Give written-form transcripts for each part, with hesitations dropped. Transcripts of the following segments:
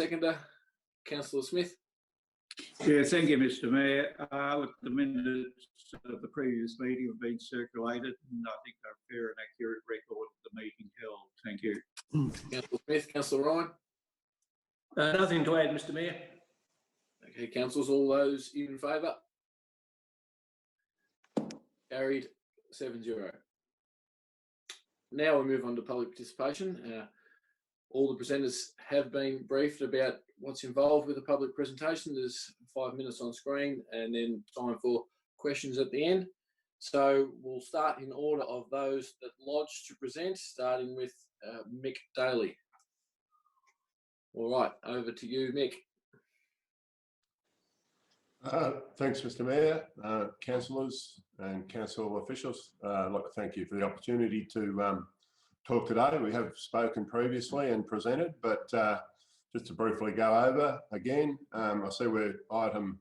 Seconder, Councillor Smith. Yeah, thank you, Mr. Mayor. Look, the minutes of the previous meeting have been circulated, and I think they're a fair and accurate record of the meeting held. Thank you. Councillor Smith, Councillor Ryan. Nothing to add, Mr. Mayor. Okay, councillors, all those in favour? Carried 7-0. Now we move on to public participation. All the presenters have been briefed about what's involved with the public presentation. There's 5 minutes on screen and then time for questions at the end. So we'll start in order of those that lodged to present, starting with Mick Daly. All right, over to you, Mick. Thanks, Mr. Mayor, councillors and council officials. I'd like to thank you for the opportunity to talk today. We have spoken previously and presented, but just to briefly go over again, I see we're item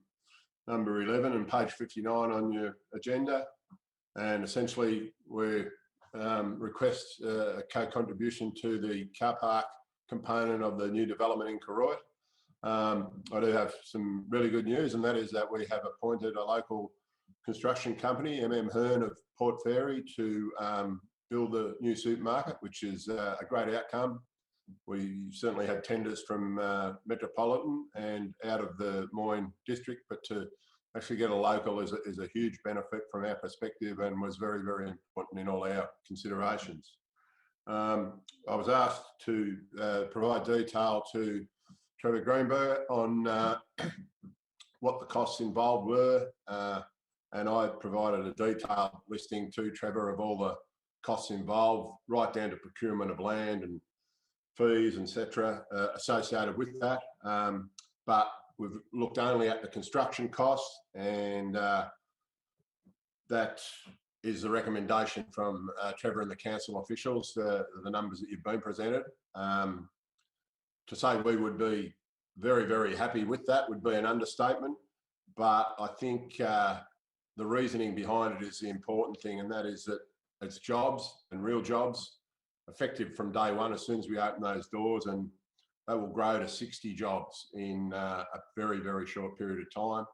number 11 and page 59 on your agenda, and essentially we request a co-contribution to the car park component of the new development in Koroit. I do have some really good news, and that is that we have appointed a local construction company, Hearn of Port Fairy, to build the new supermarket, which is a great outcome. We certainly had tenders from Metropolitan and out of the Moyne district, but to actually get a local is a huge benefit from our perspective and was very, very important in all our considerations. I was asked to provide detail to Trevor Greenberg on what the costs involved were, and I provided a detailed listing to Trevor of all the costs involved, right down to procurement of land and fees, etc., associated with that. But we've looked only at the construction costs, and that is the recommendation from Trevor and the council officials, the numbers that you've been presented. To say we would be very, very happy with that would be an understatement, but I think the reasoning behind it is the important thing, and that is that it's jobs and real jobs effective from day one as soon as we open those doors, and they will grow to 60 jobs in a very, very short period of time.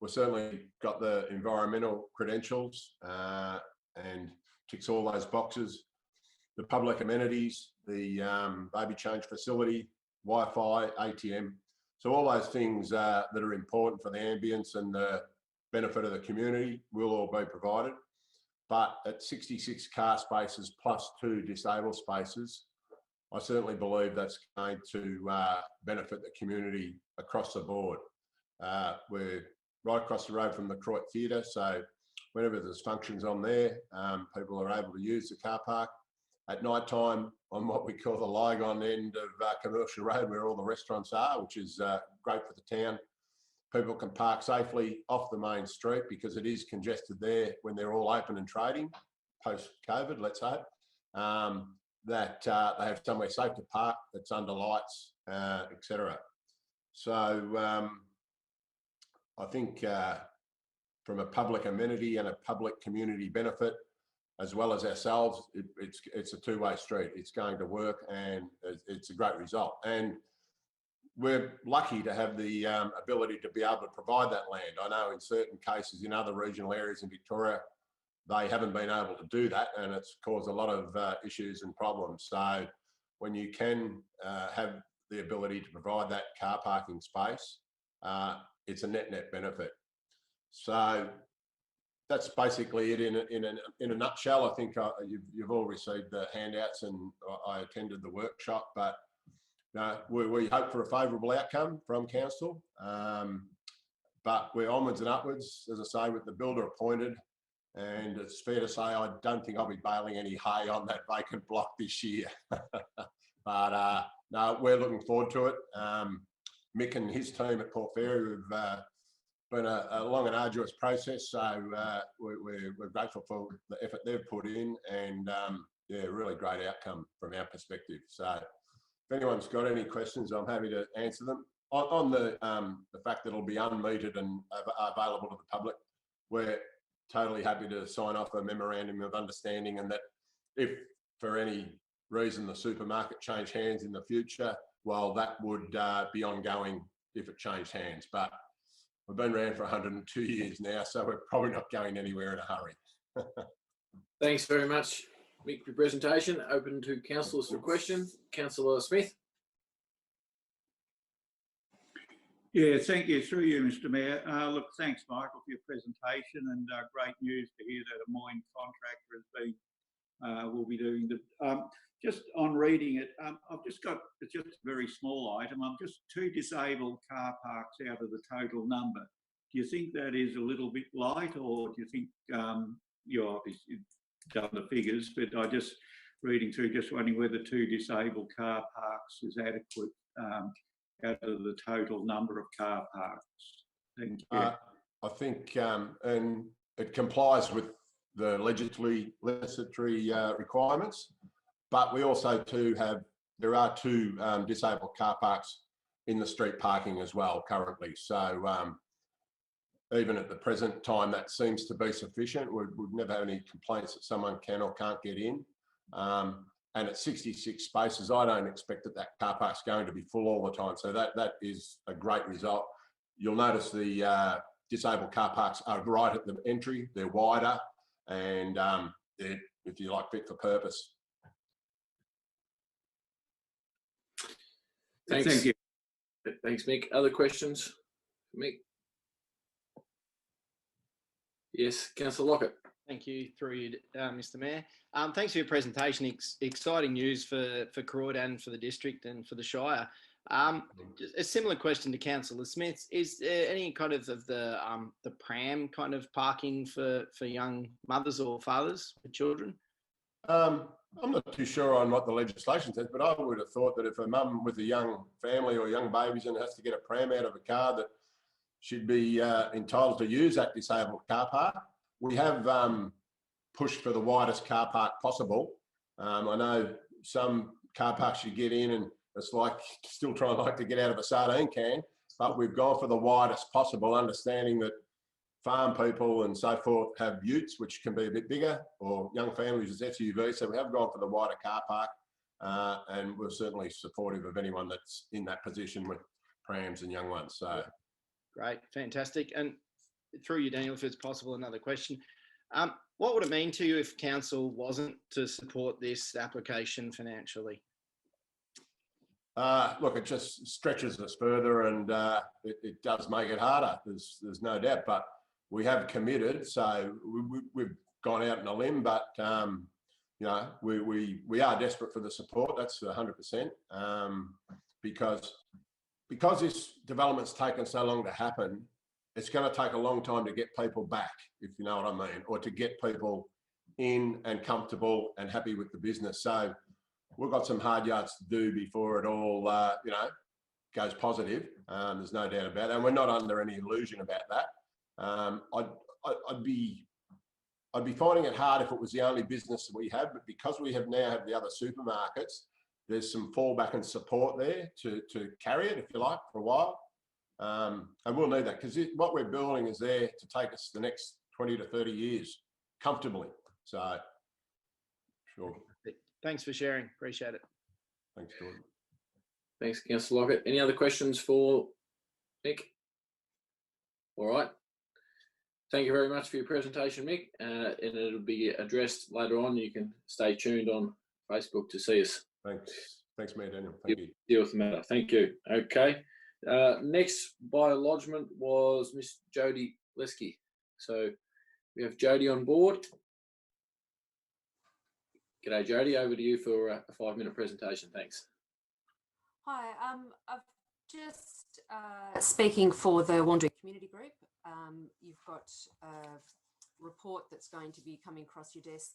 We've certainly got the environmental credentials and ticks all those boxes. The public amenities, the baby change facility, Wi-Fi, ATM. So all those things that are important for the ambience and the benefit of the community will all be provided. But at 66 car spaces plus 2 disabled spaces, I certainly believe that's going to benefit the community across the board. We're right across the road from the Koroit Theatre, so whenever there's functions on there, people are able to use the car park. At night time, on what we call the Lygon end of Commercial Road, where all the restaurants are, which is great for the town. People can park safely off the main street because it is congested there when they're all open and trading, post-COVID, let's hope, that they have somewhere safe to park that's under lights, etc. So I think from a public amenity and a public community benefit, as well as ourselves, it's a two-way street. It's going to work, and it's a great result. And we're lucky to have the ability to be able to provide that land. I know in certain cases in other regional areas in Victoria, they haven't been able to do that, and it's caused a lot of issues and problems. So when you can have the ability to provide that car parking space, it's a net benefit. So that's basically it in a nutshell. I think you've all received the handouts, and I attended the workshop, but we hope for a favourable outcome from council. But we're onwards and upwards, as I say, with the builder appointed, and it's fair to say I don't think I'll be baling any hay on that vacant block this year. But no, we're looking forward to it. Mick and his team at Port Fairy have been a long and arduous process, so we're grateful for the effort they've put in, and yeah, really great outcome from our perspective. So if anyone's got any questions, I'm happy to answer them. On the fact that it'll be unmetered and available to the public, we're totally happy to sign off a memorandum of understanding, and that if for any reason the supermarket change hands in the future, well, that would be ongoing if it changed hands. But we've been around for 102 years now, so we're probably not going anywhere in a hurry. Thanks very much, Mick, for your presentation. Open to councillors for questions. Councillor Smith. Yeah, thank you. Through you, Mr Mayor. Look, thanks, Michael, for your presentation, and great news to hear that a mine contractor has been, will be doing the, just on reading it, I've just got, it's just a very small item. I'm just 2 disabled car parks out of the total number. Do you think that is a little bit light, or do you think, you obviously done the figures, but I just reading through, just wondering whether 2 disabled car parks is adequate out of the total number of car parks. Thank you. I think, and it complies with the legislatory requirements, but we also too have, there are 2 disabled car parks in the street parking as well currently. So even at the present time, that seems to be sufficient. We've never had any complaints that someone can or can't get in. And at 66 spaces, I don't expect that that car park's going to be full all the time. So that is a great result. You'll notice the disabled car parks are right at the entry. They're wider and they're, if you like, fit for purpose. Thanks. Thank you. Thanks, Mick. Other questions, Mick? Yes, Councillor Lockett. Thank you, through you, Mr Mayor. Thanks for your presentation. Exciting news for Crawdad, for the district and for the Shire. Just a similar question to Councillor Smith. Is there any kind of the pram kind of parking for young mothers or fathers with children? I'm not too sure on what the legislation says, but I would have thought that if a mum with a young family or young babies and has to get a pram out of a car, that she'd be entitled to use that disabled car park. We have pushed for the widest car park possible. I know some car parks you get in and it's like still trying to get out of a sardine can, but we've gone for the widest possible, understanding that farm people and so forth have utes, which can be a bit bigger, or young families as SUVs. So we have gone for the wider car park, and we're certainly supportive of anyone that's in that position with prams and young ones. So great, fantastic. And through you, Daniel, if it's possible, another question. What would it mean to you if council wasn't to support this application financially? Look, it just stretches us further, and it does make it harder. There's no doubt, but we have committed, so we've gone out on a limb. But you know, we are desperate for the support. That's 100%, because this development's taken so long to happen. It's going to take a long time to get people back, if you know what I mean, or to get people in and comfortable and happy with the business. So we've got some hard yards to do before it all, you know, goes positive. There's no doubt about that. And we're not under any illusion about that. I'd be finding it hard if it was the only business that we have, but because we have now the other supermarkets, there's some fallback and support there to carry it, if you like, for a while. And we'll need that, because what we're building is there to take us the next 20 to 30 years comfortably. So, sure. Thanks for sharing. Appreciate it. Thanks, Jordan. Thanks, Councillor Lockett. Any other questions for Mick? All right. Thank you very much for your presentation, Mick. And it'll be addressed later on. You can stay tuned on Facebook to see us. Thanks. Thanks, Mayor Daniel. Thank you. Deal with the matter. Thank you. Okay. Next by lodgement was Miss Jodie Lesky. So we have Jodie on board. G'day, Jodie. Over to you for a 5-minute presentation. Thanks. Hi, I've just speaking for the Wandoo Community Group. You've got a report that's going to be coming across your desk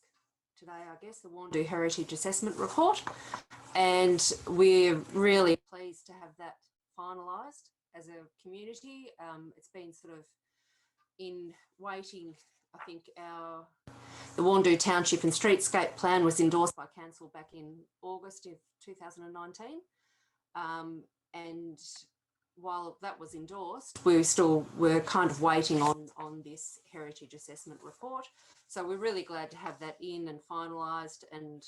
today, I guess, the Wandoo Heritage Assessment Report. And we're really pleased to have that finalised as a community. It's been sort of in waiting. I think the Wandoo Township and Streetscape Plan was endorsed by Council back in August of 2019. And while that was endorsed, we're kind of waiting on this Heritage Assessment Report. So we're really glad to have that in and finalised, and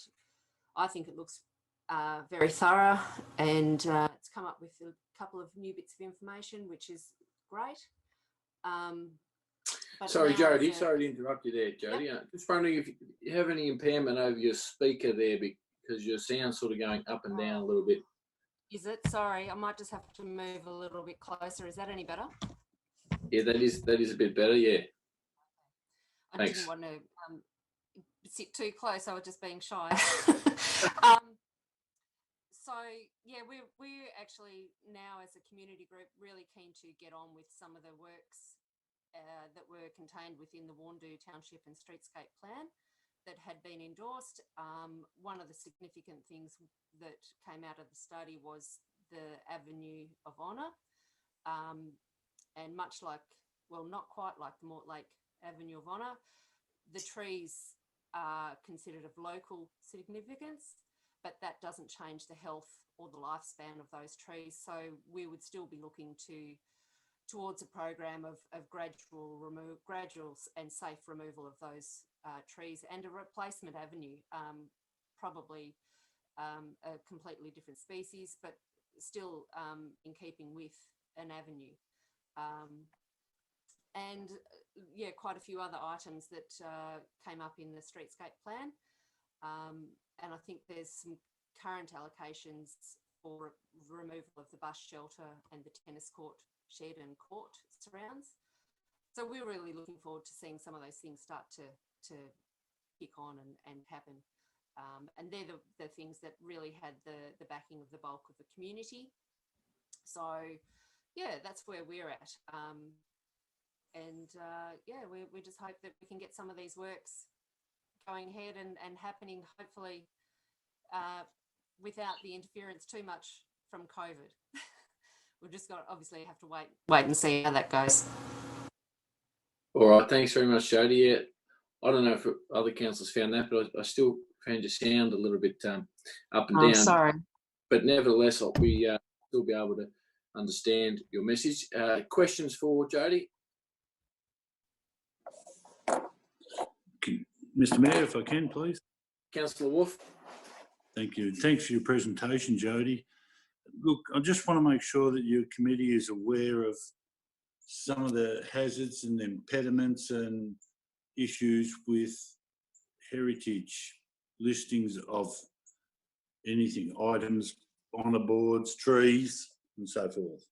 I think it looks very thorough, and it's it's come up with a couple of new bits of information, which is great. But Sorry, now Jody. as a- Sorry to interrupt you there, Jody. Just wondering if you have any impairment over your speaker there, because your sound's sort of going up and down a little bit. Is it? Sorry, I might just have to move a little bit closer. Is that any better? Yeah, that is a bit better. Yeah. I Thanks. didn't want to sit too close. I was just being shy. So yeah, we're actually now as a community group really keen to get on with some of the works that were contained within the Warndoo Township and Streetscape Plan that had been endorsed. One of the significant things that came out of the study was the Avenue of Honour, and much like, well, not quite like the Mortlake Avenue of Honour, the trees are considered of local significance, but that doesn't change the health or the lifespan of those trees. So we would still be looking towards a program of gradual and safe removal of those trees, and a replacement avenue, probably a completely different species, but still in keeping with an avenue. And yeah, quite a few other items that came up in the streetscape plan. And I think there's some current allocations for removal of the bus shelter and the tennis court shed and court surrounds. So we're really looking forward to seeing some of those things start to kick on and happen. And they're the things that really had the backing of the bulk of the community. So yeah, that's where we're at. Yeah, we just hope that we can get some of these works going ahead and happening, hopefully without the interference too much from COVID. We've just got to obviously have to wait and see how that goes. All right, thanks very much, Jody. Yeah, I don't know if other councillors found that, but I still found your sound a little bit up and down. Sorry. But nevertheless, we still be able to understand your message. Questions for Jody? Mr. Mayor, if I can, please. Councillor Wolf? Thank you. Thanks for your presentation, Jody. Look, I just want to make sure that your committee is aware of some of the hazards and impediments and issues with heritage listings of anything, items, honour boards, trees, and so forth.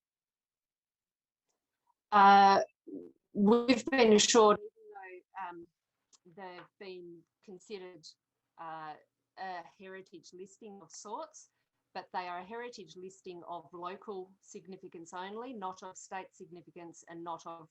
We've been assured, even though they've been considered a heritage listing of sorts, but they are a heritage listing of local significance only, not of state significance and not of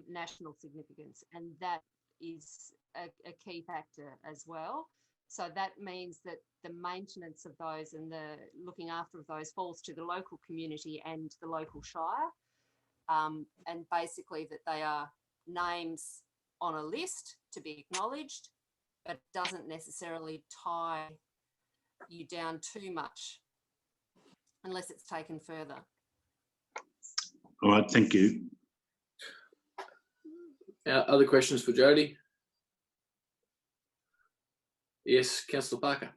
national significance. And that is a key factor as well. So that means that the maintenance of those and the looking after of those falls to the local community and the local shire. And basically that they are names on a list to be acknowledged, but doesn't necessarily tie you down too much unless it's taken further. All right, thank you. Other questions for Jody? Yes, Councillor Parker.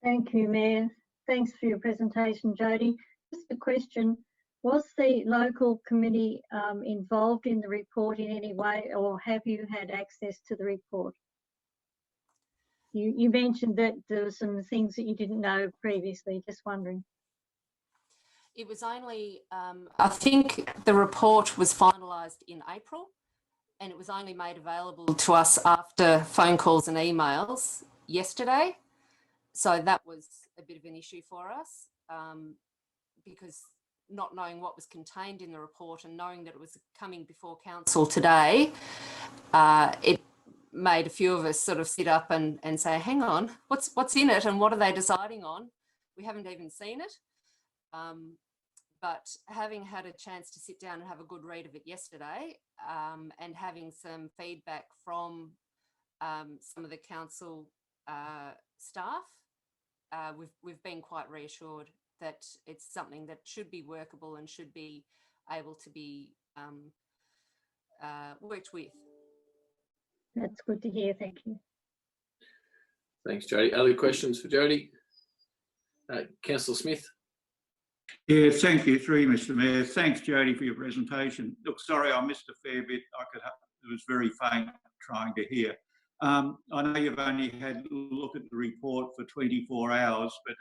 Thank you, Mayor. Thanks for your presentation, Jody. Just a question. Was the local committee involved in the report in any way, or have you had access to the report? You mentioned that there were some things that you didn't know previously, just wondering. It was only, I think the report was finalised in April, and it was only made available to us after phone calls and emails yesterday. So that was a bit of an issue for us, because not knowing what was contained in the report and knowing that it was coming before council today, it made a few of us sort of sit up and say, hang on, what's in it and what are they deciding on? We haven't even seen it. But having had a chance to sit down and have a good read of it yesterday, and having some feedback from some of the council staff, we've been quite reassured that it's something that should be workable and should be able to be worked with. That's good to hear. Thank you. Thanks, Jody. Other questions for Jody? Councillor Smith? Yeah, thank you, through you, Mr. Mayor. Thanks, Jody, for your presentation. Look, sorry, I missed a fair bit. It was very faint trying to hear. I know you've only had a look at the report for 24 hours, but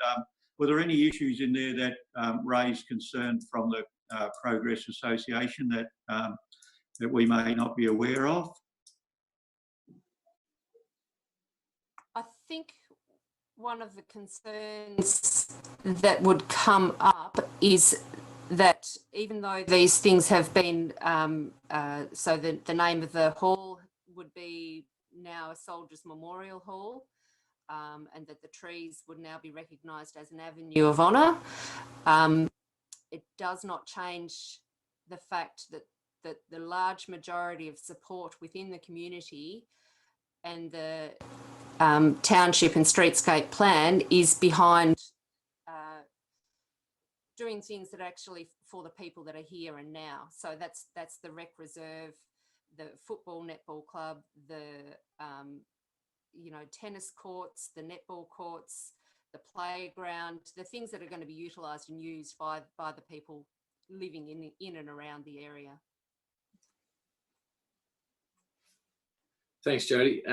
were there any issues in there that raised concern from the Progress Association that that we may not be aware of? I think one of the concerns that would come up is that even though these things have been, so the name of the hall would be now a Soldiers Memorial Hall, and that the trees would now be recognised as an avenue of honour, it does not change the fact that the large majority of support within the community and the township and streetscape plan is behind doing things that are actually for the people that are here and now. So that's the rec reserve, the football netball club, the tennis courts, the netball courts, the playground, the things that are going to be utilised and used by the people living in and around the area. Thanks, Jody.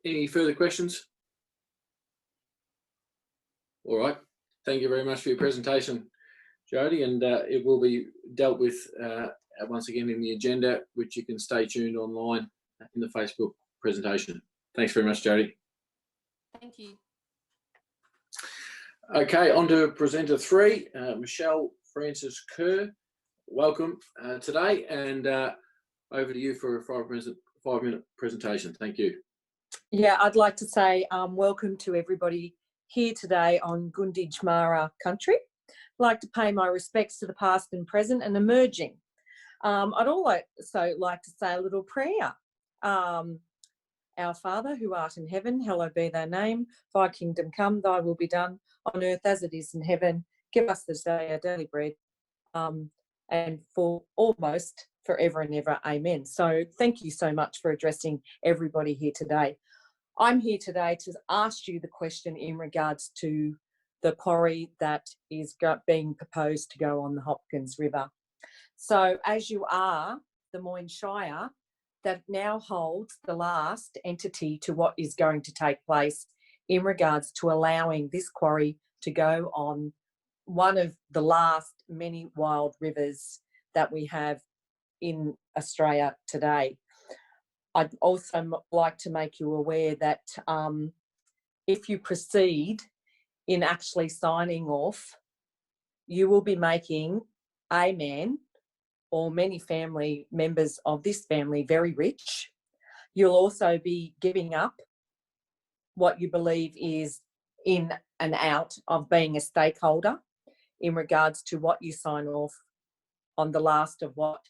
Any further questions? All right. Thank you very much for your presentation, Jody, and it will be dealt with once again in the agenda, which you can stay tuned online in the Facebook presentation. Thanks very much, Jody. Thank you. Okay, on to presenter 3, Michelle Francis Kerr. Welcome today, and over to you for a 5-minute presentation. Thank you. Yeah, I'd like to say welcome to everybody here today on Gunditj Mara country. I'd like to pay my respects to the past and present and emerging. I'd also like to say a little prayer. Our Father, who art in heaven, hallowed be thy name. Thy kingdom come, thy will be done on earth as it is in heaven. Give us this day our daily bread, and for almost forever and ever, amen. So thank you so much for addressing everybody here today. I'm here today to ask you the question in regards to the quarry that is being proposed to go on the Hopkins River. So as you are, the Moyne Shire, that now holds the last entity to what is going to take place in regards to allowing this quarry to go on one of the last many wild rivers that we have in Australia today. I'd also like to make you aware that if you proceed in actually signing off, you will be making a man or many family members of this family very rich. You'll also be giving up what you believe is in and out of being a stakeholder in regards to what you sign off on the last of what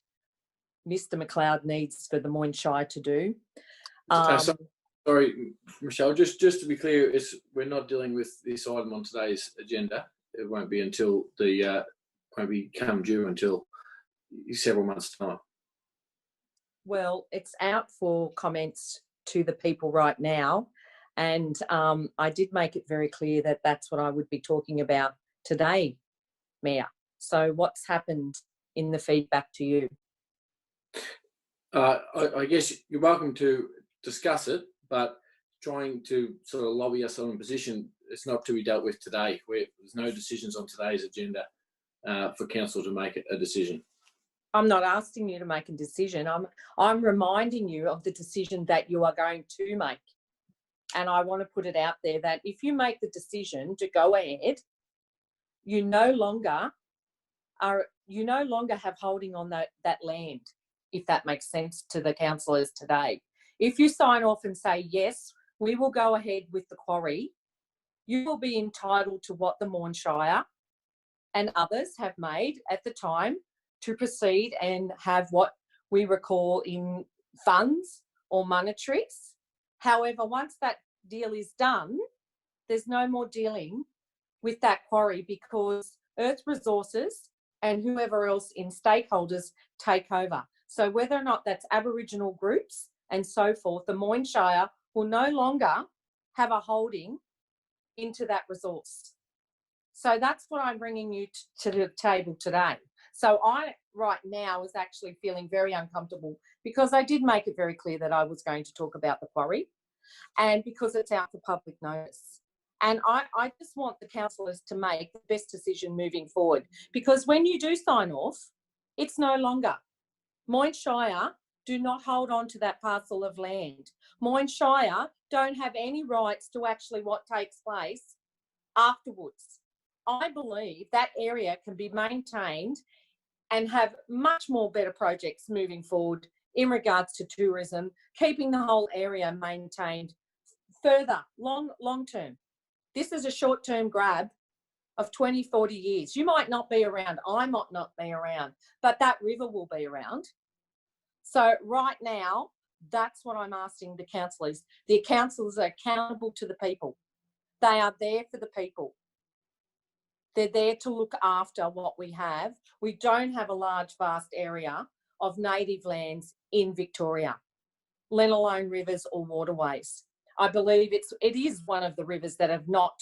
Mr. McLeod needs for the Moyne Shire to do. Sorry, Michelle, just to be clear, we're not dealing with this item on today's agenda. It won't be until won't become due until several months' time. Well, it's out for comments to the people right now, and I did make it very clear that that's what I would be talking about today, Mayor. So what's happened in the feedback to you? I guess you're welcome to discuss it, but trying to sort of lobby us on a position, it's not to be dealt with today. There's no decisions on today's agenda for council to make a decision. I'm not asking you to make a decision. I'm reminding you of the decision that you are going to make. And I want to put it out there that if you make the decision to go ahead, you no longer have holding on that land, if that makes sense to the councillors today. If you sign off and say, yes, we will go ahead with the quarry, you will be entitled to what the Moyne Shire and others have made at the time to proceed and have what we recall in funds or monetaries. However, once that deal is done, there's no more dealing with that quarry because Earth Resources and whoever else in stakeholders take over. So whether or not that's Aboriginal groups and so forth, the Moyne Shire will no longer have a holding into that resource. So that's what I'm bringing you to the table today. So I, right now, is actually feeling very uncomfortable because I did make it very clear that I was going to talk about the quarry, and because it's out for public notice. And I just want the councillors to make the best decision moving forward, because when you do sign off, it's no longer. Moyne Shire do not hold on to that parcel of land. Moyne Shire don't have any rights to actually what takes place afterwards. I believe that area can be maintained and have much more better projects moving forward in regards to tourism, keeping the whole area maintained further, long term. This is a short term grab of 20, 40 years. You might not be around, I might not be around, but that river will be around. So right now, that's what I'm asking the councillors. The councillors are accountable to the people. They are there for the people. They're there to look after what we have. We don't have a large, vast area of native lands in Victoria, let alone rivers or waterways. I believe it is one of the rivers that have not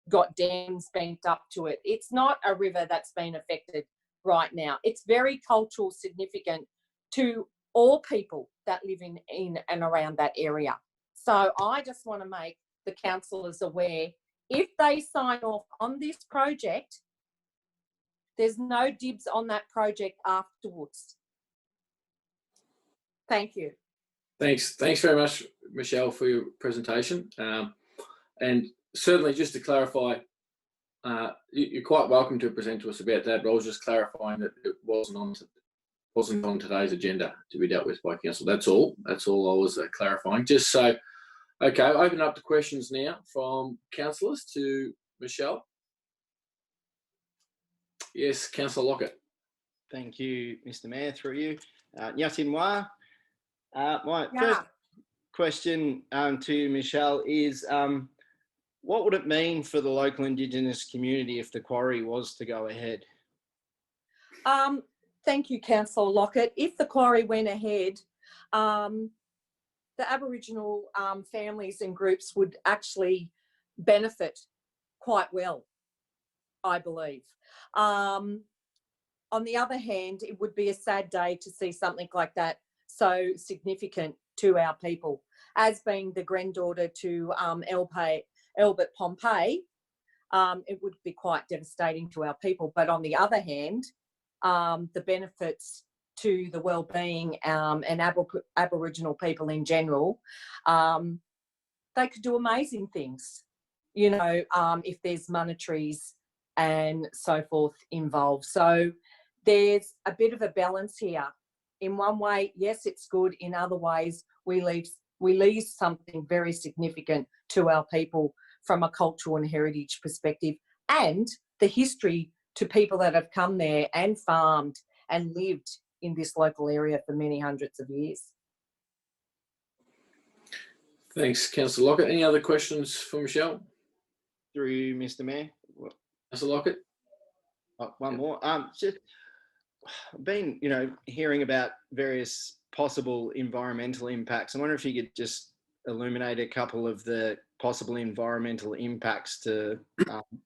got dams banked up to it. It's not a river that's been affected right now. It's very cultural significant to all people that live in and around that area. So I just want to make the councillors aware, if they sign off on this project, there's no dibs on that project afterwards. Thank you. Thanks very much, Michelle, for your presentation. And certainly, just to clarify, you're quite welcome to present to us about that, but I was just clarifying that it wasn't on today's agenda to be dealt with by council. That's all I was clarifying. Just so, okay, I'll open up the questions now from councillors to Michelle. Yes, Councillor Lockett. Thank you, Mr. Mayor, through you. Nyatinwa, my Yeah. first question to Michelle is, what would it mean for the local Indigenous community if the quarry was to go ahead? Thank you, Councillor Lockett. If the quarry went ahead, the Aboriginal families and groups would actually benefit quite well, I believe. On the other hand, it would be a sad day to see something like that so significant to our people. As being the granddaughter to Albert Pompey, it would be quite devastating to our people. But on the other hand, the benefits to the well-being and Aboriginal people in general, they could do amazing things, you know, if there's monetaries and so forth involved. So there's a bit of a balance here. In one way, yes, it's good. In other ways, we leave something very significant to our people from a cultural and heritage perspective, and the history to people that have come there and farmed and lived in this local area for many hundreds of years. Thanks, Councillor Lockett. Any other questions for Michelle? Through Mr. Mayor. Councillor Lockett? One more. Just, I've been, hearing about various possible environmental impacts. I wonder if you could just illuminate a couple of the possible environmental impacts to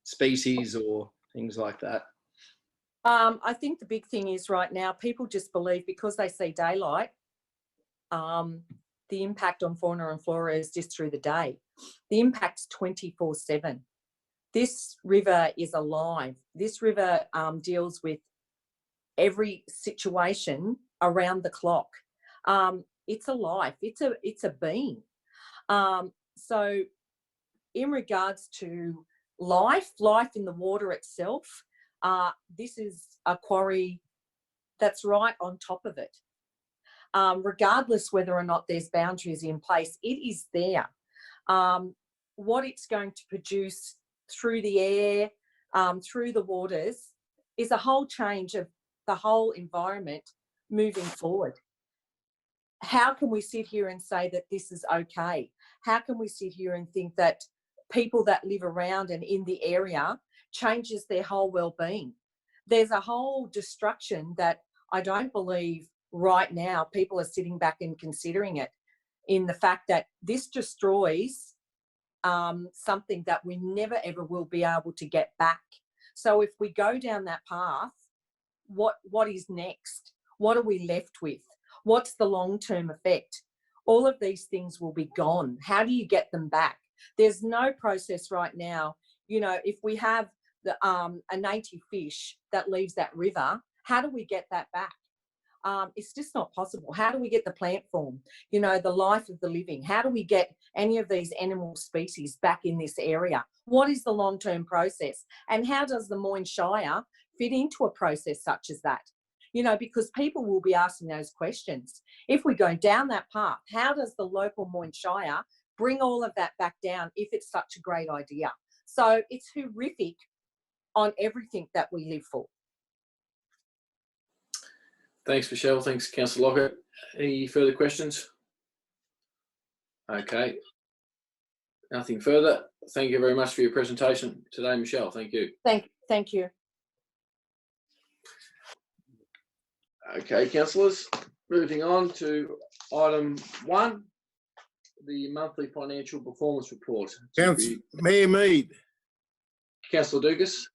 species or things like that. I think the big thing is right now, people just believe because they see daylight, the impact on fauna and flora is just through the day. The impact's 24/7. This river is alive. This river deals with every situation around the clock. It's alive. It's a being. So in regards to life in the water itself, this is a quarry that's right on top of it. Regardless whether or not there's boundaries in place, it is there. What it's going to produce through the air, through the waters, is a whole change of the whole environment moving forward. How can we sit here and say that this is okay? How can we sit here and think that people that live around and in the area changes their whole well-being? There's a whole destruction that I don't believe right now people are sitting back and considering it, in the fact that this destroys something that we never ever will be able to get back. So if we go down that path, what is next? What are we left with? What's the long-term effect? All of these things will be gone. How do you get them back? There's no process right now. You know, if we have a native fish that leaves that river, how do we get that back? It's just not possible. How do we get the plant form, you know, the life of the living? How do we get any of these animal species back in this area? What is the long-term process? And how does the Moyne Shire fit into a process such as that? You know, because people will be asking those questions. If we go down that path, how does the local Moyne Shire bring all of that back down if it's such a great idea? So it's horrific on everything that we live for. Thanks, Michelle. Thanks, Councillor Lockett. Any further questions? Okay. Nothing further. Thank you very much for your presentation today, Michelle. Thank you. Thank you. Okay, councillors. Moving on to item 1, the monthly financial performance report. Mayor Mead. Councillor Dugas.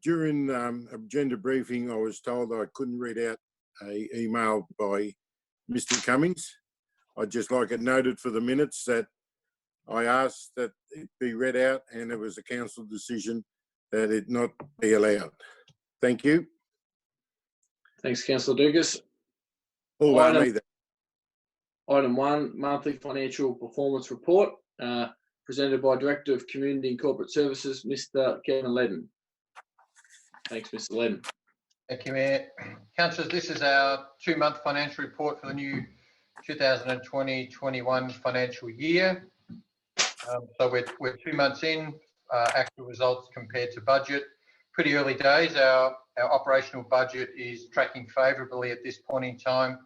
During agenda briefing, I was told I couldn't read out an email by Mr. Cummings. I'd just like it noted for the minutes that I asked that it be read out, and it was a council decision that it not be allowed. Thank you. Thanks, Councillor Dugas. Item 1, monthly financial performance report, presented by Director of Community and Corporate Services, Mr. Kevin Ledden. Thanks, Mr. Ledden. Thank you, Mayor. Councillors, this is our 2-month financial report for the new 2020-21 financial year. So we're 2 months in, actual results compared to budget. Pretty early days. Our operational budget is tracking favourably at this point in time,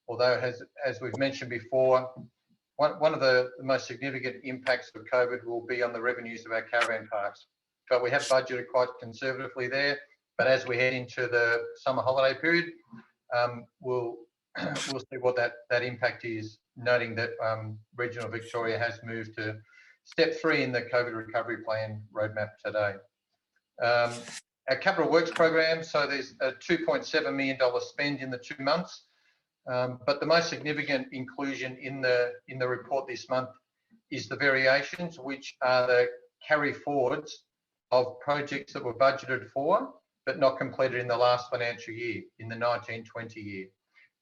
although as we've mentioned before, one of the most significant impacts of COVID will be on the revenues of our caravan parks. But we have budgeted quite conservatively there. But as we head into the summer holiday period, we'll see what that impact is, noting that Regional Victoria has moved to step 3 in the COVID recovery plan roadmap today. Our capital works program, so there's a $2.7 million spend in the 2 months. But the most significant inclusion in the report this month is the variations, which are the carry forwards of projects that were budgeted for but not completed in the last financial year, in the 19-20 year.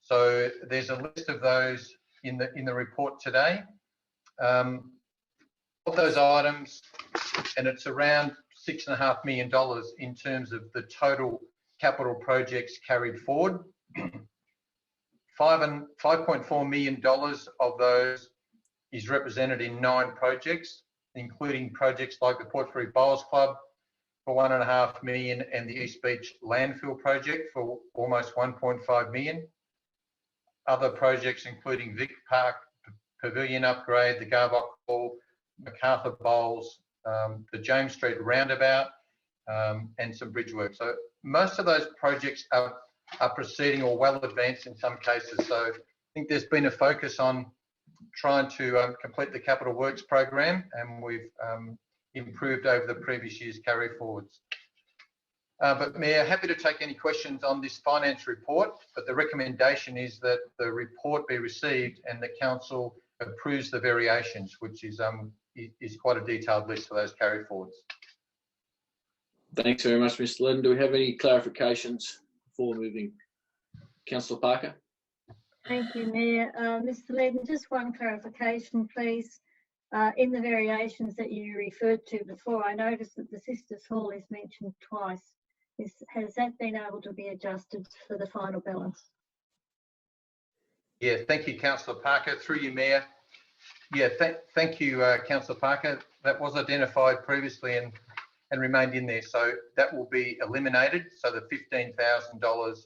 So there's a list of those in the report today. Of those items, and it's around $6.5 million in terms of the total capital projects carried forward. $5.4 million of those is represented in 9 projects, including projects like the Port Fairy Bowls Club for $1.5 million and the East Beach Landfill project for almost $1.5 million. Other projects including Vic Park Pavilion upgrade, the Garbock Hall, MacArthur Bowls, the James Street Roundabout, and some bridge work. So most of those projects are proceeding or well advanced in some cases. So I think there's been a focus on trying to complete the capital works program, and we've improved over the previous year's carry forwards. But Mayor, happy to take any questions on this finance report, but the recommendation is that the report be received and the council approves the variations, which is quite a detailed list for those carry forwards. Thanks very much, Mr. Ledden. Do we have any clarifications before moving? Councillor Parker. Thank you, Mayor. Mr. Ledden, just one clarification, please. In the variations that you referred to before, I noticed that the Sisters Hall is mentioned twice. Has that been able to be adjusted for the final balance? Yeah, thank you, Councillor Parker. Through you, Mayor. Yeah, thank you, Councillor Parker. That was identified previously and remained in there. So that will be eliminated. So the $15,000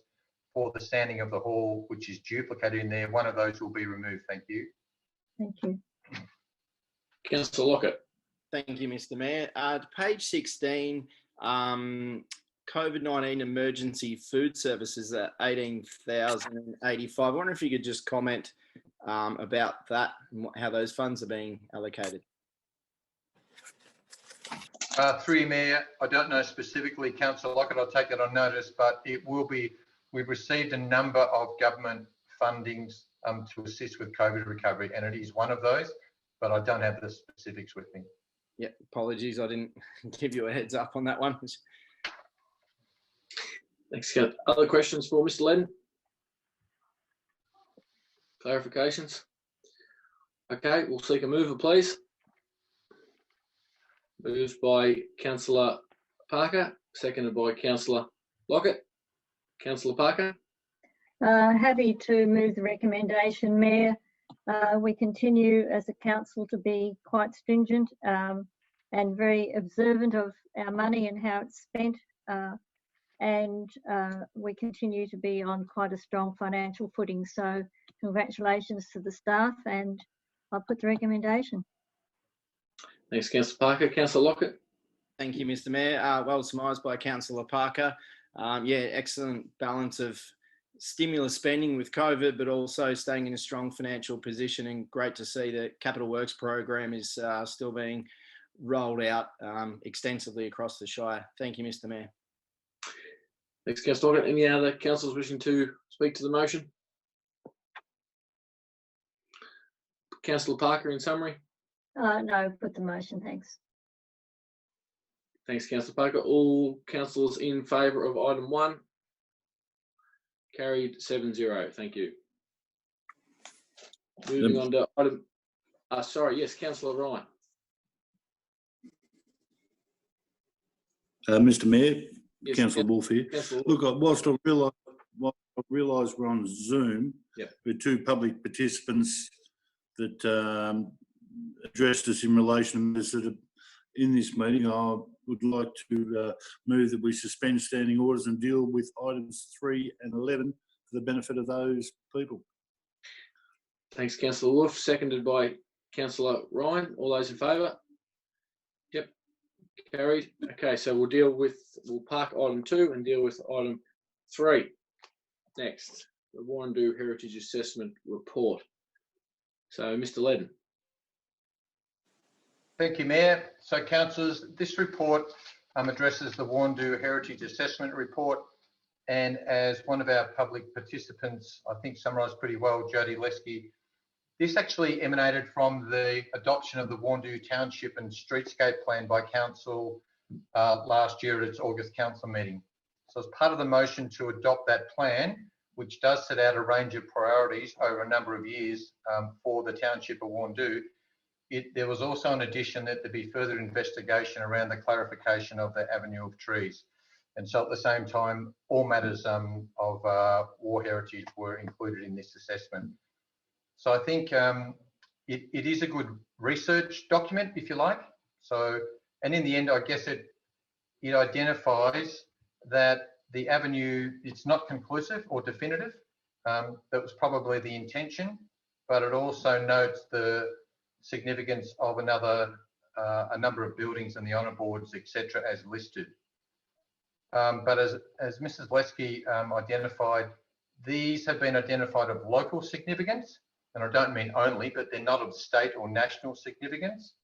for the standing of the hall, which is duplicated in there, one of those will be removed. Thank you. Thank you. Councillor Lockett. Thank you, Mr. Mayor. Page 16, COVID-19 emergency food services at $18,085. I wonder if you could just comment about that and how those funds are being allocated. Through you, Mayor, I don't know specifically, Councillor Lockett, I'll take that on notice, but it will be, we've received a number of government fundings to assist with COVID recovery, and it is one of those, but I don't have the specifics with me. Yeah, apologies, I didn't give you a heads up on that one. Thanks, Kat. Other questions for Mr. Ledden? Clarifications? Okay, we'll seek a mover, please. Moved by Councillor Parker, seconded by Councillor Lockett. Councillor Parker. Happy to move the recommendation, Mayor. We continue as a council to be quite stringent and very observant of our money and how it's spent. And we continue to be on quite a strong financial footing. So congratulations to the staff, and I'll put the recommendation. Thanks, Councillor Parker. Councillor Lockett. Thank you, Mr. Mayor. Well surmised by Councillor Parker. Yeah, excellent balance of stimulus spending with COVID, but also staying in a strong financial position, and great to see the Capital Works program is still being rolled out extensively across the Shire. Thank you, Mr. Mayor. Thanks, Councillor Lockett. Any other councillors wishing to speak to the motion? Councillor Parker, in summary. No, put the motion, thanks. Thanks, Councillor Parker. All councillors in favour of item 1? Carried 7-0. Thank you. Moving on to item. Sorry, yes, Councillor Ryan. Mr. Mayor, Yes, Councillor Wolf here. Councillor Look, whilst I realise we're on Zoom, Yep. with two public participants that addressed us in relation to matters that are in this meeting, I would like to move that we suspend standing orders and deal with items 3 and 11 for the benefit of those people. Thanks, Councillor Wolf. Seconded by Councillor Ryan. All those in favour? Yep. Carried. Okay, so we'll park item 2 and deal with item 3. Next, the Warrendoo Heritage Assessment Report. So, Mr. Ledden. Thank you, Mayor. So, councillors, this report addresses the Warrendoo Heritage Assessment Report, and as one of our public participants, I think summarised pretty well, Jody Lesky, this actually emanated from the adoption of the Warrendoo Township and Streetscape Plan by Council last year at its August Council meeting. So as part of the motion to adopt that plan, which does set out a range of priorities over a number of years for the Township of Warrendoo, there was also an addition that there be further investigation around the clarification of the Avenue of Trees. And so at the same time, all matters of war heritage were included in this assessment. So I think it is a good research document, if you like. So, and in the end, I guess it identifies that the avenue, it's not conclusive or definitive. That was probably the intention, but it also notes the significance of a number of buildings and the honour boards, etc., as listed. But as Mrs. Lesky identified, these have been identified of local significance, and I don't mean only, but they're not of state or national significance.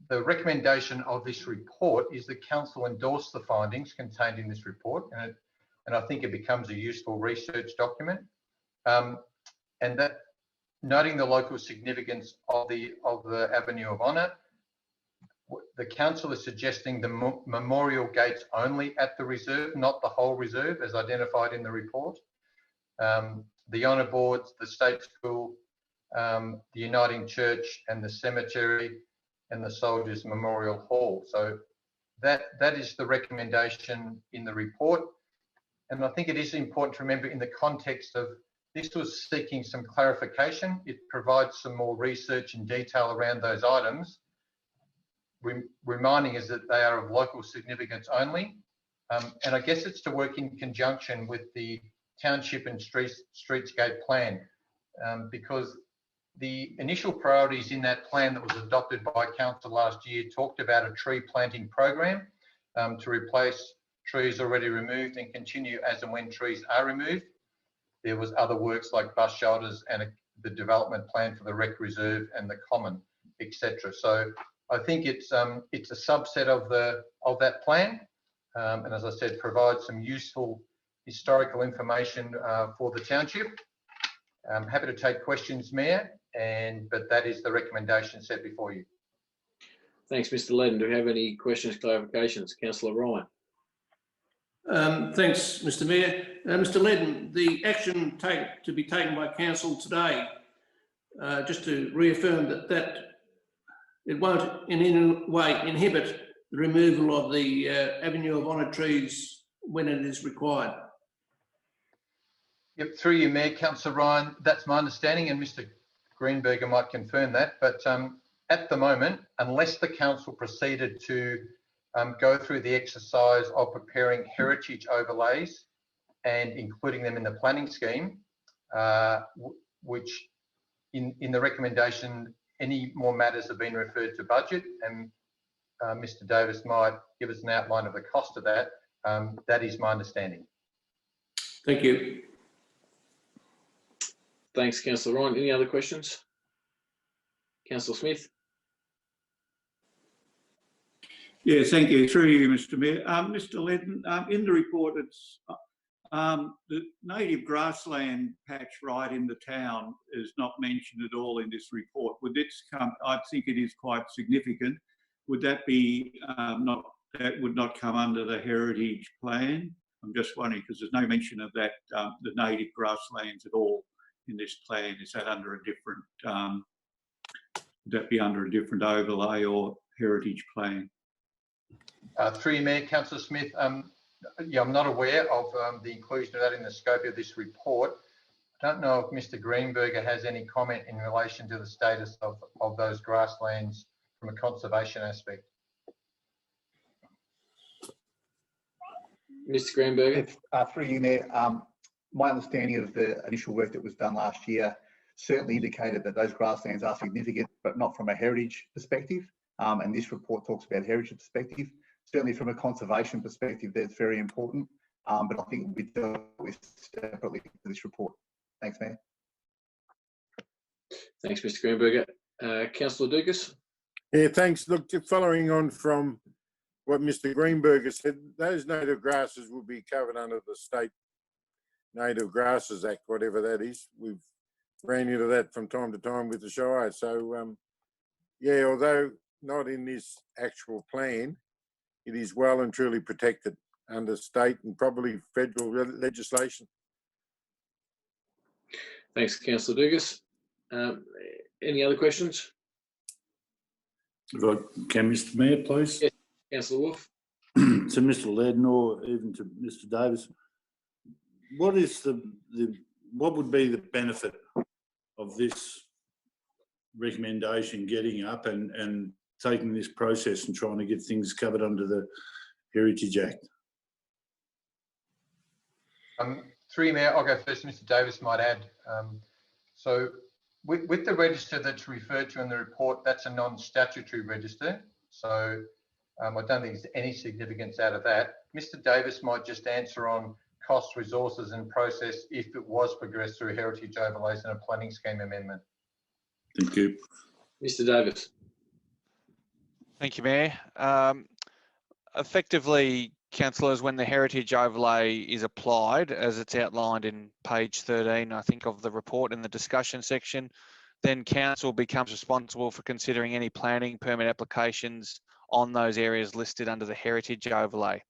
The recommendation of this report is that Council endorse the findings contained in this report, and I think it becomes a useful research document. And that, noting the local significance of the Avenue of Honour, the Council is suggesting the memorial gates only at the reserve, not the whole reserve as identified in the report. The honour boards, the state school, the Uniting Church and the cemetery and the Soldiers Memorial Hall. So that is the recommendation in the report. And I think it is important to remember in the context of this was seeking some clarification. It provides some more research and detail around those items, reminding us that they are of local significance only. And I guess it's to work in conjunction with the Township and Streetscape Plan, because the initial priorities in that plan that was adopted by Council last year talked about a tree planting program to replace trees already removed and continue as and when trees are removed. There was other works like bus shelters and the development plan for the rec reserve and the common. etc. So I think it's a subset of that plan, and as I said, provides some useful historical information for the township. I'm happy to take questions, Mayor, but that is the recommendation set before you. Thanks, Mr. Ledden. Do we have any questions, clarifications? Councillor Ryan. Thanks, Mr. Mayor. Mr. Ledden, the action to be taken by council today, just to reaffirm that it won't in any way inhibit the removal of the avenue of honoured trees when it is required. Yep, through you, Mayor, Councillor Ryan, that's my understanding, and Mr. Greenberger might confirm that. But at the moment, unless the council proceeded to go through the exercise of preparing heritage overlays and including them in the planning scheme, which in the recommendation, any more matters have been referred to budget, and Mr. Davis might give us an outline of the cost of that. That is my understanding. Thank you. Thanks, Councillor Ryan. Any other questions? Councillor Smith. Yeah, thank you. Through you, Mr. Mayor. Mr. Ledden, in the report, it's the native grassland patch right in the town is not mentioned at all in this report. Would this come? I think it is quite significant. Would that be that would not come under the heritage plan? I'm just wondering because there's no mention of that the native grasslands at all in this plan. Is that under a different? Would that be under a different overlay or heritage plan? Through you, Mayor, Councillor Smith. Yeah, I'm not aware of the inclusion of that in the scope of this report. I don't know if Mr. Greenberger has any comment in relation to the status of those grasslands from a conservation aspect. Mr. Greenberger. Through you, Mayor. My understanding of the initial work that was done last year certainly indicated that those grasslands are significant, but not from a heritage perspective. And this report talks about heritage perspective. Certainly from a conservation perspective, that's very important. But I think we dealt with separately for this report. Thanks, Mayor. Thanks, Mr. Greenberger. Councillor Dukas. Yeah, thanks. Look, following on from what Mr. Greenberger said, those native grasses will be covered under the State Native Grasses Act, whatever that is. We've ran into that from time to time with the Shire. So, yeah, although not in this actual plan, it is well and truly protected under state and probably federal legislation. Thanks, Councillor Dugas. Any other questions? Can Mr. Mayor, please? Yes, Councillor Wolf. To Mr. Ledden or even to Mr. Davis, what is what would be the benefit of this recommendation getting up and taking this process and trying to get things covered under the Heritage Act? Through you, Mayor, I'll go first. Mr. Davis might add. So with the register that's referred to in the report, that's a non-statutory register. So I don't think there's any significance out of that. Mr. Davis might just answer on cost, resources and process if it was progressed through heritage overlays and a planning scheme amendment. Thank you. Mr. Davis. Thank you, Mayor. Effectively, councillors, when the heritage overlay is applied, as it's outlined in page 13, I think, of the report in the discussion section, then council becomes responsible for considering any planning permit applications on those areas listed under the heritage overlay.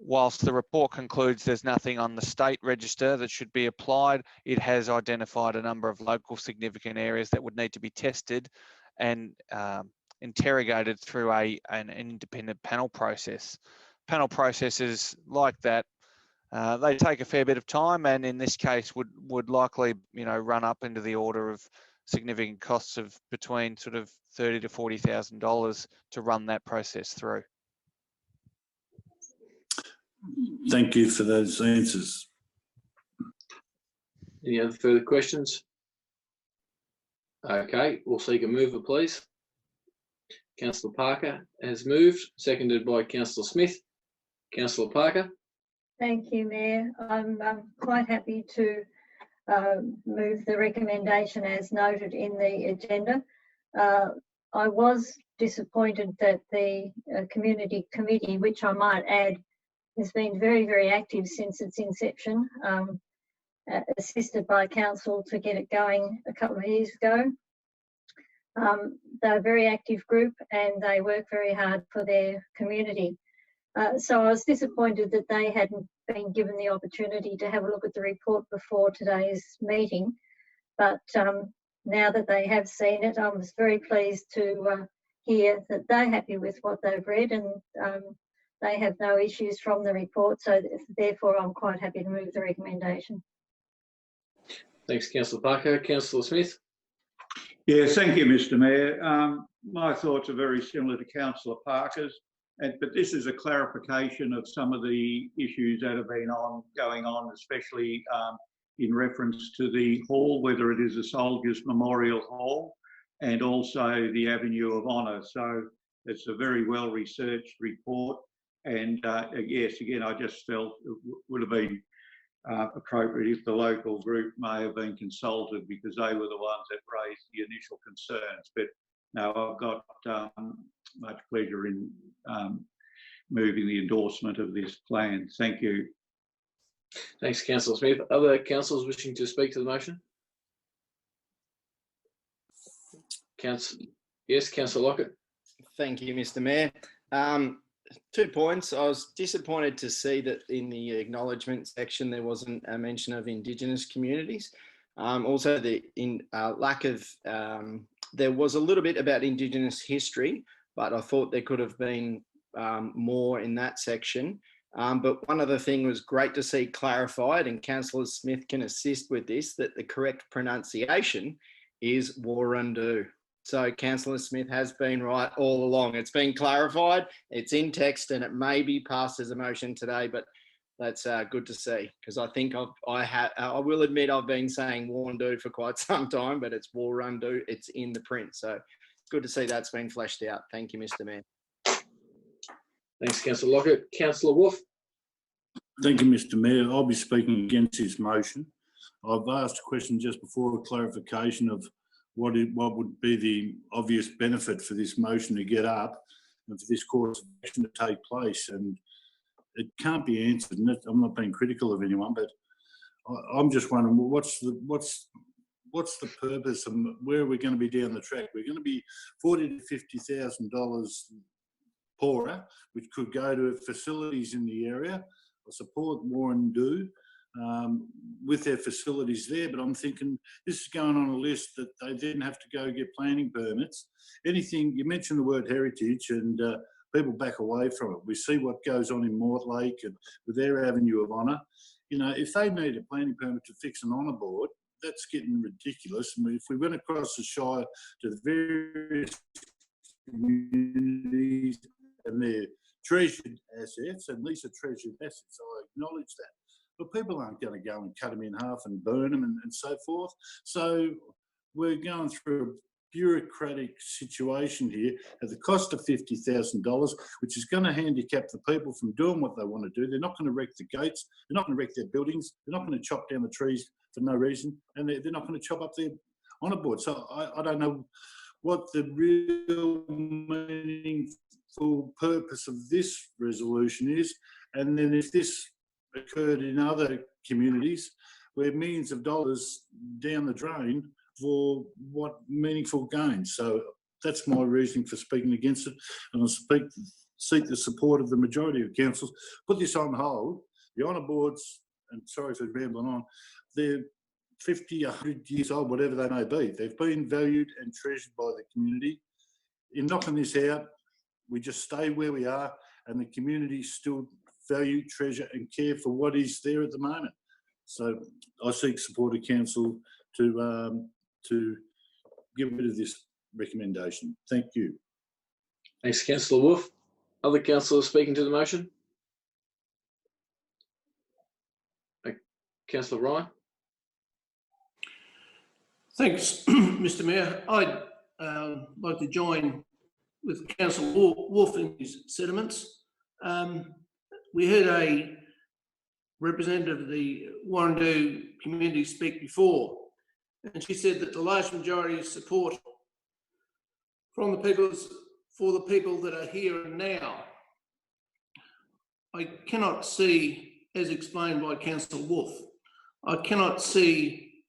Whilst the report concludes there's nothing on the state register that should be applied, it has identified a number of local significant areas that would need to be tested and interrogated through an independent panel process. Panel processes like that, they take a fair bit of time, and in this case would likely, run up into the order of significant costs of between sort of $30,000 to $40,000 to run that process through. Thank you for those answers. Any other further questions? Okay, we'll seek a mover, please. Councillor Parker has moved, seconded by Councillor Smith. Councillor Parker. Thank you, Mayor. I'm quite happy to move the recommendation as noted in the agenda. I was disappointed that the community committee, which I might add, has been very, very active since its inception, assisted by council to get it going a couple of years ago. They're a very active group and they work very hard for their community. So I was disappointed that they hadn't been given the opportunity to have a look at the report before today's meeting. But now that they have seen it, I was very pleased to hear that they're happy with what they've read and they have no issues from the report. So therefore, I'm quite happy to move the recommendation. Thanks, Councillor Parker. Councillor Smith. Yeah, thank you, Mr. Mayor. My thoughts are very similar to Councillor Parker's, but this is a clarification of some of the issues that have been going on, especially in reference to the hall, whether it is a Soldiers Memorial Hall and also the Avenue of Honour. So it's a very well-researched report. And yes, again, I just felt it would have been appropriate if the local group may have been consulted because they were the ones that raised the initial concerns. But no, I've got much pleasure in moving the endorsement of this plan. Thank you. Thanks, Councillor Smith. Other councillors wishing to speak to the motion? Yes, Councillor Lockett. Thank you, Mr. Mayor. 2 points. I was disappointed to see that in the acknowledgement section there wasn't a mention of Indigenous communities. Also, the lack of there was a little bit about Indigenous history, but I thought there could have been more in that section. But one other thing was great to see clarified, and Councillor Smith can assist with this, that the correct pronunciation is Wurundjeri. So Councillor Smith has been right all along. It's been clarified, it's in text, and it may be passed as a motion today, but that's good to see, because I think I will admit I've been saying Wurundjeri for quite some time, but it's Wurundjeri, it's in the print. So it's good to see that's been fleshed out. Thank you, Mr. Mayor. Thanks, Councillor Lockett. Councillor Wolf. Thank you, Mr. Mayor. I'll be speaking against this motion. I've asked a question just before, a clarification of what would be the obvious benefit for this motion to get up and for this course of action to take place, and it can't be answered. And I'm not being critical of anyone, but I'm just wondering what's the purpose and where are we going to be down the track? We're going to be $40,000 to $50,000 poorer, which could go to facilities in the area. I support Wurundjeri with their facilities there, but I'm thinking this is going on a list that they then have to go get planning permits. Anything, you mentioned the word heritage, and people back away from it. We see what goes on in Mortlake and with their Avenue of Honour. You know, if they need a planning permit to fix an honour board, that's getting ridiculous. And if we went across the Shire to the various communities and their treasured assets, and these are treasured assets, I acknowledge that. But people aren't going to go and cut them in half and burn them and so forth. So we're going through a bureaucratic situation here at the cost of $50,000, which is going to handicap the people from doing what they want to do. They're not going to wreck the gates. They're not going to wreck their buildings. They're not going to chop down the trees for no reason. And they're not going to chop up their honour board. So I don't know what the real meaningful purpose of this resolution is. And then if this occurred in other communities where millions of dollars down the drain for what meaningful gain. So that's my reasoning for speaking against it, and I seek the support of the majority of councils. Put this on hold. The honour boards, and sorry for rambling on, they're 50, 100 years old, whatever they may be. They've been valued and treasured by the community. In knocking this out, we just stay where we are, and the community still value, treasure and care for what is there at the moment. So I seek support of council to get rid of this recommendation. Thank you. Thanks, Councillor Wolf. Other councillors speaking to the motion? Councillor Ryan. Thanks, Mr. Mayor. I'd like to join with Councillor Wolf in his sentiments. We heard a representative of the Wurundjeri community speak before, and she said that the large majority support from the people's, for the people that are here and now. I cannot see, as explained by Councillor Wolf, I cannot see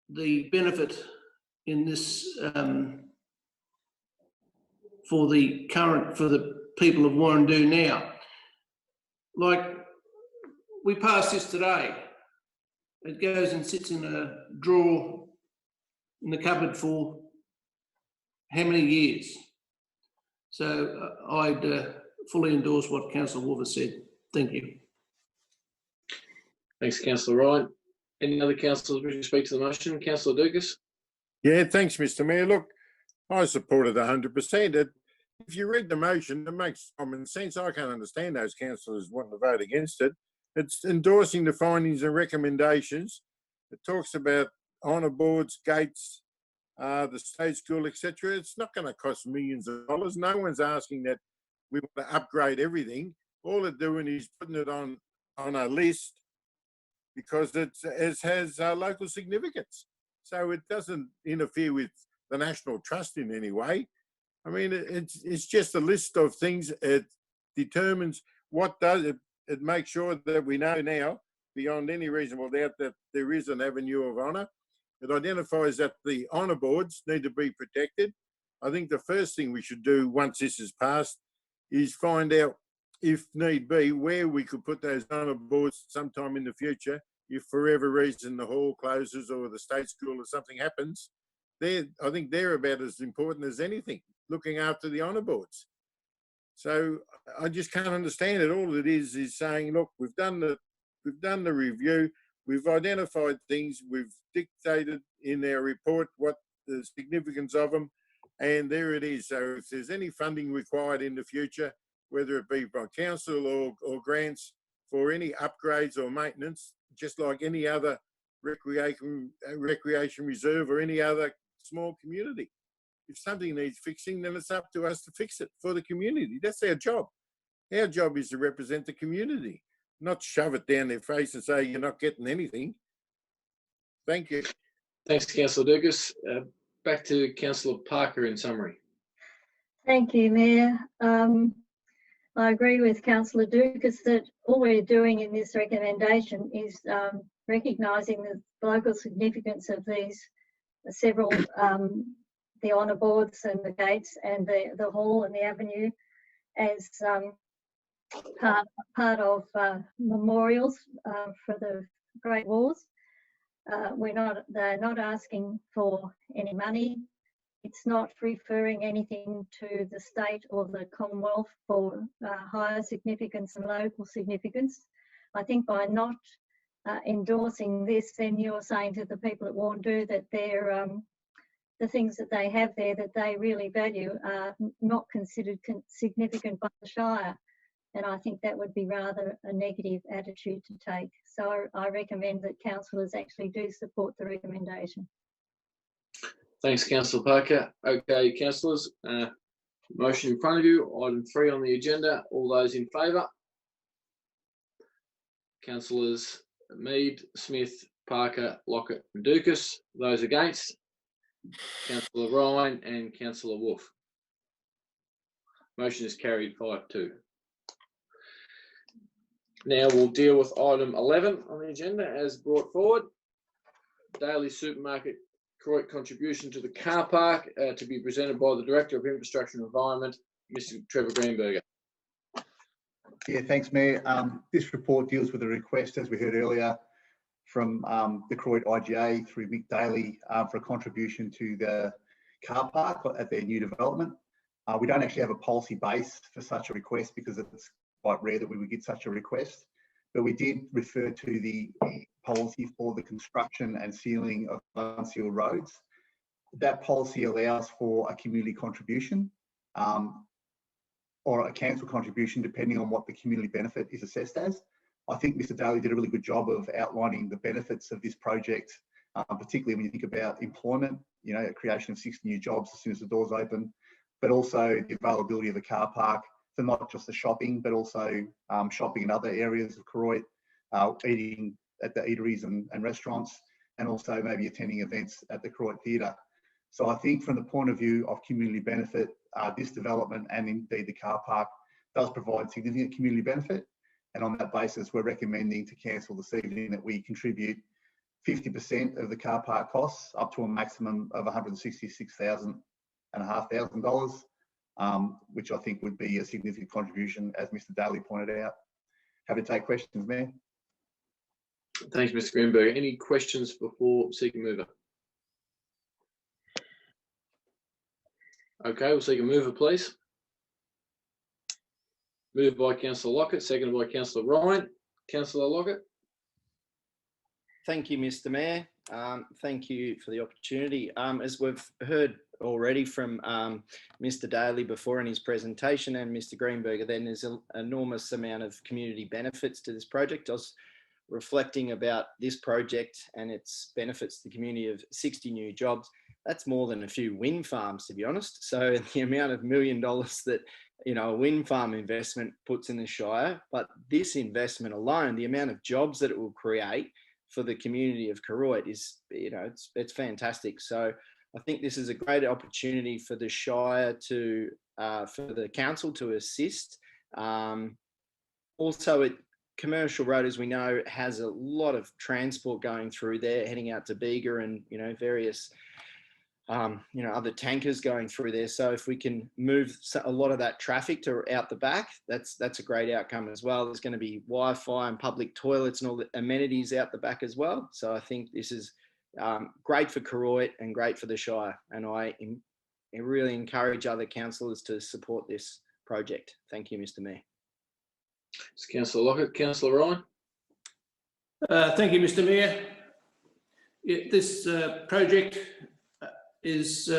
the benefit in this for the people of Warrandoo now. Like, we passed this today. It goes and sits in a drawer in the cupboard for how many years? So I'd fully endorse what Councillor Wolf has said. Thank you. Thanks, Councillor Ryan. Any other councillors wishing to speak to the motion? Councillor Dukas? Yeah, thanks, Mr. Mayor. Look, I support it 100%. If you read the motion, it makes common sense. I can't understand those councillors wanting to vote against it. It's endorsing the findings and recommendations. It talks about honour boards, gates, the state school, etc. It's not going to cost millions of dollars. No one's asking that we want to upgrade everything. All they're doing is putting it on a list because it has local significance. So it doesn't interfere with the National Trust in any way. I mean, it's just a list of things. It determines what does it. It makes sure that we know now, beyond any reasonable doubt, that there is an avenue of honour. It identifies that the honour boards need to be protected. I think the first thing we should do once this is passed is find out, if need be, where we could put those honour boards sometime in the future. If for whatever reason the hall closes or the state school or something happens, I think they're about as important as anything, looking after the honour boards. So I just can't understand it. All it is saying, look, we've done the review, we've identified things, we've dictated in our report what the significance of them, and there it is. So if there's any funding required in the future, whether it be by council or grants for any upgrades or maintenance, just like any other recreation reserve or any other small community. If something needs fixing, then it's up to us to fix it for the community. That's our job. Our job is to represent the community, not shove it down their face and say you're not getting anything. Thank you. Thanks, Councillor Dukas. Back to Councillor Parker in summary. Thank you, Mayor. I agree with Councillor Dukas that all we're doing in this recommendation is recognising the local significance of these several the honour boards and the gates and the hall and the avenue as part of memorials for the Great Wars. They're not asking for any money. It's not referring anything to the state or the Commonwealth for higher significance and local significance. I think by not endorsing this, then you're saying to the people at Warrandoo that they're the things that they have there that they really value are not considered significant by the Shire. And I think that would be rather a negative attitude to take. So I recommend that councillors actually do support the recommendation. Thanks, Councillor Parker. Okay, councillors, motion in front of you, item 3 on the agenda. All those in favour? Councillors Mead, Smith, Parker, Lockett and Dukas. Those against? Councillor Ryan and Councillor Wolf. Motion is carried 5-2. Now we'll deal with item 11 on the agenda as brought forward. Daily Supermarket Croydon contribution to the car park to be presented by the Director of Infrastructure and Environment, Mr. Trevor Greenberger. Yeah, thanks, Mayor. This report deals with a request, as we heard earlier, from the Croydon IGA through Mick Daly for a contribution to the car park at their new development. We don't actually have a policy base for such a request because it's quite rare that we would get such a request, but we did refer to the policy for the construction and sealing of unsealed roads. That policy allows for a community contribution or a council contribution depending on what the community benefit is assessed as. I think Mr. Daly did a really good job of outlining the benefits of this project, particularly when you think about employment, you know, a creation of 60 new jobs as soon as the doors open, but also the availability of a car park for not just the shopping, but also shopping in other areas of Croydon, eating at the eateries and restaurants, and also maybe attending events at the Croydon Theatre. So I think from the point of view of community benefit, this development and indeed the car park does provide significant community benefit. And on that basis, we're recommending to council this evening that we contribute 50% of the car park costs up to a maximum of $166,500, which I think would be a significant contribution, as Mr. Daly pointed out. Happy to take questions, Mayor. Thanks, Mr. Greenberg. Any questions before seek a mover? Okay, we'll seek a mover, please. Moved by Councillor Lockett, seconded by Councillor Ryan. Councillor Lockett. Thank you, Mr. Mayor. Thank you for the opportunity. As we've heard already from Mr. Daly before in his presentation and Mr. Greenberger, then there's an enormous amount of community benefits to this project. I was reflecting about this project and its benefits to the community of 60 new jobs. That's more than a few wind farms, to be honest. So the amount of $1 million that, you know, a wind farm investment puts in the Shire, but this investment alone, the amount of jobs that it will create for the community of Koroit is, you know, it's fantastic. So I think this is a great opportunity for the Shire to, for the council to assist. Also, Commercial Road, as we know, has a lot of transport going through there, heading out to Bega and, you know, various, you know, other tankers going through there. So if we can move a lot of that traffic to out the back, that's a great outcome as well. There's going to be Wi-Fi and public toilets and all the amenities out the back as well. So I think this is great for Koroit and great for the Shire. And I really encourage other councillors to support this project. Thank you, Mr. Mayor. It's Councillor Lockett. Councillor Ryan. Thank you, Mr. Mayor. Yeah, this project is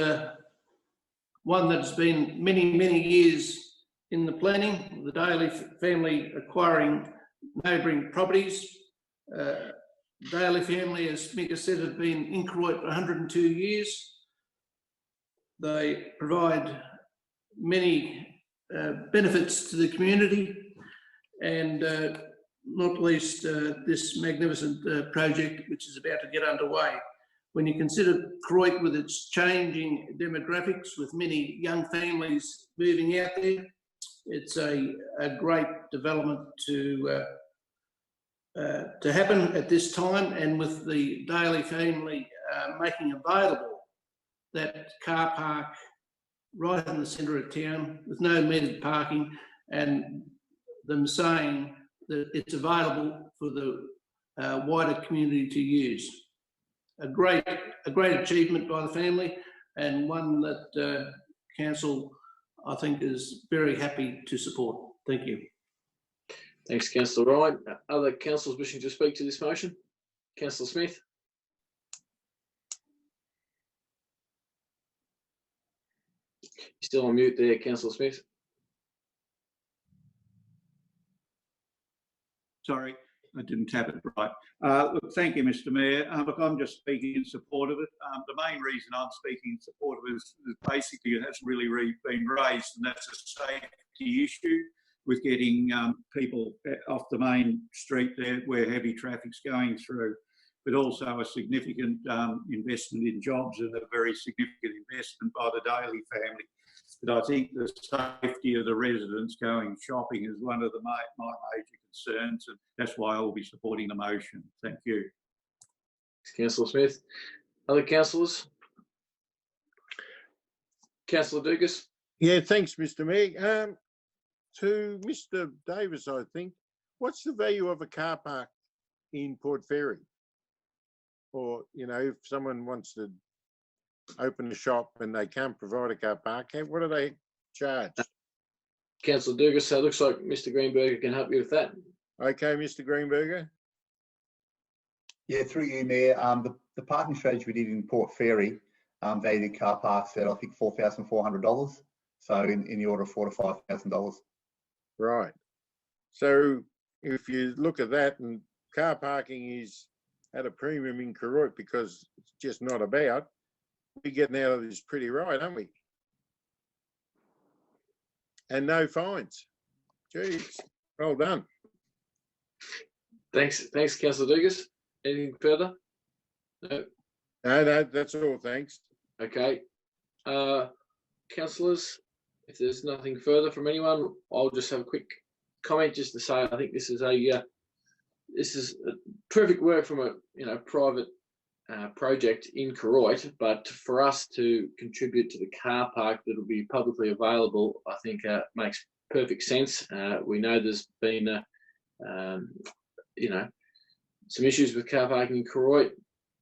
one that's been many years in the planning. The Daly family acquiring neighbouring properties. Daly family, as Mick has said, have been in Koroit for 102 years. They provide many benefits to the community, and not least this magnificent project which is about to get underway. When you consider Koroit with its changing demographics, with many young families moving out there, it's a great development to happen at this time. And with the Daly family making available that car park right in the centre of town with no metered parking, and them saying that it's available for the wider community to use. A great achievement by the family, and one that council, I think, is very happy to support. Thank you. Thanks, Councillor Ryan. Other councillors wishing to speak to this motion? Councillor Smith. You're still on mute there, Councillor Smith. Sorry, I didn't tap it right. Look, thank you, Mr. Mayor. Look, I'm just speaking in support of it. The main reason I'm speaking in support of it is basically it hasn't really been raised, and that's a safety issue with getting people off the main street there where heavy traffic's going through, but also a significant investment in jobs and a very significant investment by the Daly family. But I think the safety of the residents going shopping is one of my major concerns, and that's why I will be supporting the motion. Thank you. Thanks, Councillor Smith. Other councillors? Councillor Dugas. Yeah, thanks, Mr. Mayor. To Mr. Davis, I think, what's the value of a car park in Port Fairy? Or, you know, if someone wants to open a shop and they can't provide a car park, what do they charge? Councillor Dugas, so it looks like Mr. Greenberger can help you with that. Okay, Mr. Greenberger. Yeah, through you, Mayor. The parking strategy we did in Port Fairy valued the car parks at, I think, $4,400. So in the order of $4,000 to $5,000. Right. So if you look at that, and car parking is at a premium in Koroit because it's just not about, we're getting out of this pretty right, aren't we? And no fines. Jeez, well done. Thanks, Councillor Dugas. Anything further? No. No, that's all. Thanks. Okay. Councillors, if there's nothing further from anyone, I'll just have a quick comment just to say I think this is a terrific work from a private project in Koroit, but for us to contribute to the car park that will be publicly available, I think makes perfect sense. We know there's been some issues with car parking in Koroit,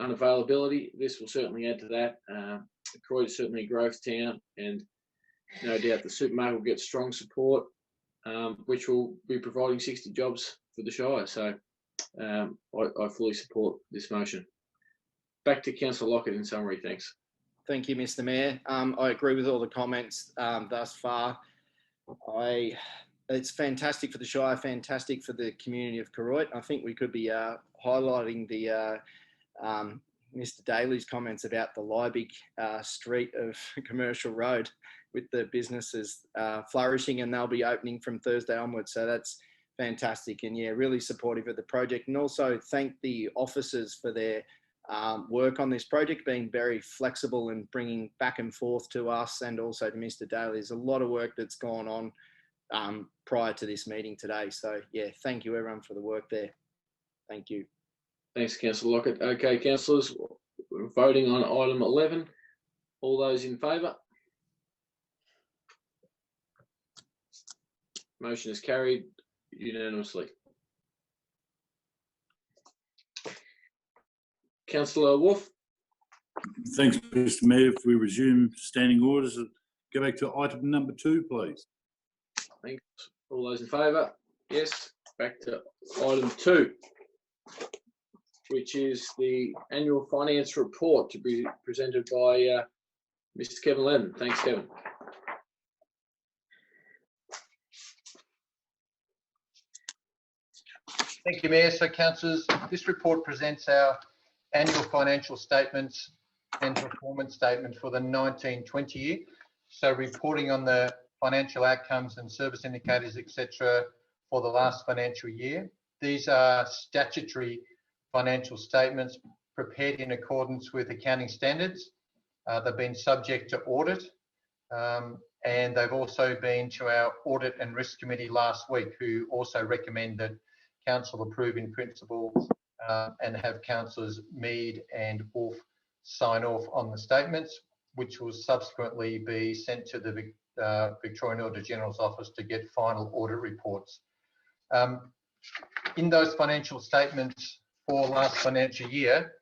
unavailability. This will certainly add to that. Koroit is certainly a growth town, and no doubt the supermarket will get strong support, which will be providing 60 jobs for the Shire. So I fully support this motion. Back to Councillor Lockett in summary. Thanks. Thank you, Mr. Mayor. I agree with all the comments thus far. It's fantastic for the Shire, fantastic for the community of Koroit. I think we could be highlighting the Mr. Daly's comments about the Liebig street of Commercial Road, with the businesses flourishing, and they'll be opening from Thursday onwards. So that's fantastic, and yeah, really supportive of the project. And also thank the officers for their work on this project, being very flexible and bringing back and forth to us and also to Mr. Daly. There's a lot of work that's gone on prior to this meeting today. So yeah, thank you everyone for the work there. Thank you. Thanks, Councillor Lockett. Okay, councillors, we're voting on item 11. All those in favour? Motion is carried unanimously. Councillor Wolf. Thanks, Mr. Mayor. If we resume standing orders, go back to item number 2, please. Thanks. All those in favour? Yes. Back to item 2, which is the annual finance report to be presented by Mr. Kevin Lennon. Thanks, Kevin. Thank you, Mayor. So, councillors, this report presents our annual financial statements and performance statement for the 19-20 year. So, reporting on the financial outcomes and service indicators, etc., for the last financial year. These are statutory financial statements prepared in accordance with accounting standards. They've been subject to audit, and they've also been to our Audit and Risk Committee last week, who also recommend that Council approve in principle and have Councillors Mead and Wolf sign off on the statements, which will subsequently be sent to the Victorian Auditor General's Office to get final audit reports. In those financial statements for last financial year,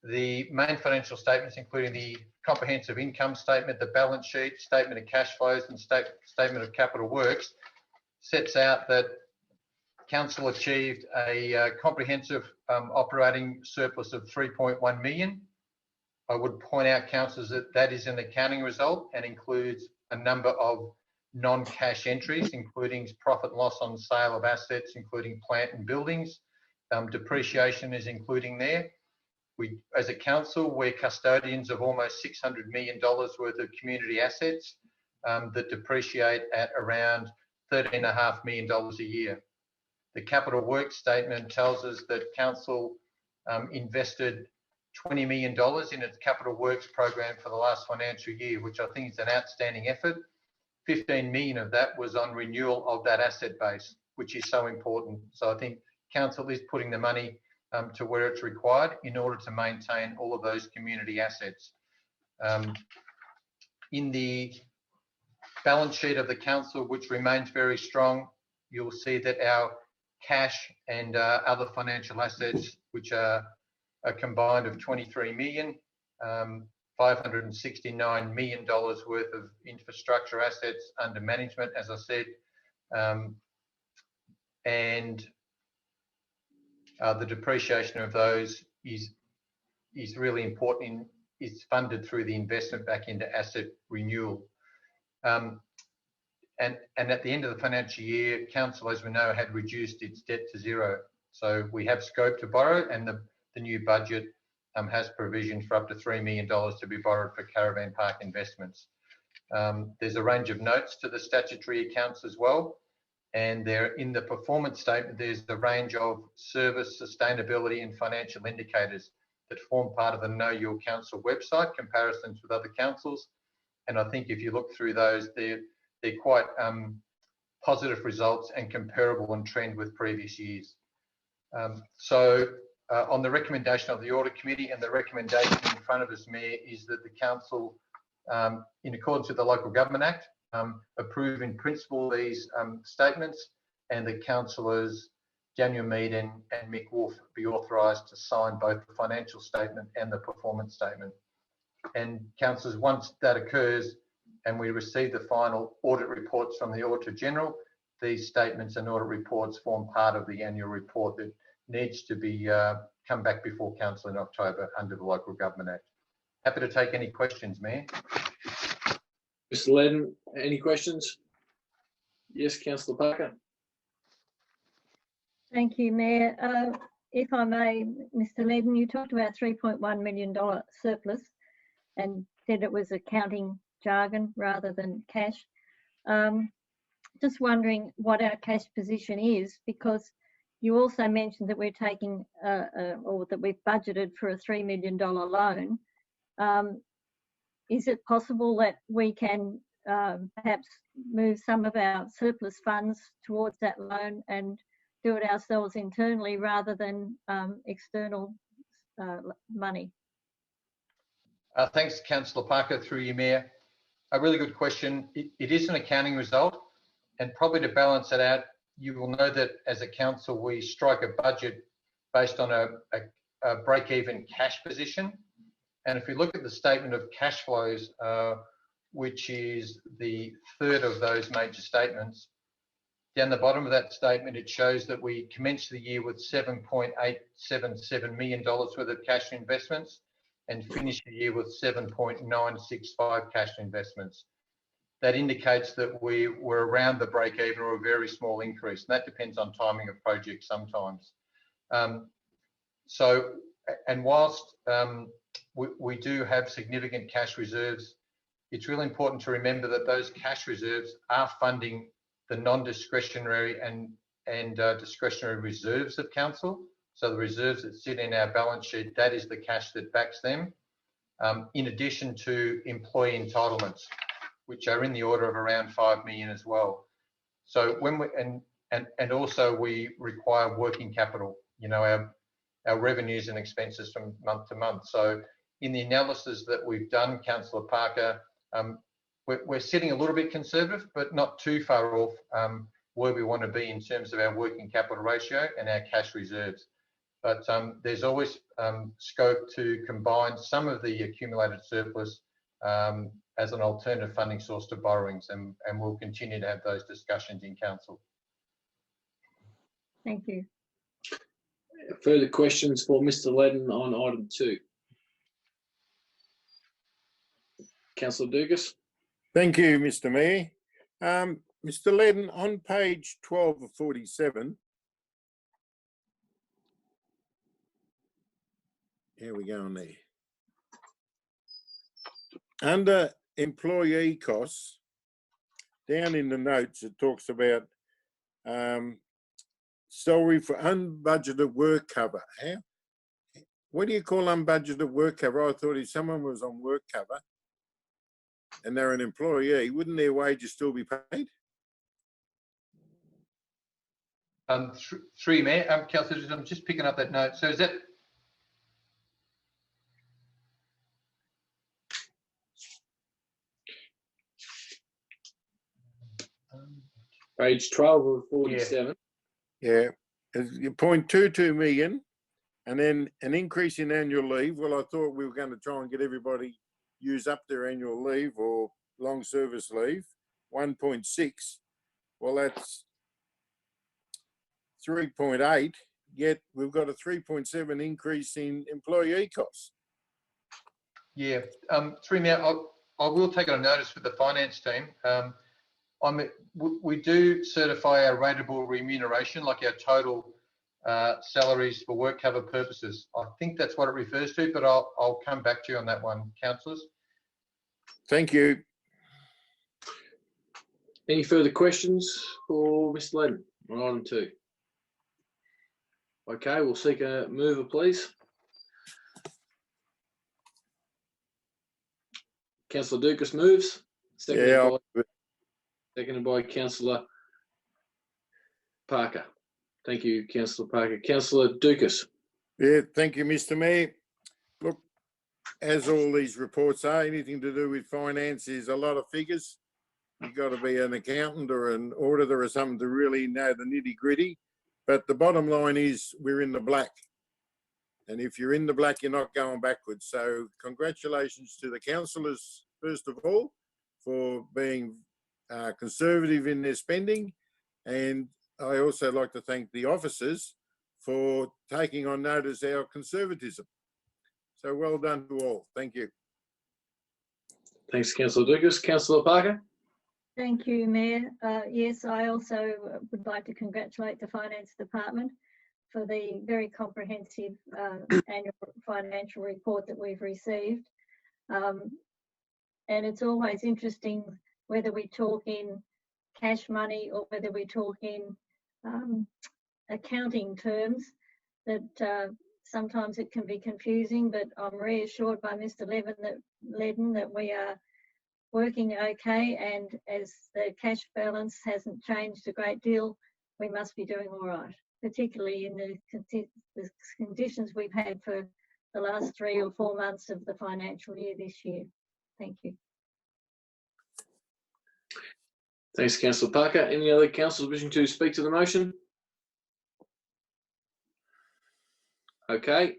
the main financial statements, including the comprehensive income statement, the balance sheet, statement of cash flows and statement of capital works, sets out that Council achieved a comprehensive operating surplus of 3.1 million. I would point out, councillors, that that is an accounting result and includes a number of non-cash entries, including profit and loss on sale of assets, including plant and buildings. Depreciation is including there. We, as a council, we're custodians of almost $600 million worth of community assets that depreciate at around $13.5 million a year. The capital works statement tells us that council invested $20 million in its capital works program for the last financial year, which I think is an outstanding effort. 15 million of that was on renewal of that asset base, which is so important. So I think council is putting the money to where it's required in order to maintain all of those community assets. In the balance sheet of the council, which remains very strong, you'll see that our cash and other financial assets, which are a combined of 23 million, $569 million worth of infrastructure assets under management, as I said, and the depreciation of those is really important. It's funded through the investment back into asset renewal. And at the end of the financial year, council, as we know, had reduced its debt to zero. So we have scope to borrow, and the new budget has provision for up to $3 million to be borrowed for caravan park investments. There's a range of notes to the statutory accounts as well. And there, in the performance statement, there's the range of service, sustainability and financial indicators that form part of the Know Your Council website, comparisons with other councils. And I think if you look through those, they're quite positive results and comparable in trend with previous years. On the recommendation of the Audit Committee, and the recommendation in front of us, Mayor, is that the Council, in accordance with the Local Government Act, approve in principle these statements, and the councillors Daniel Mead and Mick Wolf be authorised to sign both the financial statement and the performance statement. And councillors, once that occurs and we receive the final audit reports from the Auditor General, these statements and audit reports form part of the annual report that needs to be come back before council in October under the Local Government Act. Happy to take any questions, Mayor. Mr. Ledden, any questions? Yes, Councillor Parker. Thank you, Mayor. If I may, Mr. Ledden, you talked about $3.1 million surplus and said it was accounting jargon rather than cash. Just wondering what our cash position is, because you also mentioned that we're taking or that we've budgeted for a $3 million loan. Is it possible that we can perhaps move some of our surplus funds towards that loan and do it ourselves internally rather than external money? Thanks, Councillor Parker, through you, Mayor. A really good question. It is an accounting result, and probably to balance it out, you will know that as a council, we strike a budget based on a break-even cash position. And if we look at the statement of cash flows, which is the third of those major statements, down the bottom of that statement, it shows that we commenced the year with $7.877 million worth of cash investments and finished the year with 7.965 cash investments. That indicates that we were around the break even or a very small increase. And that depends on timing of projects sometimes. And whilst we do have significant cash reserves, it's really important to remember that those cash reserves are funding the non-discretionary and discretionary reserves of council. So the reserves that sit in our balance sheet, that is the cash that backs them, in addition to employee entitlements, which are in the order of around 5 million as well. So when we and also we require working capital, you know, our revenues and expenses from month to month. So in the analysis that we've done, Councillor Parker, we're sitting a little bit conservative, but not too far off where we want to be in terms of our working capital ratio and our cash reserves. But there's always scope to combine some of the accumulated surplus as an alternative funding source to borrowings, and we'll continue to have those discussions in council. Thank you. Further questions for Mr. Ledden on item 2? Councillor Dugas. Thank you, Mr. Mayor. Mr. Ledden, on page 12 of 47, here we go on there. Under employee costs, down in the notes, it talks about salary for unbudgeted work cover. How? What do you call unbudgeted work cover? I thought if someone was on work cover and they're an employee, wouldn't their wages still be paid? Through Mayor, Councillor, I'm just picking up that note. So is that? Page 12 of 47. Yeah, it's 0.22 million, and then an increase in annual leave. Well, I thought we were going to try and get everybody use up their annual leave or long service leave. 1.6. Well, that's 3.8. Yet we've got a 3.7 increase in employee costs. Yeah, through Mayor, I will take it on notice with the finance team. We do certify our rateable remuneration, like our total salaries for work cover purposes. I think that's what it refers to, but I'll come back to you on that one, councillors. Thank you. Any further questions for Mr. Ledden on item 2? Okay, we'll seek a mover, please. Councillor Dukas moves. Yeah, Seconded by Councillor Parker. Thank you, Councillor Parker. Councillor Dukas. yeah, thank you, Mr. Mayor. Look, as all these reports are, anything to do with finance is a lot of figures. You've got to be an accountant or an auditor or something to really know the nitty gritty. But the bottom line is we're in the black. And if you're in the black, you're not going backwards. So congratulations to the councillors, first of all, for being conservative in their spending. And I also like to thank the officers for taking on notice our conservatism. So well done to all. Thank you. Thanks, Councillor Dukas. Councillor Parker. Thank you, Mayor. Yes, I also would like to congratulate the Finance Department for the very comprehensive annual financial report that we've received. And it's always interesting whether we talk in cash money or whether we talk in accounting terms, that sometimes it can be confusing, but I'm reassured by Mr. Ledden that we are working okay, and as the cash balance hasn't changed a great deal, we must be doing all right, particularly in the conditions we've had for the last 3 or 4 months of the financial year this year. Thank you. Thanks, Councillor Parker. Any other councillors wishing to speak to the motion? Okay,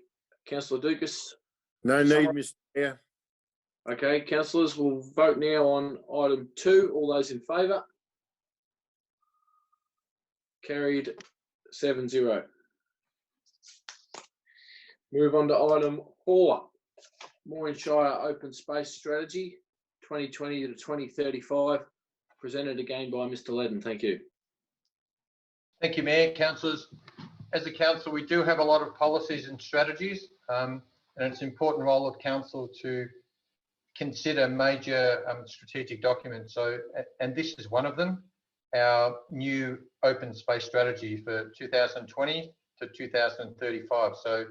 Councillor Dukas. No need, Mr. Mayor. Okay, councillors, we'll vote now on item 2. All those in favour? Carried 7-0. Move on to item 4. Moyne Shire Open Space Strategy 2020 to 2035. Presented again by Mr. Ledden. Thank you. Thank you, Mayor, councillors. As a council, we do have a lot of policies and strategies, and it's an important role of council to consider major strategic documents. So, and this is one of them, our new open space strategy for 2020 to 2035. So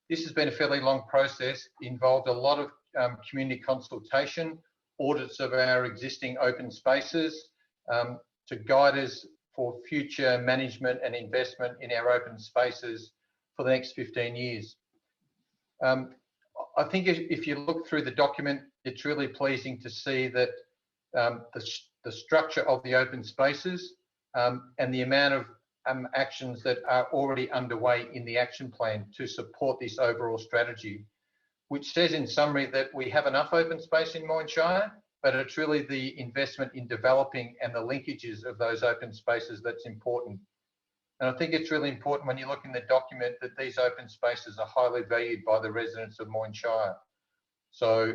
this has been a fairly long process, involved a lot of community consultation, audits of our existing open spaces to guide us for future management and investment in our open spaces for the next 15 years. I think if you look through the document, it's really pleasing to see that the structure of the open spaces and the amount of actions that are already underway in the action plan to support this overall strategy, which says in summary that we have enough open space in Moyne Shire, but it's really the investment in developing and the linkages of those open spaces that's important. And I think it's really important when you look in the document that these open spaces are highly valued by the residents of Moyne Shire. So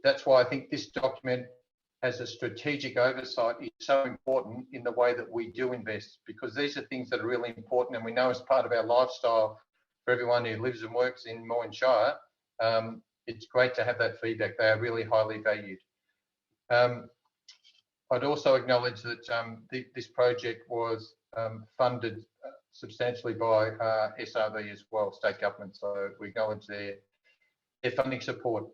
that's why I think this document as a strategic oversight is so important in the way that we do invest, because these are things that are really important, and we know as part of our lifestyle for everyone who lives and works in Moyne Shire, it's great to have that feedback. They are really highly valued. I'd also acknowledge that this project was funded substantially by SRV as well, state government. So we acknowledge their funding support.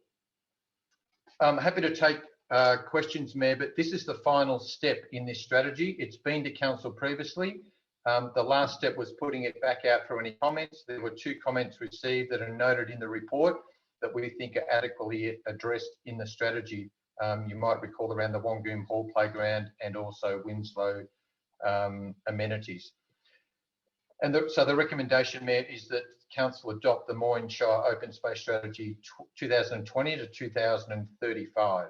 I'm happy to take questions, Mayor, but this is the final step in this strategy. It's been to council previously. The last step was putting it back out for any comments. There were 2 comments received that are noted in the report that we think are adequately addressed in the strategy. You might recall around the Wangoom Hall Playground and also Winslow amenities. And so the recommendation, Mayor, is that council adopt the Moyne Shire Open Space Strategy 2020 to 2035.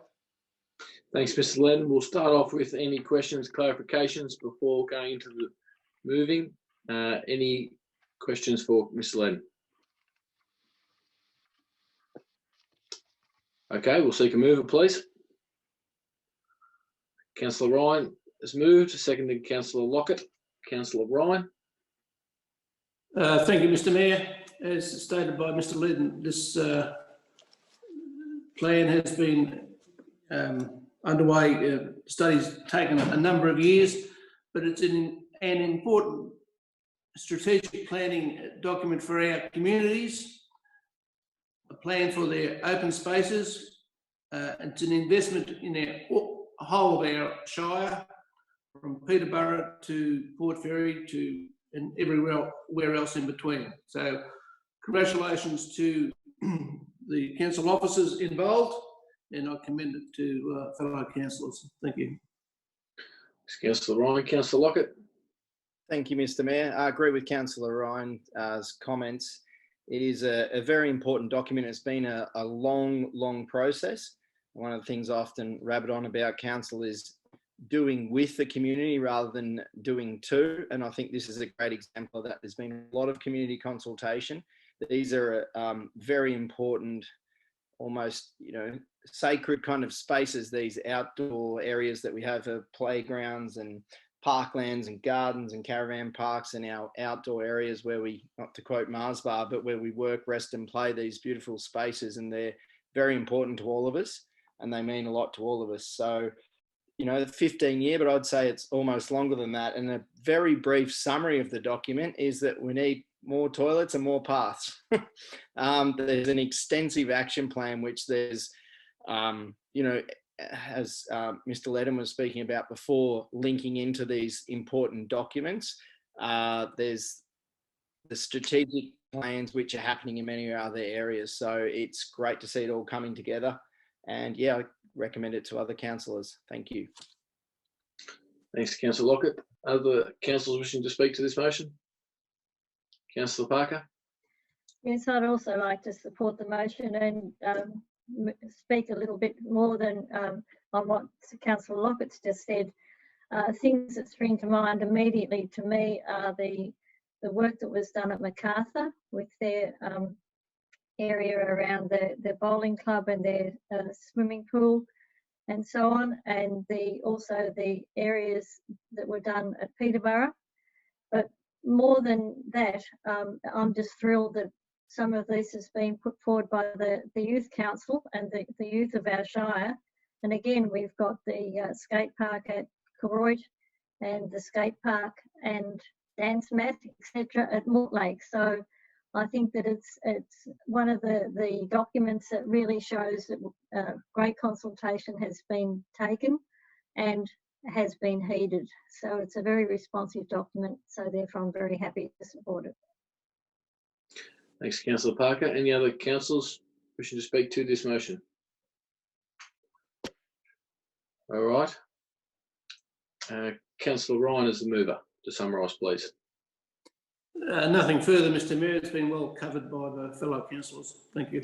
Thanks, Mr. Ledden. We'll start off with any questions, clarifications before going into the moving. Any questions for Mr. Ledden? Okay, we'll seek a mover, please. Councillor Ryan has moved, seconded Councillor Lockett. Councillor Ryan. Thank you, Mr. Mayor. As stated by Mr. Ledden, this plan has been underway. Studies taken a number of years, but it's an important strategic planning document for our communities, a plan for their open spaces, It's an investment in our whole of our shire, from Peterborough to Port Fairy to and everywhere else in between. So congratulations to the council officers involved, and I commend it to fellow councillors. Thank you. Thanks, Councillor Ryan. Councillor Lockett. Thank you, Mr. Mayor. I agree with Councillor Ryan's comments. It is a very important document. It's been a long process. One of the things I often rabbit on about council is doing with the community rather than doing to. And I think this is a great example of that. There's been a lot of community consultation. These are very important, almost, sacred kind of spaces, these outdoor areas that we have of playgrounds and parklands and gardens and caravan parks, and our outdoor areas where we, not to quote Mars Bar, but where we work, rest and play, these beautiful spaces. And they're very important to all of us, and they mean a lot to all of us. So, the 15-year, but I'd say it's almost longer than that. And a very brief summary of the document is that we need more toilets and more paths. There's an extensive action plan, which there's, as Mr. Ledden was speaking about before, linking into these important documents. There's the strategic plans which are happening in many other areas. So it's great to see it all coming together. And yeah, I recommend it to other councillors. Thank you. Thanks, Councillor Lockett. Other councillors wishing to speak to this motion? Councillor Parker. Yes, I'd also like to support the motion and speak a little bit more than on what Councillor Lockett's just said. Things that spring to mind immediately to me are the work that was done at Macarthur with their area around the bowling club and their swimming pool and so on, and also the areas that were done at Peterborough. But more than that, I'm just thrilled that some of this has been put forward by the Youth Council and the youth of our shire. And again, we've got the skate park at Koroit and the skate park and dance mat, etc. at Mortlake. So I think that it's one of the documents that really shows that great consultation has been taken and has been heeded. So it's a very responsive document. So therefore, I'm very happy to support it. Thanks, Councillor Parker. Any other councillors wishing to speak to this motion? All right. Councillor Ryan is the mover. To summarise, please. Nothing further, Mr. Mayor. It's been well covered by the fellow councillors. Thank you.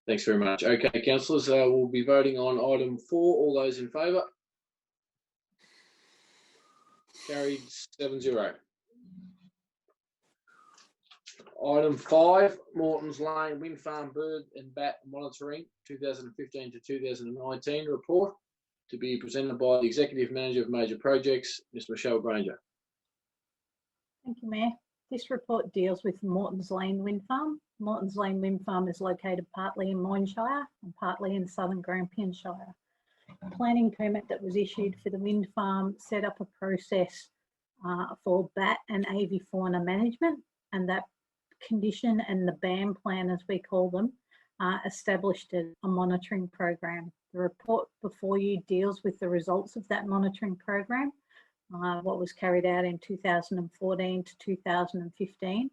Thanks very much. Okay, councillors, we'll be voting on item 4. All those in favour? Carried 7-0. Item 5, Morton's Lane Wind Farm Bird and Bat Monitoring 2015 to 2019 report, to be presented by the Executive Manager of Major Projects, Ms. Michelle Granger. Thank you, Mayor. This report deals with Morton's Lane Wind Farm. Morton's Lane Wind Farm is located partly in Moyne Shire and partly in southern Grampian Shire. A planning permit that was issued for the wind farm set up a process for bat and avifauna management, and that condition and the BAM plan, as we call them, established a monitoring program. The report before you deals with the results of that monitoring program, what was carried out in 2014 to 2015,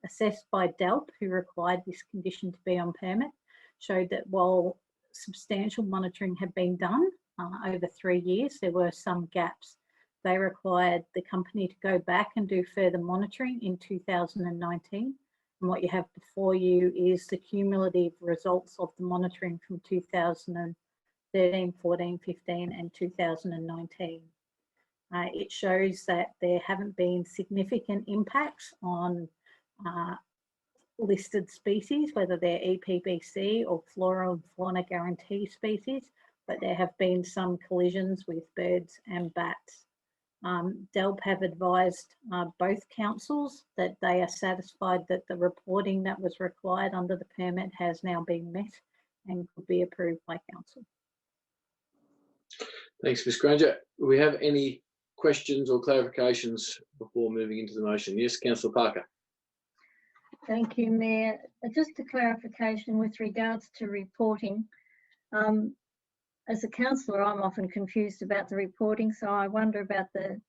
assessed by DELP, who required this condition to be on permit, showed that while substantial monitoring had been done over 3 years, there were some gaps. They required the company to go back and do further monitoring in 2019. And what you have before you is the cumulative results of the monitoring from 2013, 14, 15 and 2019. It shows that there haven't been significant impacts on listed species, whether they're EPBC or flora and fauna guarantee species, but there have been some collisions with birds and bats. DELP have advised both councils that they are satisfied that the reporting that was required under the permit has now been met and could be approved by council. Thanks, Ms. Granger. Do we have any questions or clarifications before moving into the motion? Yes, Councillor Parker. Thank you, Mayor. Just a clarification with regards to reporting. as a councillor, I'm often confused about the reporting, so I wonder about the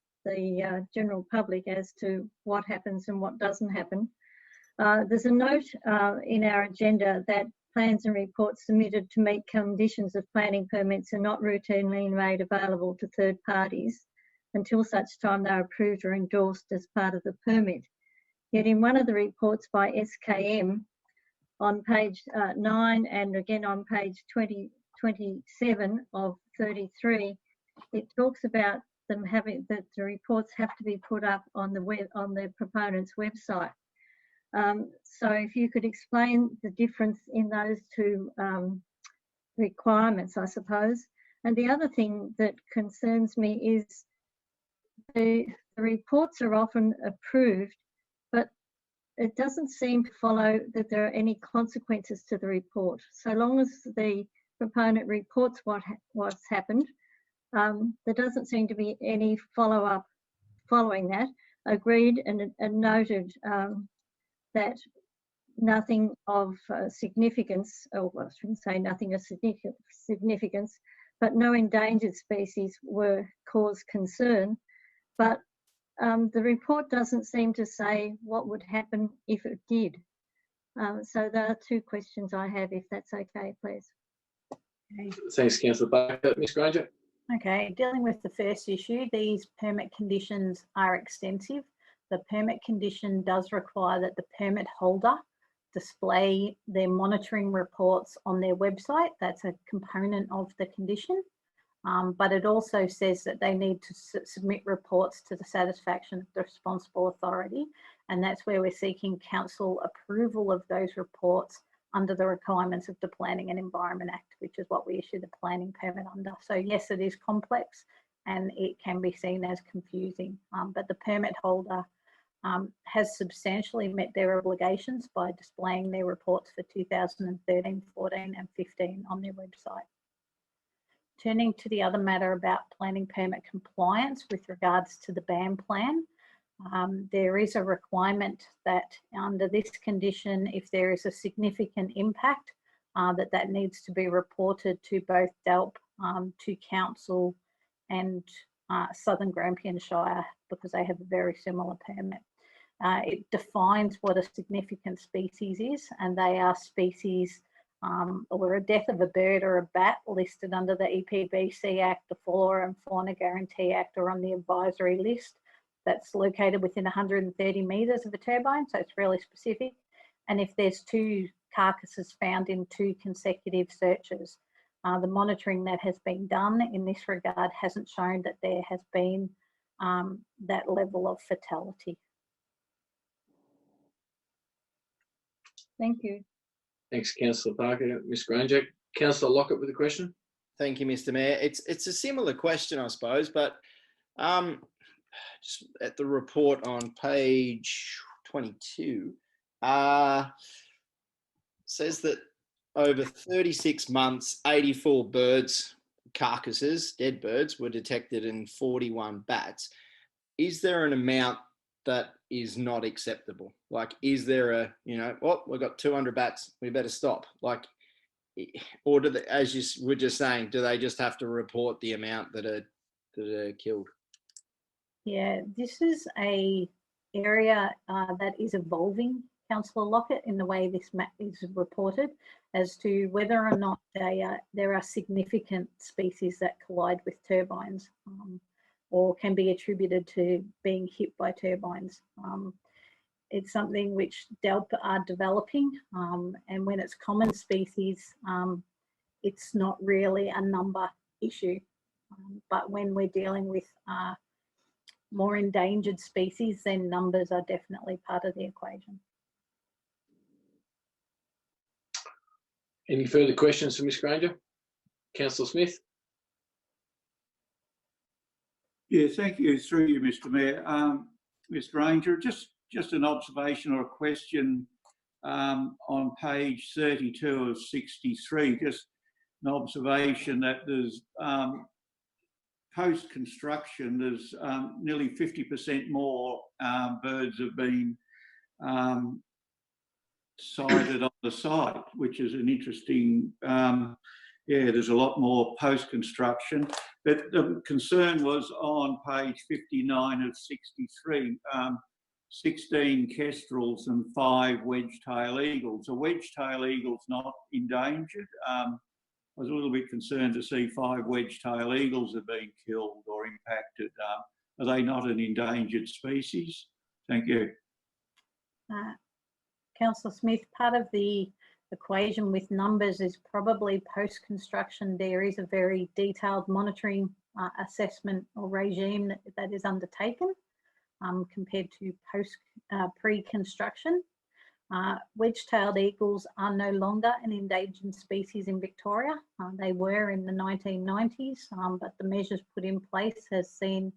general public as to what happens and what doesn't happen. There's a note in our agenda that plans and reports submitted to meet conditions of planning permits are not routinely made available to third parties until such time they're approved or endorsed as part of the permit. Yet in one of the reports by SKM on page 9 and again on page 27 of 33, it talks about them having that the reports have to be put up on the web on the proponent's website. So if you could explain the difference in those two requirements, I suppose. And the other thing that concerns me is the reports are often approved, but it doesn't seem to follow that there are any consequences to the report. So long as the proponent reports what's happened, there doesn't seem to be any follow-up following that. Agreed and noted that nothing of significance, or well, I shouldn't say nothing of significance, but no endangered species were cause concern. But the report doesn't seem to say what would happen if it did. So there are two questions I have, if that's okay, please. Okay. Thanks, Councillor Barker. Ms Granger. Okay, dealing with the first issue, these permit conditions are extensive. The permit condition does require that the permit holder display their monitoring reports on their website. That's a component of the condition. But it also says that they need to submit reports to the satisfaction of the responsible authority. And that's where we're seeking council approval of those reports under the requirements of the Planning and Environment Act, which is what we issue the planning permit under. So yes, it is complex and it can be seen as confusing, but the permit holder has substantially met their obligations by displaying their reports for 2013, 14 and 15 on their website. Turning to the other matter about planning permit compliance with regards to the BAM plan, there is a requirement that under this condition, if there is a significant impact, that needs to be reported to both DELP, to council and Southern Grampian Shire, because they have a very similar permit. It defines what a significant species is, and they are species or a death of a bird or a bat listed under the EPBC Act, the Flora and Fauna Guarantee Act, or on the advisory list that's located within 130 metres of a turbine, so it's really specific. And if there's two carcasses found in 2 consecutive searches, the monitoring that has been done in this regard hasn't shown that there has been that level of fatality. Thank you. Thanks, Councillor Barker. Ms Granger. Councillor Lockett with a question. Thank you, Mr. Mayor. It's a similar question, I suppose, but just at the report on page 22, says that over 36 months, 84 birds, carcasses, dead birds, were detected in 41 bats. Is there an amount that is not acceptable? Like, is there a, oh, we've got 200 bats, we better stop? Like, or do they, as you were just saying, do they just have to report the amount that are killed? Yeah, this is a area that is evolving, Councillor Lockett, in the way this map is reported, as to whether or not there are significant species that collide with turbines or can be attributed to being hit by turbines. It's something which DELP are developing, and when it's common species, it's not really a number issue. But when we're dealing with more endangered species, then numbers are definitely part of the equation. Any further questions for Ms Granger? Councillor Smith. Yeah, thank you. Through you, Mr. Mayor. Ms Granger, just an observation or a question on page 32 of 63, just an observation that there's post-construction, there's nearly 50% more birds have been sighted on the site, which is an interesting yeah, there's a lot more post-construction. But the concern was on page 59 of 63, 16 kestrels and 5 wedge-tail eagles. A wedge-tail eagle's not endangered. I was a little bit concerned to see 5 wedge-tail eagles have been killed or impacted. Are they not an endangered species? Thank you. Councillor Smith, part of the equation with numbers is probably post-construction. There is a very detailed monitoring assessment or regime that is undertaken compared to pre-construction. Wedge-tailed eagles are no longer an endangered species in Victoria. They were in the 1990s, but the measures put in place has seen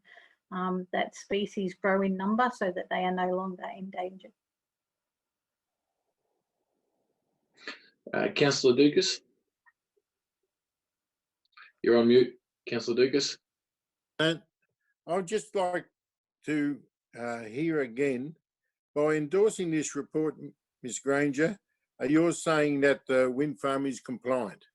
that species grow in number so that they are no longer endangered. Councillor Dukas. You're on mute, Councillor Dukas. And I'd just like to hear again, by endorsing this report, Ms Granger, are you saying that the wind farm is compliant?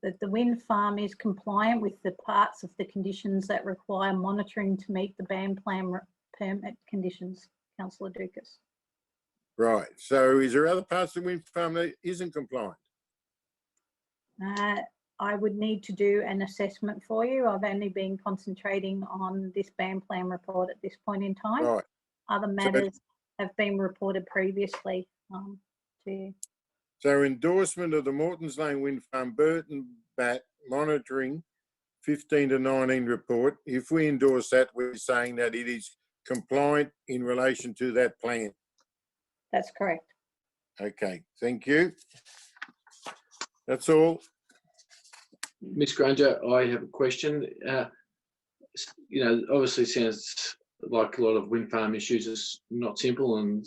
That the wind farm is compliant with the parts of the conditions that require monitoring to meet the ban plan permit conditions, Councillor Dukas. Right. So is there other parts of the wind farm that isn't compliant? I would need to do an assessment for you. I've only been concentrating on this ban plan report at this point in time. Right. Other matters have been reported previously to you. So endorsement of the Mortons Lane Wind Farm Burton Bat monitoring 15 to 19 report. If we endorse that, we're saying that it is compliant in relation to that plan. That's correct. Okay, thank you. That's all. Ms Granger, I have a question. You know, obviously sounds like a lot of wind farm issues is not simple and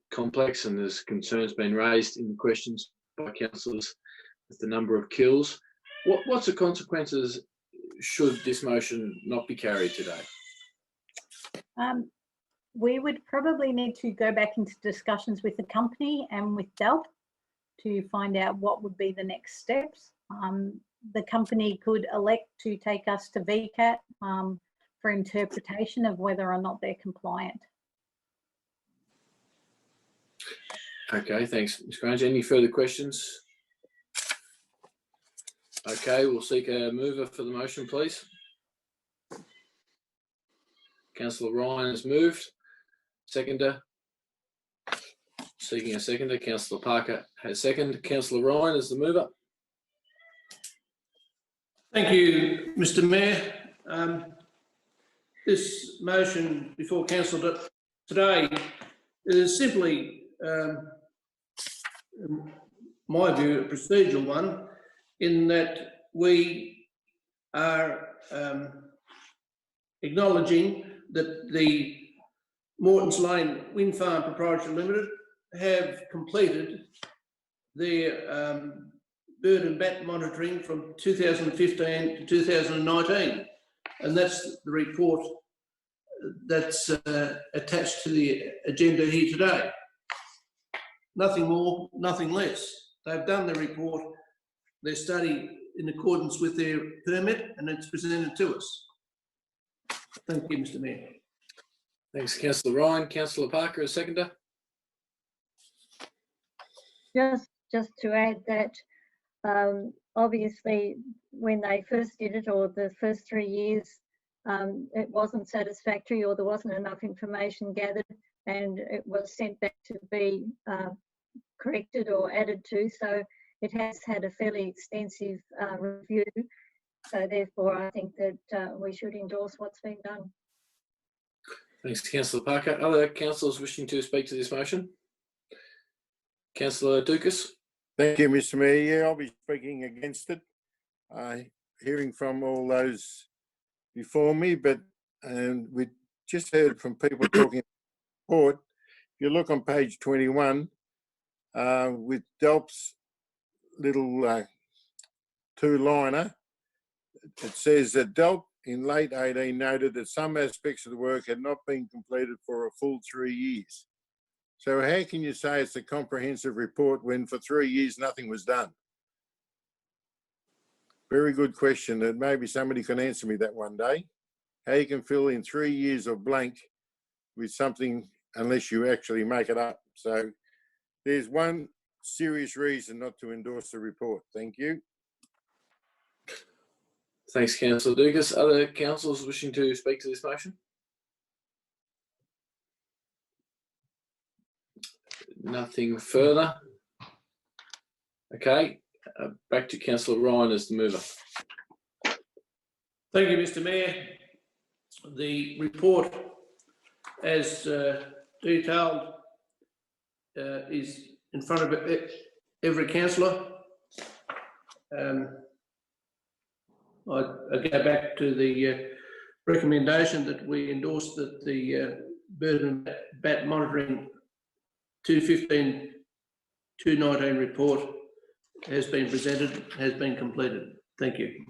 complex, and there's concerns being raised in the questions by councillors with the number of kills. What's the consequences should this motion not be carried today? We would probably need to go back into discussions with the company and with DELP to find out what would be the next steps. The company could elect to take us to VCAT for interpretation of whether or not they're compliant. Okay, thanks, Ms Granger. Any further questions? Okay, we'll seek a mover for the motion, please. Councillor Ryan has moved. Seconder. Seeking a seconder. Councillor Parker has seconded. Councillor Ryan is the mover. Thank you, Mr Mayor. This motion before council today is simply, in my view, a procedural one, in that we are acknowledging that the Mortons Lane Wind Farm Proprietary Limited have completed their bird and bat monitoring from 2015 to 2019, and that's the report that's attached to the agenda here today. Nothing more, nothing less. They've done the report, their study in accordance with their permit, and it's presented to us. Thank you, Mr Mayor. Thanks, Councillor Ryan. Councillor Parker, a seconder. Just to add that, obviously, when they first did it, or the first 3 years, it wasn't satisfactory, or there wasn't enough information gathered, and it was sent back to be corrected or added to. So it has had a fairly extensive review. So therefore, I think that we should endorse what's been done. Thanks, Councillor Parker. Other councillors wishing to speak to this motion? Councillor Dukas. Thank you, Mr Mayor. Yeah, I'll be speaking against it. Hearing from all those before me, but we just heard from people talking about the report. If you look on page 21, with DELP's little two-liner, it says that DELP in late 18 noted that some aspects of the work had not been completed for a full 3 years. So how can you say it's a comprehensive report when for 3 years nothing was done? Very good question that maybe somebody can answer me that one day. How you can fill in 3 years of blank with something unless you actually make it up. So there's one serious reason not to endorse the report. Thank you. Thanks, Councillor Dukas. Other councillors wishing to speak to this motion? Nothing further. Okay, back to Councillor Ryan as the mover. Thank you, Mr. Mayor. The report, as detailed, is in front of every councillor. I go back to the recommendation that we endorse that the bird and bat monitoring 215-219 report has been presented, has been completed. Thank you.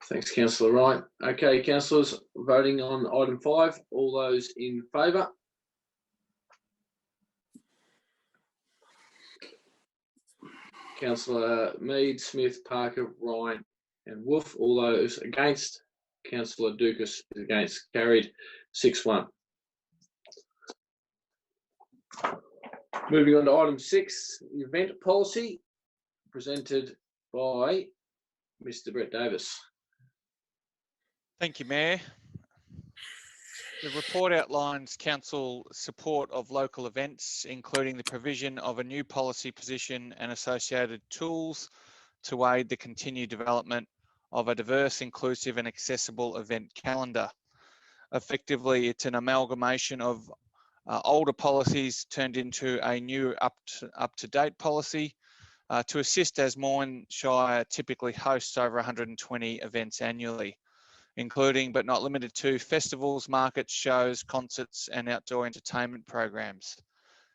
Thanks, Councillor Ryan. Okay, councillors, voting on item 5. All those in favour? Councillor Mead, Smith, Parker, Ryan and Wolf. All those against? Councillor Dukas is against. Carried 6-1. Moving on to item 6, event policy, presented by Mr. Brett Davis. Thank you, Mayor. The report outlines council support of local events, including the provision of a new policy position and associated tools to aid the continued development of a diverse, inclusive and accessible event calendar. Effectively, it's an amalgamation of older policies turned into a new up-to-date policy to assist as Moyne Shire typically hosts over 120 events annually, including but not limited to festivals, markets, shows, concerts and outdoor entertainment programs.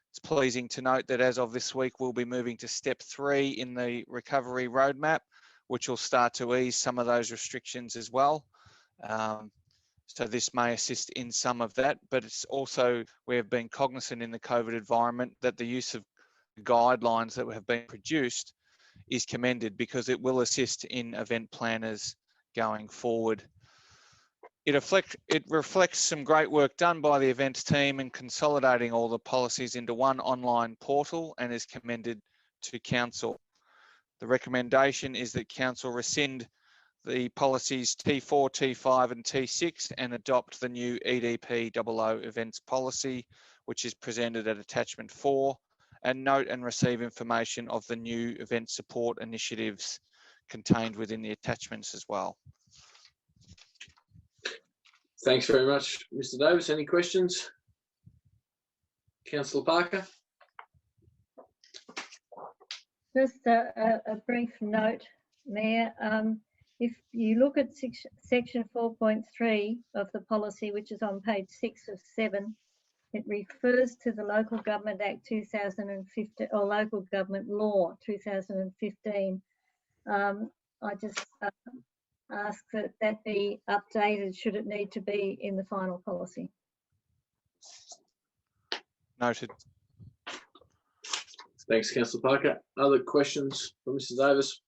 It's pleasing to note that as of this week, we'll be moving to step 3 in the recovery roadmap, which will start to ease some of those restrictions as well. So this may assist in some of that, but it's also, we have been cognizant in the COVID environment that the use of guidelines that have been produced is commended because it will assist in event planners going forward. It reflects some great work done by the events team in consolidating all the policies into one online portal and is commended to council. The recommendation is that council rescind the policies T4, T5 and T6 and adopt the new EDP 00 events policy, which is presented at attachment 4, and note and receive information of the new event support initiatives contained within the attachments as well. Thanks very much, Mr. Davis. Any questions? Councillor Parker? Just a brief note, Mayor. If you look at section 4.3 of the policy, which is on page 6 of 7, it refers to the Local Government Act 2015 or Local Government Law 2015. I just ask that that be updated should it need to be in the final policy. Noted. Thanks, Councillor Parker. Other questions for Mr. Davis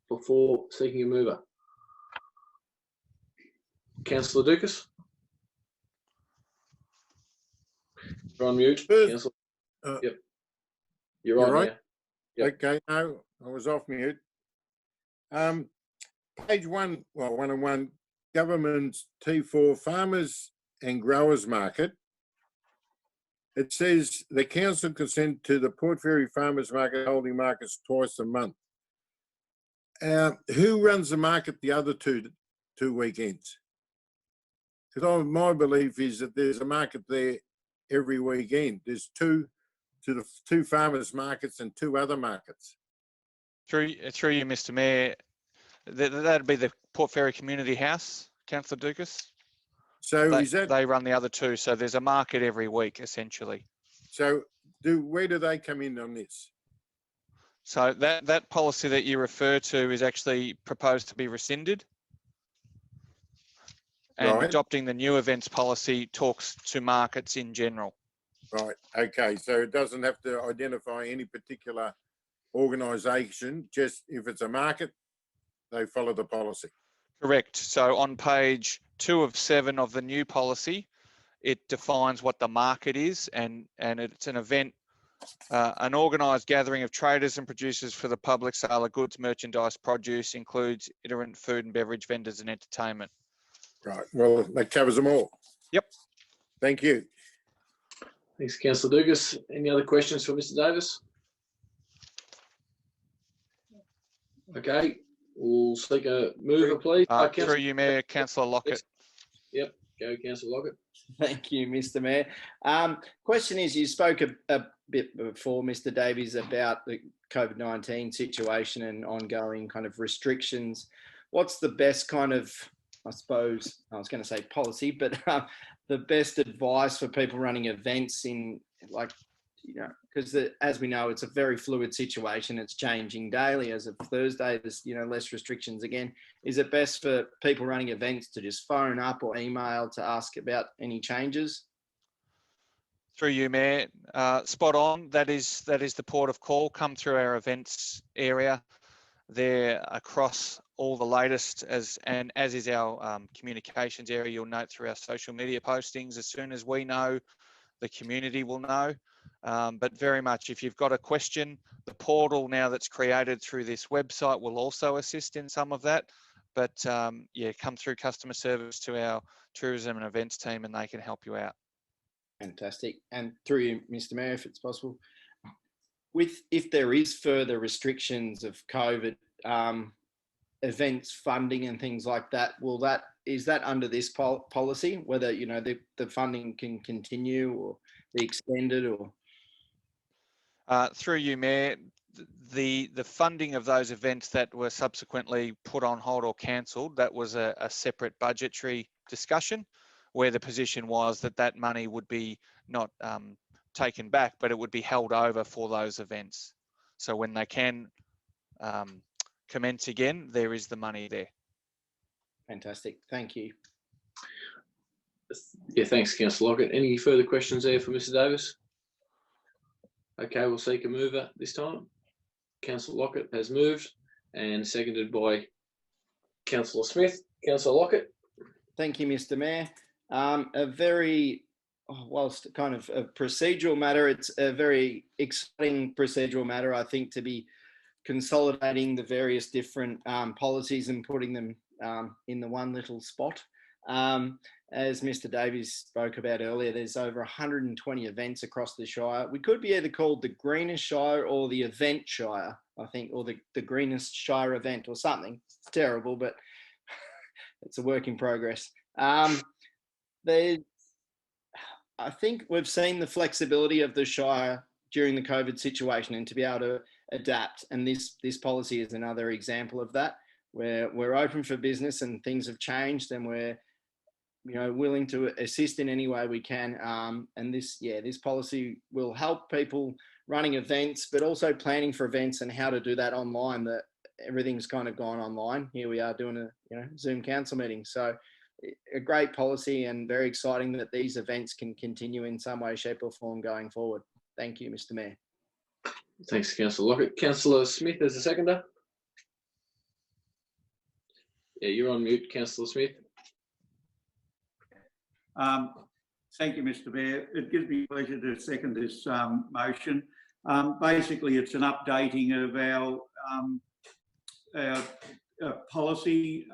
before seeking a mover? Councillor Dukas? You're on mute. Councillor. Yep. You're on, right. Yep. Okay, no, I was off mute. Page 1, well, 101, Government's T4 Farmers and Growers Market. It says the council consent to the Port Fairy Farmers Market holding markets twice a month. Who runs the market the other two weekends? Because my belief is that there's a market there every weekend. There's two farmers markets and 2 other markets. Through you, Mr. Mayor, that'd be the Port Fairy Community House, Councillor Dukas. So is that they run the other 2? So there's a market every week, essentially. So where do they come in on this? So that policy that you refer to is actually proposed to be rescinded. And right. Adopting the new events policy talks to markets in general. Right, okay, so it doesn't have to identify any particular organisation, just if it's a market, they follow the policy. Correct. So on page 2 of 7 of the new policy, it defines what the market is, and it's an event, an organised gathering of traders and producers for the public sale of goods, merchandise, produce, includes itinerant food and beverage vendors and entertainment. Right. Well, that covers them all. Yep. Thank you. Thanks, Councillor Dugas. Any other questions for Mr. Davis? Okay, we'll seek a mover, please. Through you, Mayor, Councillor Lockett. Yep, go Councillor Lockett. Thank you, Mr. Mayor. Question is, you spoke a bit before, Mr. Davies, about the COVID-19 situation and ongoing kind of restrictions. What's the best kind of, I suppose, I was going to say policy, but the best advice for people running events in, like, you know, because as we know, it's a very fluid situation. It's changing daily. As of Thursday, there's, you know, less restrictions again. Is it best for people running events to just phone up or email to ask about any changes? Through you, Mayor. Spot on. That is the port of call. Come through our events area. They're across all the latest, as is our communications area. You'll note through our social media postings. As soon as we know, the community will know. But very much, if you've got a question, the portal now that's created through this website will also assist in some of that. But yeah, come through customer service to our tourism and events team and they can help you out. Fantastic. And through you, Mr. Mayor, if it's possible, if there is further restrictions of COVID, events funding and things like that, is that under this policy, whether, you know, the funding can continue or be extended? Or through you, Mayor, the funding of those events that were subsequently put on hold or cancelled, that was a separate budgetary discussion, where the position was that money would be not taken back, but it would be held over for those events. So when they can commence again, there is the money there. Fantastic. Thank you. Yeah, thanks, Councillor Lockett. Any further questions there for Mr. Davis? Okay, we'll seek a mover this time. Councillor Lockett has moved and seconded by Councillor Smith. Councillor Lockett. Thank you, Mr. Mayor. A very, whilst kind of a procedural matter, it's a very exciting procedural matter, I think, to be consolidating the various different policies and putting them in the one little spot. As Mr. Davies spoke about earlier, there's over 120 events across the Shire. We could be either called the Greenest Shire or the Event Shire, I think, or the Greenest Shire event or something. It's terrible, but it's a work in progress. I think we've seen the flexibility of the Shire during the COVID situation and to be able to adapt. And this policy is another example of that, where we're open for business and things have changed and we're, you know, willing to assist in any way we can. And this policy will help people running events, but also planning for events and how to do that online. That everything's kind of gone online. Here we are doing a Zoom council meeting. So a great policy and very exciting that these events can continue in some way, shape or form going forward. Thank you, Mr. Mayor. Thanks, Councillor Lockett. Councillor Smith as a seconder. Yeah, you're on mute, Councillor Smith. Thank you, Mr. Mayor. It gives me pleasure to second this motion. Basically, it's an updating of our policy,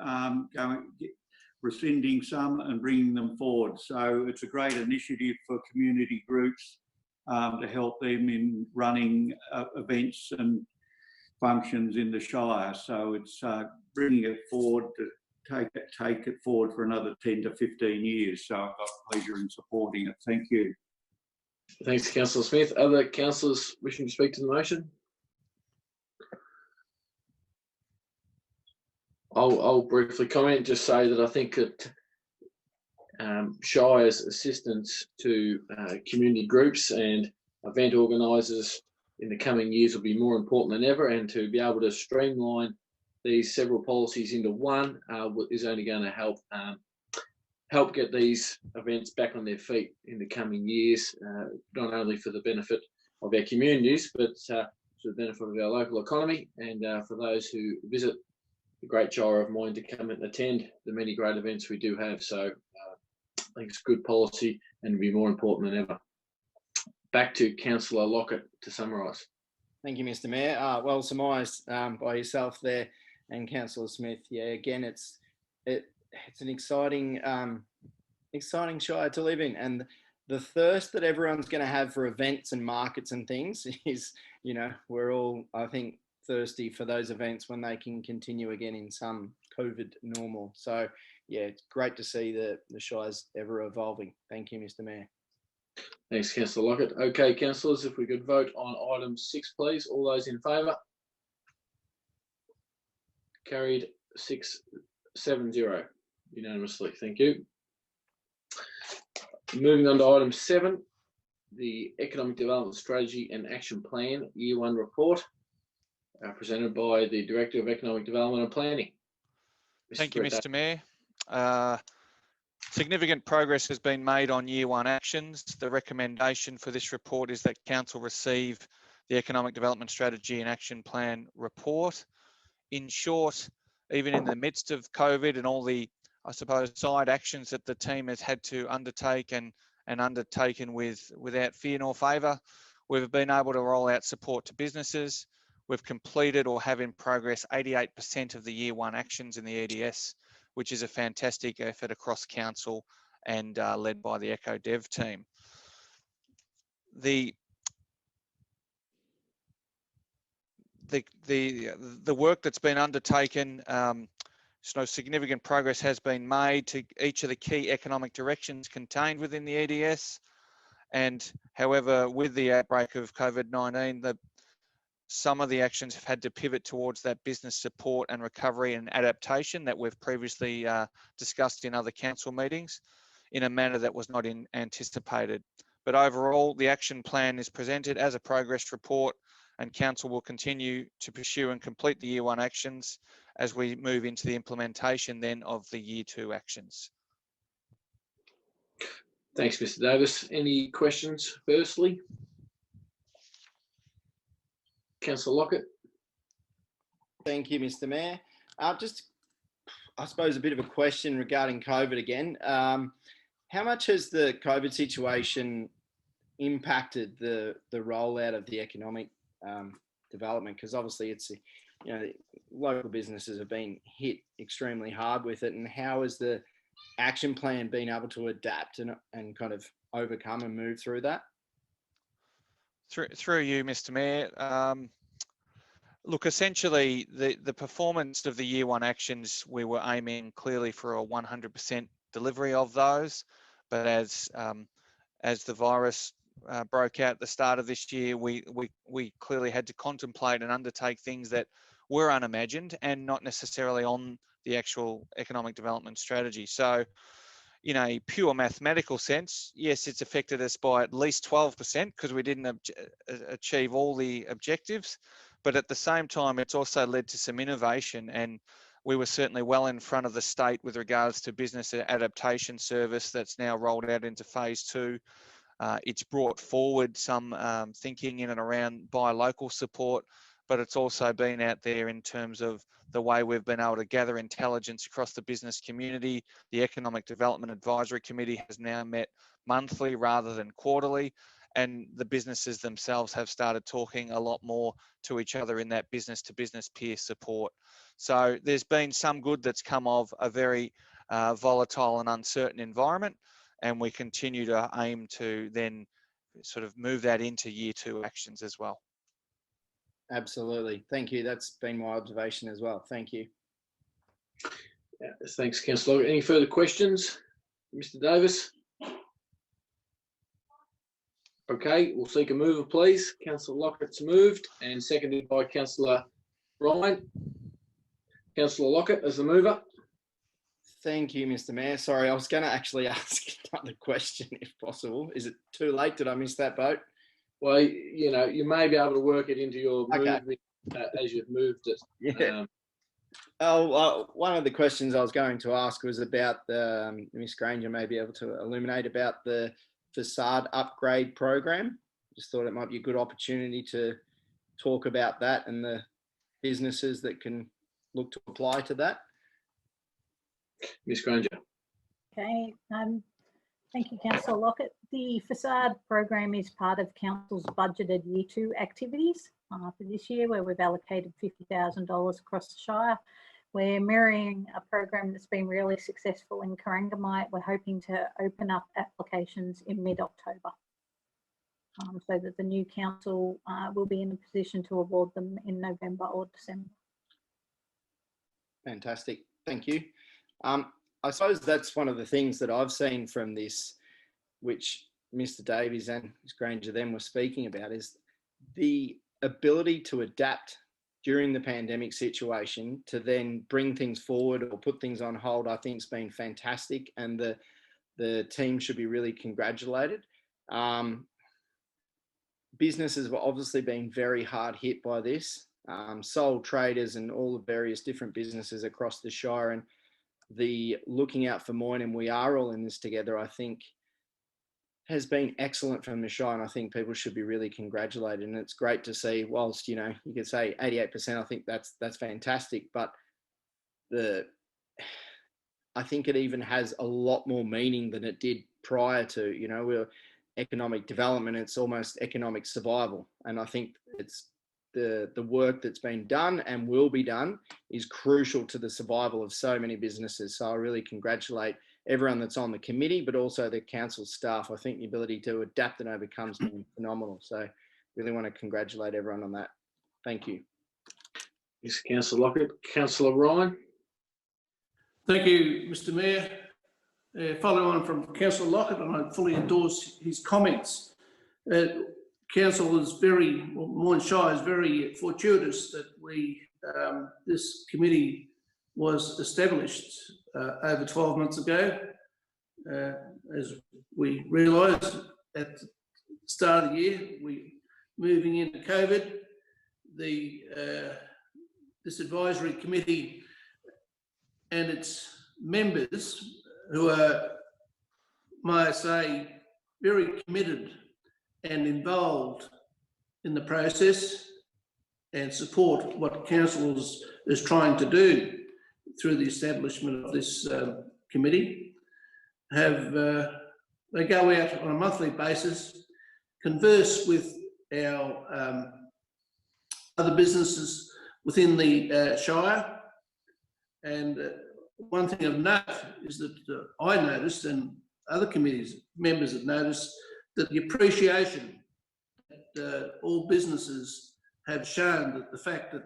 rescinding some and bringing them forward. So it's a great initiative for community groups to help them in running events and functions in the Shire. So it's bringing it forward to take it forward for another 10 to 15 years. So I've got pleasure in supporting it. Thank you. Thanks, Councillor Smith. Other councillors wishing to speak to the motion? I'll briefly comment, just say that I think that Shire's assistance to community groups and event organisers in the coming years will be more important than ever, and to be able to streamline these several policies into one is only going to help get these events back on their feet in the coming years, not only for the benefit of our communities, but for the benefit of our local economy and for those who visit the great Shire of mine to come and attend the many great events we do have. So I think it's good policy and will be more important than ever. Back to Councillor Lockett to summarise. Thank you, Mr. Mayor. Well surmised by yourself there and Councillor Smith. Yeah, again, it's an exciting Shire to live in, and the thirst that everyone's going to have for events and markets and things is, you know, we're all, I think, thirsty for those events when they can continue again in some COVID normal. So yeah, it's great to see the Shire's ever evolving. Thank you, Mr. Mayor. Thanks, Councillor Lockett. Okay, councillors, if we could vote on item 6, please. All those in favour? Carried 6-7-0 unanimously. Thank you. Moving on to item 7, the Economic Development Strategy and Action Plan Year 1 report, presented by the Director of Economic Development and Planning. Thank you, Mr. Mayor. Significant progress has been made on Year 1 actions. The recommendation for this report is that Council receive the Economic Development Strategy and Action Plan report. In short, even in the midst of COVID and all the, I suppose, side actions that the team has had to undertake and undertaken without fear nor favour, we've been able to roll out support to businesses. We've completed or have in progress 88% of the Year 1 actions in the EDS, which is a fantastic effort across Council and led by the Eco Dev team. The work that's been undertaken, so significant progress has been made to each of the key economic directions contained within the EDS. And however, with the outbreak of COVID-19, some of the actions have had to pivot towards that business support and recovery and adaptation that we've previously discussed in other council meetings in a manner that was not anticipated. But overall, the action plan is presented as a progress report, and council will continue to pursue and complete the Year 1 actions as we move into the implementation then of the Year 2 actions. Thanks, Mr. Davis. Any questions firstly? Councillor Lockett. Thank you, Mr. Mayor. Just, I suppose, a bit of a question regarding COVID again. How much has the COVID situation impacted the rollout of the economic development? Because obviously it's, you know, local businesses have been hit extremely hard with it, and how has the action plan been able to adapt and kind of overcome and move through that? Through you, Mr. Mayor. Look, essentially, the performance of the Year 1 actions, we were aiming clearly for a 100% delivery of those. But as the virus broke out at the start of this year, we clearly had to contemplate and undertake things that were unimagined and not necessarily on the actual economic development strategy. So, in a pure mathematical sense, yes, it's affected us by at least 12% because we didn't achieve all the objectives. But at the same time, it's also led to some innovation, and we were certainly well in front of the state with regards to business adaptation service that's now rolled out into phase 2. It's brought forward some thinking in and around buy local support, but it's also been out there in terms of the way we've been able to gather intelligence across the business community. The Economic Development Advisory Committee has now met monthly rather than quarterly, and the businesses themselves have started talking a lot more to each other in that business-to-business peer support. So there's been some good that's come of a very volatile and uncertain environment, and we continue to aim to then sort of move that into Year 2 actions as well. Absolutely. Thank you. That's been my observation as well. Thank you. Yeah, thanks, Councillor. Any further questions? Mr. Davis? Okay, we'll seek a mover, please. Councillor Lockett's moved and seconded by Councillor Ryan. Councillor Lockett as the mover. Thank you, Mr. Mayor. Sorry, I was going to actually ask another question if possible. Is it too late? Did I miss that boat? Well, you know, you may be able to work it into your Okay. movement as you've moved it. Yeah. One of the questions I was going to ask was about Miss Granger may be able to illuminate about the facade upgrade program. Just thought it might be a good opportunity to talk about that and the businesses that can look to apply to that. Ms Granger. Okay, thank you, Councillor Lockett. The facade program is part of Council's budgeted Year 2 activities for this year, where we've allocated $50,000 across the Shire. We're mirroring a program that's been really successful in Corangamite. We're hoping to open up applications in mid-October, so that the new council will be in a position to award them in November or December. Fantastic, thank you. I suppose that's one of the things that I've seen from this, which Mr. Davies and Ms. Granger then were speaking about, is the ability to adapt during the pandemic situation to then bring things forward or put things on hold. I think has been fantastic, and the team should be really congratulated. Businesses have obviously been very hard hit by this, sole traders and all the various different businesses across the Shire, and the looking out for Moyne, and we are all in this together, I think has been excellent from the Shire, and I think people should be really congratulated. And it's great to see, whilst, you know, you could say 88%, I think that's fantastic, but I think it even has a lot more meaning than it did prior to, you know, we're economic development, it's almost economic survival. And I think it's the work that's been done and will be done is crucial to the survival of so many businesses. So I really congratulate everyone that's on the committee, but also the council staff. I think the ability to adapt and overcome has been phenomenal. So really want to congratulate everyone on that. Thank you. Yes, Councillor Lockett. Councillor Ryan. Thank you, Mr. Mayor. Following on from Councillor Lockett, and I fully endorse his comments. Council is Moyne Shire is very fortuitous that this committee was established over 12 months ago. As we realised at the start of the year, moving into COVID, this advisory committee and its members, who are, may I say, very committed and involved in the process and support what council is trying to do through the establishment of this committee, they go out on a monthly basis, converse with our other businesses within the Shire. And one thing of note is that I noticed, and other committees members have noticed, that the appreciation that all businesses have shown, that the fact that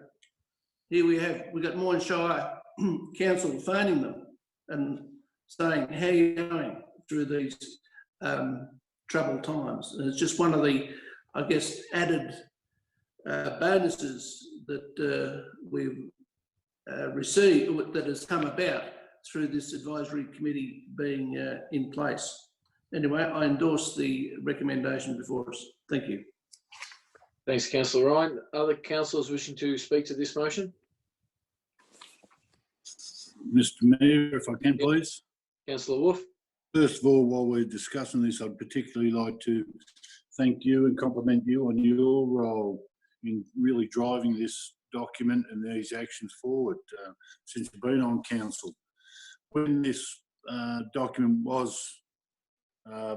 here we've got Moyne Shire Council phoning them and saying, how are you going through these troubled times? And it's just one of the, I guess, added bonuses that we've received, that has come about through this advisory committee being in place. Anyway, I endorse the recommendation before us. Thank you. Thanks, Councillor Ryan. Other councillors wishing to speak to this motion? Mr. Mayor, if I can, please. Councillor Wolf. First of all, while we're discussing this, I'd particularly like to thank you and compliment you on your role in really driving this document and these actions forward since you've been on council. When this document was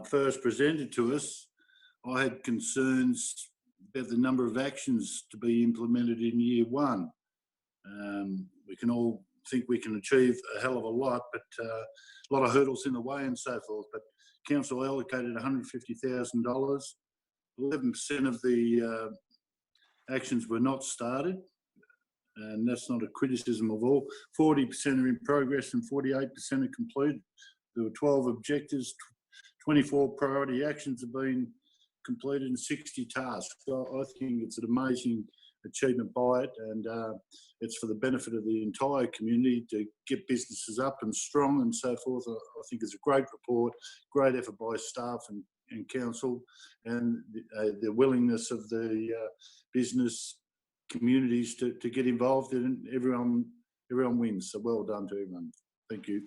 first presented to us, I had concerns about the number of actions to be implemented in year one. We can all think we can achieve a hell of a lot, but a lot of hurdles in the way and so forth. But council allocated $150,000. 11% of the actions were not started, and that's not a criticism of all. 40% are in progress and 48% are completed. There were 12 objectives, 24 priority actions have been completed and 60 tasks. So I think it's an amazing achievement by it, and it's for the benefit of the entire community to get businesses up and strong and so forth. I think it's a great report, great effort by staff and council, and the willingness of the business communities to get involved in it. Everyone wins, so well done to everyone. Thank you.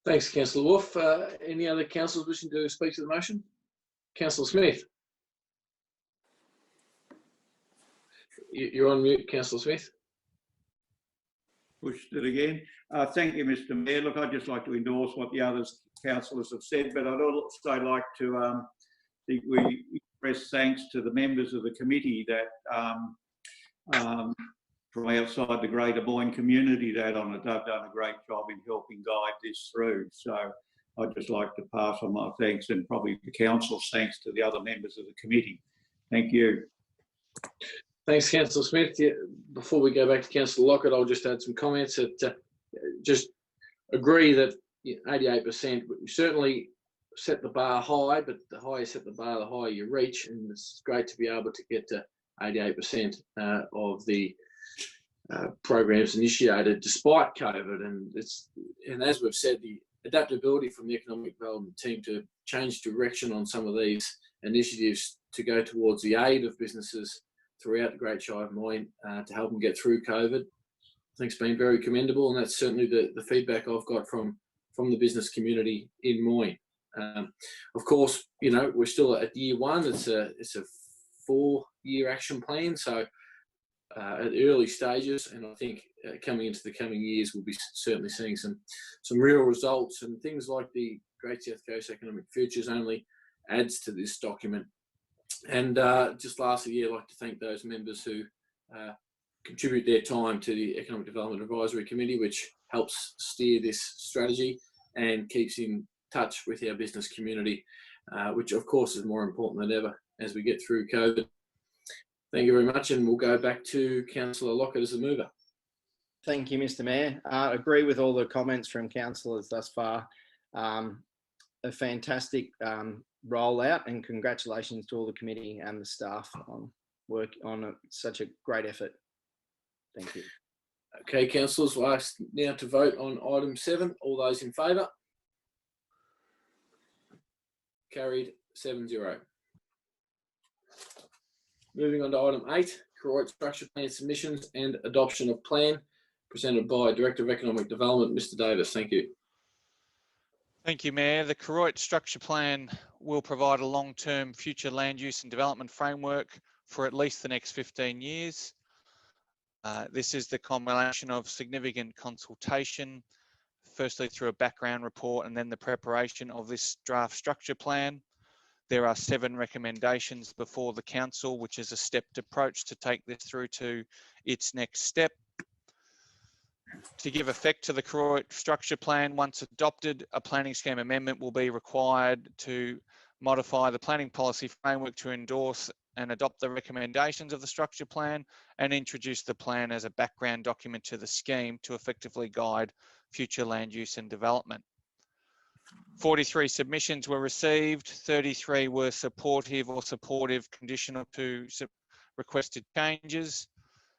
Thanks, Councillor Wolf. Any other councillors wishing to speak to the motion? Councillor Smith. You're on mute, Councillor Smith. pushed it again. Thank you, Mr. Mayor. Look, I'd just like to endorse what the other councillors have said, but I'd also like to we express thanks to the members of the committee that from outside the Greater Boyne community that on it. They've done a great job in helping guide this through. So I'd just like to pass on my thanks and probably the council's thanks to the other members of the committee. Thank you. Thanks, Councillor Smith. Yeah, before we go back to Councillor Lockett, I'll just add some comments that just agree that 88%, we certainly set the bar high, but the higher you set the bar, the higher you reach, and it's great to be able to get to 88% of the programs initiated despite COVID. And as we've said, the adaptability from the economic development team to change direction on some of these initiatives to go towards the aid of businesses throughout the Great Shire of Moyne to help them get through COVID, I think it's been very commendable, and that's certainly the feedback I've got from the business community in Moyne. Of course, you know, we're still at year one. It's a 4-year action plan, so at early stages, and I think coming into the coming years, we'll be certainly seeing some real results, and things like the Great South Coast Economic Futures only adds to this document. And just lastly, yeah, I'd like to thank those members who contribute their time to the Economic Development Advisory Committee, which helps steer this strategy and keeps in touch with our business community, which of course is more important than ever as we get through COVID. Thank you very much, and we'll go back to Councillor Lockett as a mover. Thank you, Mr. Mayor. I agree with all the comments from councillors thus far. A fantastic rollout, and congratulations to all the committee and the staff on work on such a great effort. Thank you. Okay, councillors, we'll ask now to vote on item 7. All those in favour? Carried 7-0. Moving on to item 8, Koroit Structure Plan submissions and adoption of plan, presented by Director of Economic Development, Mr. Davis. Thank you. Thank you, Mayor. The Koroit Structure Plan will provide a long-term future land use and development framework for at least the next 15 years. This is the combination of significant consultation, firstly through a background report and then the preparation of this draft structure plan. There are 7 recommendations before the council, which is a stepped approach to take this through to its next step. To give effect to the Koroit Structure Plan, once adopted, a planning scheme amendment will be required to modify the planning policy framework to endorse and adopt the recommendations of the structure plan and introduce the plan as a background document to the scheme to effectively guide future land use and development. 43 submissions were received, 33 were supportive or supportive conditional to requested changes.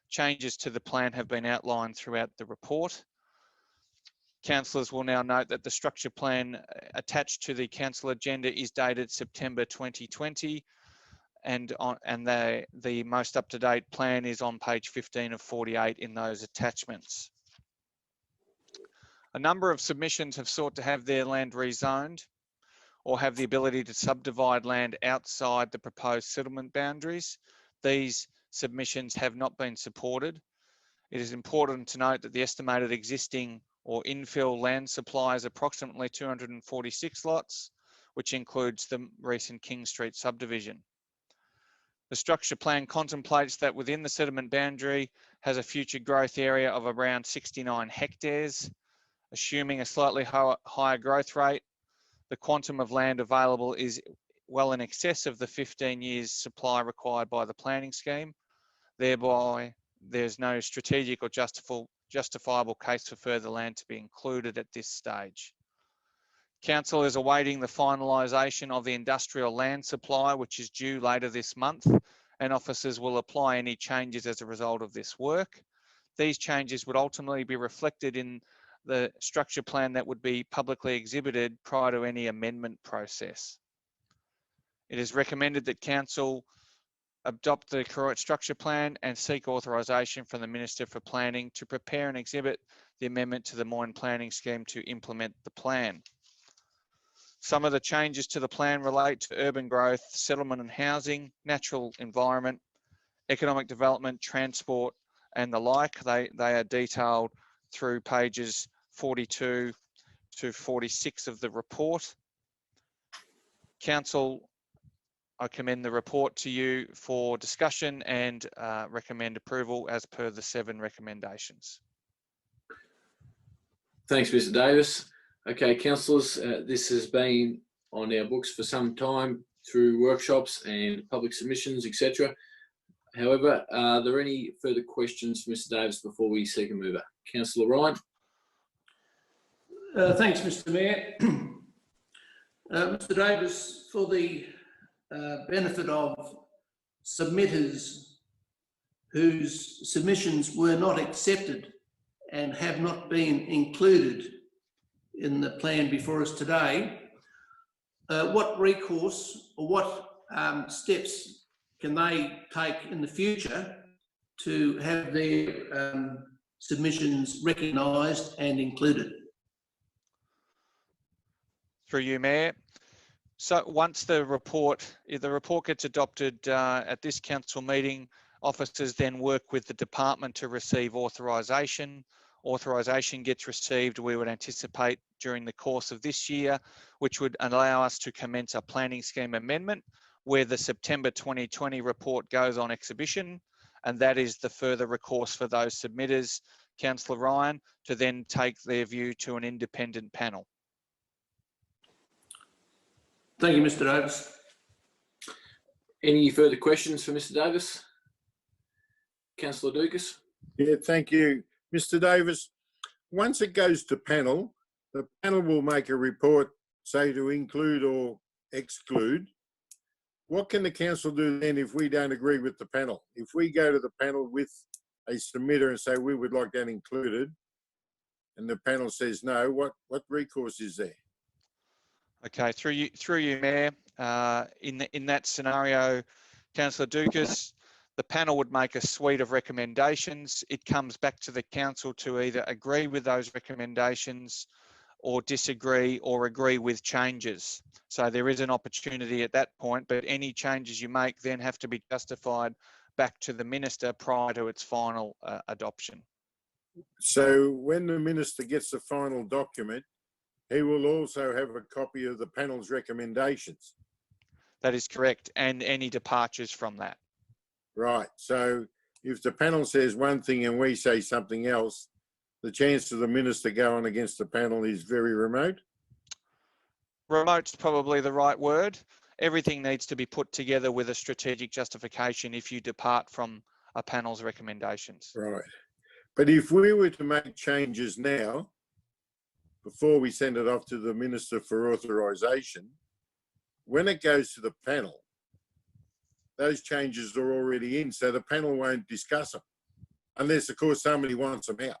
Changes to the plan have been outlined throughout the report. Councillors will now note that the structure plan attached to the council agenda is dated September 2020, and the most up-to-date plan is on page 15 of 48 in those attachments. A number of submissions have sought to have their land rezoned or have the ability to subdivide land outside the proposed settlement boundaries. These submissions have not been supported. It is important to note that the estimated existing or infill land supply is approximately 246 lots, which includes the recent King Street subdivision. The structure plan contemplates that within the settlement boundary has a future growth area of around 69 hectares. Assuming a slightly higher growth rate, the quantum of land available is well in excess of the 15 years supply required by the planning scheme. Thereby, there's no strategic or justifiable case for further land to be included at this stage. Council is awaiting the finalisation of the industrial land supply, which is due later this month, and officers will apply any changes as a result of this work. These changes would ultimately be reflected in the structure plan that would be publicly exhibited prior to any amendment process. It is recommended that Council adopt the Koroit Structure Plan and seek authorisation from the Minister for Planning to prepare and exhibit the amendment to the Moyne Planning Scheme to implement the plan. Some of the changes to the plan relate to urban growth, settlement and housing, natural environment, economic development, transport, and the like. They are detailed through pages 42 to 46 of the report. Council, I commend the report to you for discussion and recommend approval as per the 7 recommendations. Thanks, Mr. Davis. Okay, councillors, this has been on our books for some time through workshops and public submissions, etc. However, are there any further questions for Mr. Davis before we seek a mover? Councillor Ryan. Thanks, Mr. Mayor. Mr. Davis, for the benefit of submitters whose submissions were not accepted and have not been included in the plan before us today, what recourse or what steps can they take in the future to have their submissions recognised and included? Through you, Mayor. So once if the report gets adopted at this council meeting, officers then work with the department to receive authorisation. Authorisation gets received, we would anticipate, during the course of this year, which would allow us to commence a planning scheme amendment where the September 2020 report goes on exhibition, and that is the further recourse for those submitters, Councillor Ryan, to then take their view to an independent panel. Thank you, Mr. Davis. Any further questions for Mr. Davis? Councillor Dukas. Yeah, thank you. Mr. Davis, once it goes to panel, the panel will make a report, say to include or exclude. What can the council do then if we don't agree with the panel? If we go to the panel with a submitter and say we would like that included, and the panel says no, what recourse is there? Okay, through you, Mayor. In that scenario, Councillor Dukas, the panel would make a suite of recommendations. It comes back to the council to either agree with those recommendations or disagree or agree with changes. So there is an opportunity at that point, but any changes you make then have to be justified back to the minister prior to its final adoption. So when the minister gets the final document, he will also have a copy of the panel's recommendations. That is correct, and any departures from that. Right. So if the panel says one thing and we say something else, the chance of the minister going against the panel is very remote? Remote's probably the right word. Everything needs to be put together with a strategic justification if you depart from a panel's recommendations. Right. But if we were to make changes now, before we send it off to the minister for authorisation, when it goes to the panel, those changes are already in, so the panel won't discuss them, unless, of course, somebody wants them out.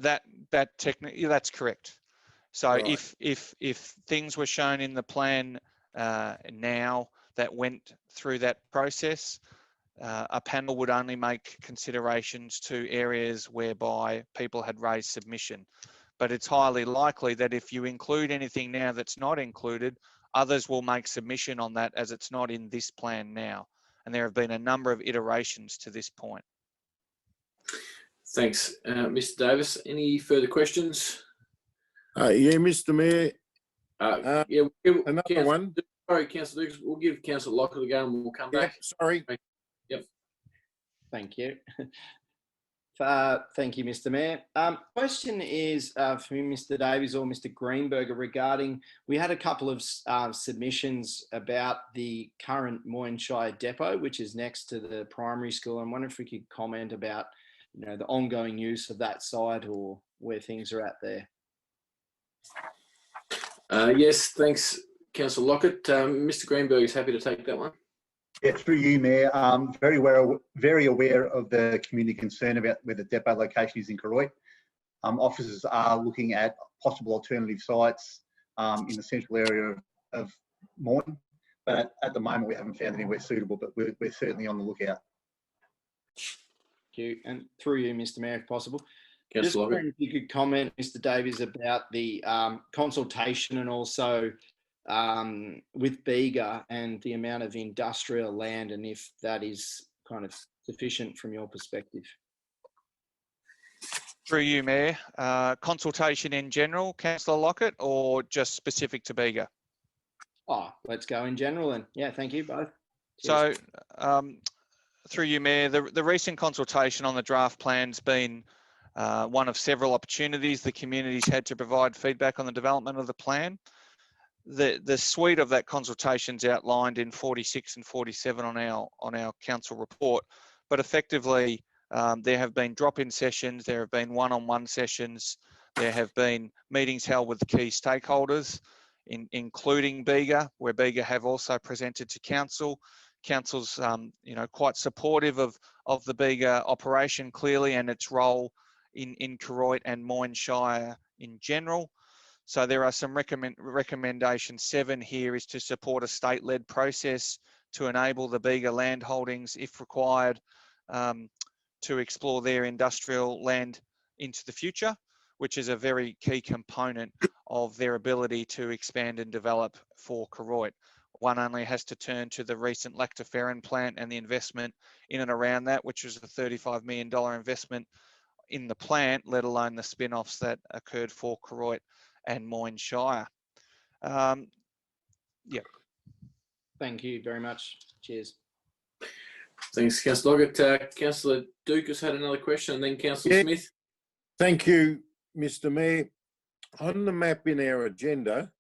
That's correct. So Right. if things were shown in the plan now that went through that process, a panel would only make considerations to areas whereby people had raised submission. But it's highly likely that if you include anything now that's not included, others will make submission on that as it's not in this plan now. And there have been a number of iterations to this point. Thanks, Mr. Davis. Any further questions? Yeah, Mr. Mayor. Another one. Sorry, Councillor Lucas. We'll give Councillor Lockett a go and we'll come back. Sorry. Yep. Thank you. Thank you, Mr. Mayor. Question is for Mr. Davies or Mr. Greenberger regarding, we had a couple of submissions about the current Moyne Shire depot, which is next to the primary school. I wonder if we could comment about, you know, the ongoing use of that site or where things are at there. Yes, thanks, Councillor Lockett. Mr. Greenberg is happy to take that one. Yeah, through you, Mayor. Very aware of the community concern about where the depot location is in Karoi. Officers are looking at possible alternative sites in the central area of Moyne, but at the moment we haven't found anywhere suitable, but we're certainly on the lookout. Thank you. And through you, Mr. Mayor, if possible. Councillor Just Lockett. wondering if you could comment, Mr. Davies, about the consultation and also with Bega and the amount of industrial land and if that is kind of sufficient from your perspective. Through you, Mayor, consultation in general, Councillor Lockett, or just specific to Bega? Oh, let's go in general then. Yeah, thank you both. So, Cheers. through you, Mayor, the recent consultation on the draft plan's been one of several opportunities the community's had to provide feedback on the development of the plan. The suite of that consultation's outlined in 46 and 47 on our council report, but effectively there have been drop-in sessions, there have been one-on-one sessions, there have been meetings held with the key stakeholders, including Bega, where Bega have also presented to council. Council's quite supportive of the Bega operation clearly and its role in Koroit and Moyne Shire in general. So there are some recommendation 7 here is to support a state-led process to enable the Bega land holdings, if required, to explore their industrial land into the future, which is a very key component of their ability to expand and develop for Koroit. One only has to turn to the recent lactoferrin plant and the investment in and around that, which was a $35 million investment in the plant, let alone the spin-offs that occurred for Koroit and Moyne Shire. Yeah. Thank you very much. Cheers. Thanks, Councillor Lockett. Councillor Dukas had another question, and then Councillor Smith. Thank you, Mr. Mayor. On the map in our agenda,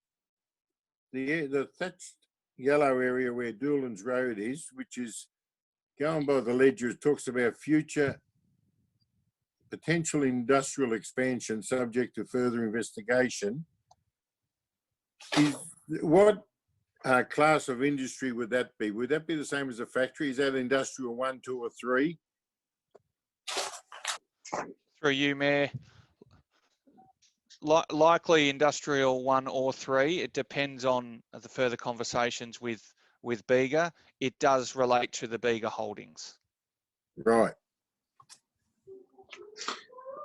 the thatched yellow area where Doolan's Road is, which is going by the ledger, it talks about future potential industrial expansion subject to further investigation. What class of industry would that be? Would that be the same as a factory? Is that industrial 1, 2 or 3? Through you, Mayor. Likely industrial 1 or 3. It depends on the further conversations with Bega. It does relate to the Bega holdings. Right.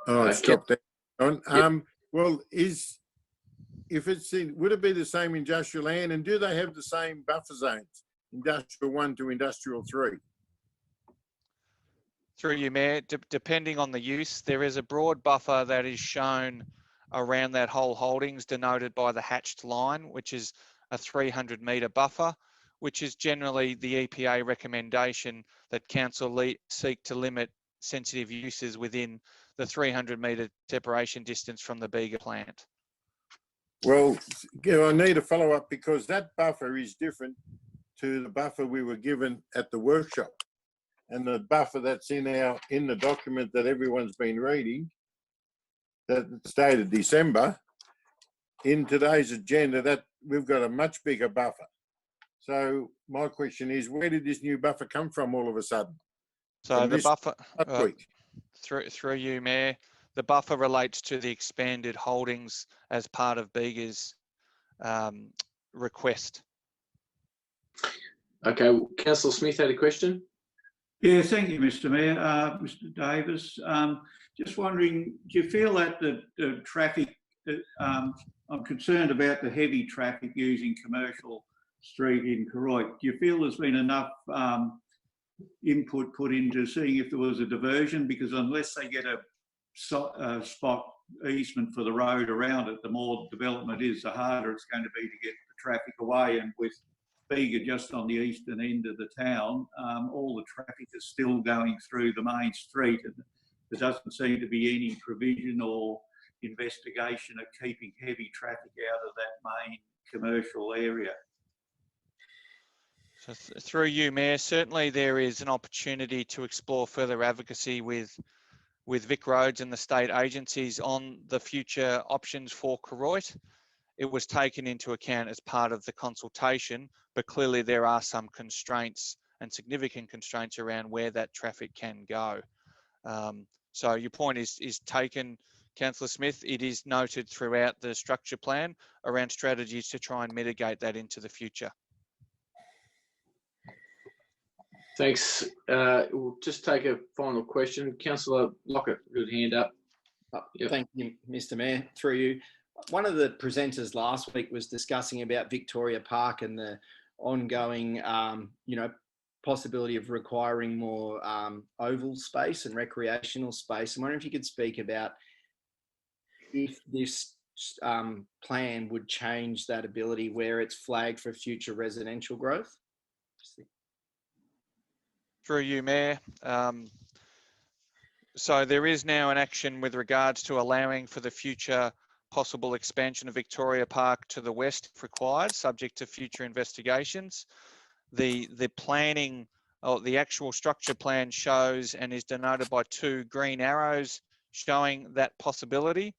Oh, stop that. Well, if it's would it be the same industrial land, and do they have the same buffer zones, industrial 1 to industrial 3? Through you, Mayor, depending on the use, there is a broad buffer that is shown around that whole holdings denoted by the hatched line, which is a 300-metre buffer, which is generally the EPA recommendation that council seek to limit sensitive uses within the 300-metre separation distance from the Bega plant. Well, I need a follow-up because that buffer is different to the buffer we were given at the workshop. And the buffer that's in the document that everyone's been reading, that dated December, in today's agenda, that we've got a much bigger buffer. So my question is, where did this new buffer come from all of a sudden? So the buffer, through you, Mayor, the buffer relates to the expanded holdings as part of Bega's request. Okay, Councillor Smith had a question. Yeah, thank you, Mr. Mayor. Mr. Davis, just wondering, do you feel that the traffic, I'm concerned about the heavy traffic using Commercial Street in Koroit. Do you feel there's been enough input put into seeing if there was a diversion? Because unless they get a spot easement for the road around it, the more development is, the harder it's going to be to get the traffic away. And with Bega just on the eastern end of the town, all the traffic is still going through the main street, and there doesn't seem to be any provision or investigation of keeping heavy traffic out of that main commercial area. So through you, Mayor, certainly there is an opportunity to explore further advocacy with Vic Roads and the state agencies on the future options for Koroit. It was taken into account as part of the consultation, but clearly there are some constraints and significant constraints around where that traffic can go. So your point is taken, Councillor Smith. It is noted throughout the structure plan around strategies to try and mitigate that into the future. Thanks. We'll just take a final question. Councillor Lockett, good hand up. Yep. Thank you, Mr. Mayor. Through you. One of the presenters last week was discussing about Victoria Park and the ongoing, possibility of requiring more oval space and recreational space. I'm wondering if you could speak about if this plan would change that ability where it's flagged for future residential growth? Through you, Mayor. So there is now an action with regards to allowing for the future possible expansion of Victoria Park to the west if required, subject to future investigations. The planning, or the actual structure plan shows and is denoted by 2 green arrows showing that possibility.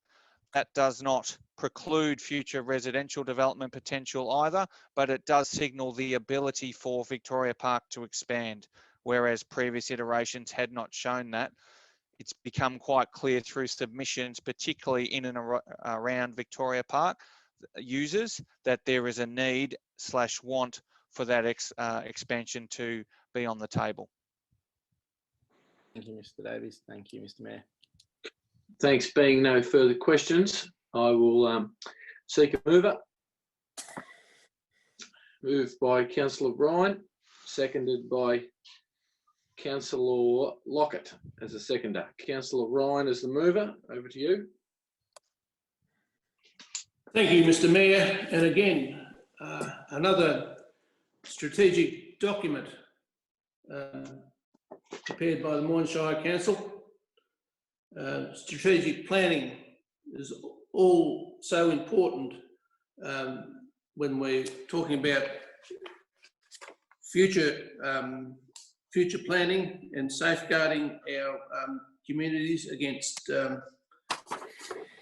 That does not preclude future residential development potential either, but it does signal the ability for Victoria Park to expand, whereas previous iterations had not shown that. It's become quite clear through submissions, particularly in and around Victoria Park users, that there is a need/want for that expansion to be on the table. Thank you, Mr. Davies. Thank you, Mr. Mayor. Thanks. Being no further questions, I will seek a mover. Moved by Councillor Ryan, seconded by Councillor Lockett as a seconder. Councillor Ryan as the mover. Over to you. Thank you, Mr. Mayor. And again, another strategic document prepared by the Moyne Shire Council. Strategic planning is all so important when we're talking about future planning and safeguarding our communities against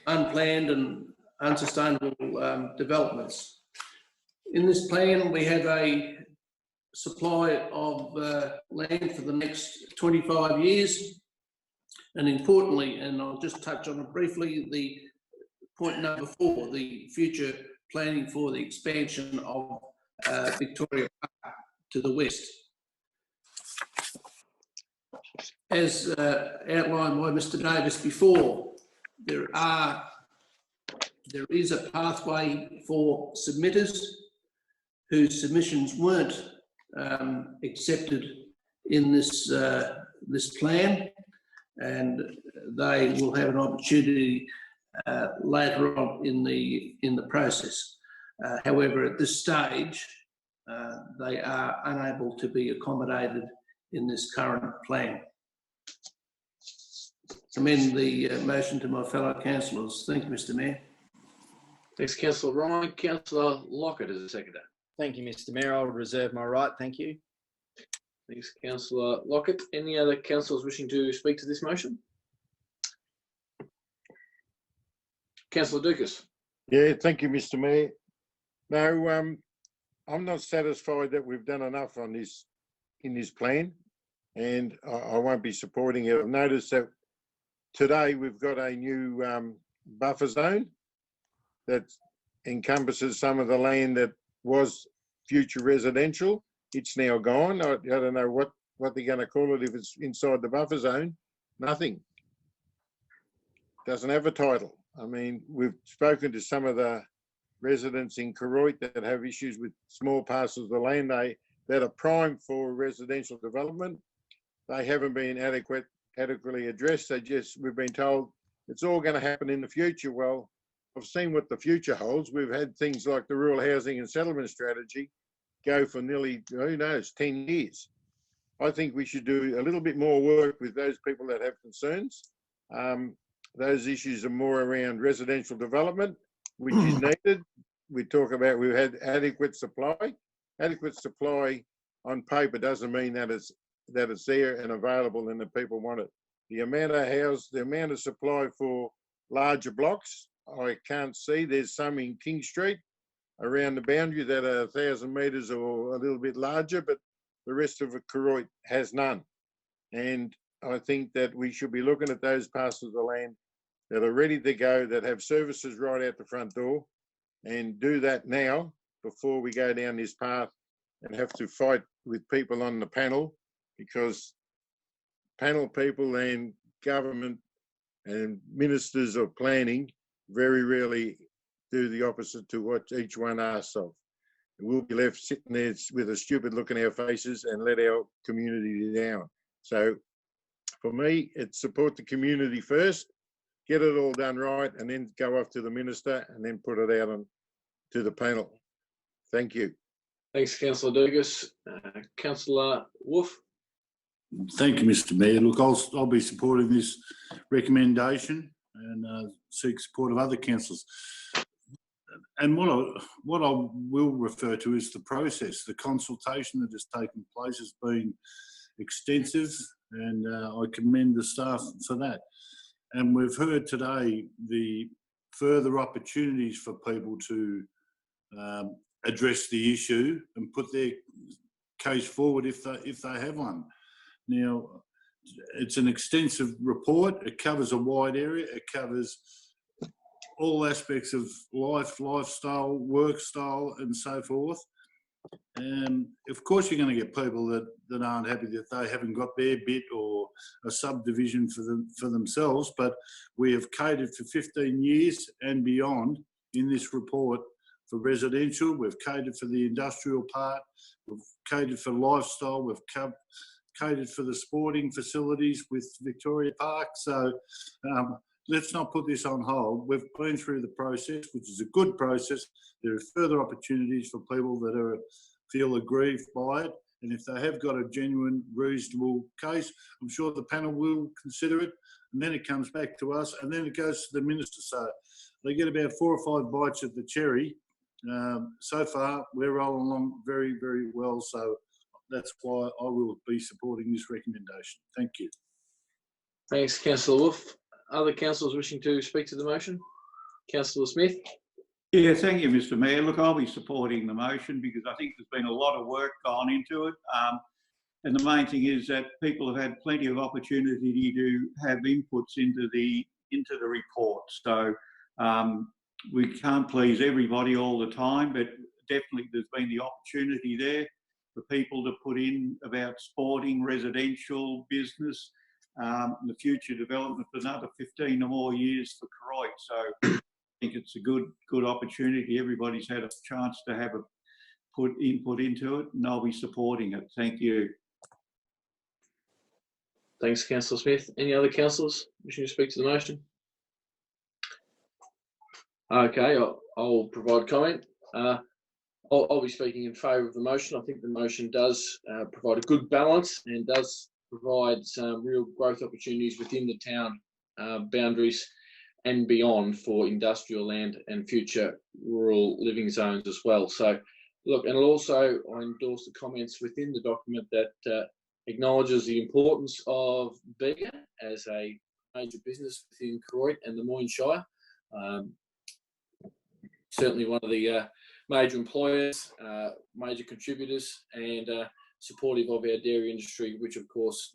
unplanned and unsustainable developments. In this plan, we have a supply of land for the next 25 years. And importantly, and I'll just touch on it briefly, the point number 4, the future planning for the expansion of Victoria Park to the west. As outlined by Mr. Davis before, there is a pathway for submitters whose submissions weren't accepted in this plan, and they will have an opportunity later on in the process. However, at this stage, they are unable to be accommodated in this current plan. Commend the motion to my fellow councillors. Thank you, Mr. Mayor. Thanks, Councillor Ryan. Councillor Lockett as a seconder. Thank you, Mr. Mayor. I'll reserve my right. Thank you. Thanks, Councillor Lockett. Any other councillors wishing to speak to this motion? Councillor Dukas. Yeah, thank you, Mr. Mayor. No, I'm not satisfied that we've done enough on this in this plan, and I won't be supporting it. I've noticed that today we've got a new buffer zone that encompasses some of the land that was future residential. It's now gone. I don't know what they're going to call it if it's inside the buffer zone. Nothing. Doesn't have a title. I mean, we've spoken to some of the residents in Koroit that have issues with small parcels of land that are primed for residential development. They haven't been adequately addressed. We've been told it's all going to happen in the future. Well, I've seen what the future holds. We've had things like the Rural Housing and Settlement Strategy go for nearly, who knows, 10 years. I think we should do a little bit more work with those people that have concerns. Those issues are more around residential development, which is needed. We talk about we've had adequate supply. Adequate supply on paper doesn't mean that it's there and available and the people want it. The amount of supply for larger blocks, I can't see. There's some in King Street around the boundary that are 1,000 metres or a little bit larger, but the rest of Koroit has none. And I think that we should be looking at those parcels of land that are ready to go, that have services right out the front door, and do that now before we go down this path and have to fight with people on the panel, because panel people and government and ministers of planning very rarely do the opposite to what each one asks of. We'll be left sitting there with a stupid look in our faces and let our community down. So for me, it's support the community first, get it all done right, and then go off to the minister and then put it out on to the panel. Thank you. Thanks, Councillor Dugas. Councillor Wolf. Thank you, Mr. Mayor. Look, I'll be supporting this recommendation and seek support of other councillors. And what I will refer to is the process. The consultation that has taken place has been extensive, and I commend the staff for that. And we've heard today the further opportunities for people to address the issue and put their case forward if they have one. Now, it's an extensive report. It covers a wide area. It covers all aspects of life, lifestyle, work style, and so forth. And of course, you're going to get people that aren't happy that they haven't got their bit or a subdivision for themselves. But we have catered for 15 years and beyond in this report for residential. We've catered for the industrial part. We've catered for lifestyle. We've catered for the sporting facilities with Victoria Park. So let's not put this on hold. We've been through the process, which is a good process. There are further opportunities for people that feel aggrieved by it. And if they have got a genuine, reasonable case, I'm sure the panel will consider it. And then it comes back to us, and then it goes to the minister. So they get about 4 or 5 bites at the cherry. So far, we're rolling along very, very well. So that's why I will be supporting this recommendation. Thank you. Thanks, Councillor Wolf. Other councillors wishing to speak to the motion? Councillor Smith. Yeah, thank you, Mr. Mayor. Look, I'll be supporting the motion because I think there's been a lot of work gone into it. And the main thing is that people have had plenty of opportunity to have inputs into the report. So we can't please everybody all the time, but definitely there's been the opportunity there for people to put in about sporting, residential, business, the future development for another 15 or more years for Koroit. So I think it's a good opportunity. Everybody's had a chance to have input into it, and I'll be supporting it. Thank you. Thanks, Councillor Smith. Any other councillors wishing to speak to the motion? Okay, I'll provide comment. I'll be speaking in favour of the motion. I think the motion does provide a good balance and does provide some real growth opportunities within the town boundaries and beyond for industrial land and future rural living zones as well. So, look, and also I endorse the comments within the document that acknowledges the importance of Bega as a major business within Koroit and the Moyne Shire. Certainly one of the major employers, major contributors, and supportive of our dairy industry, which of course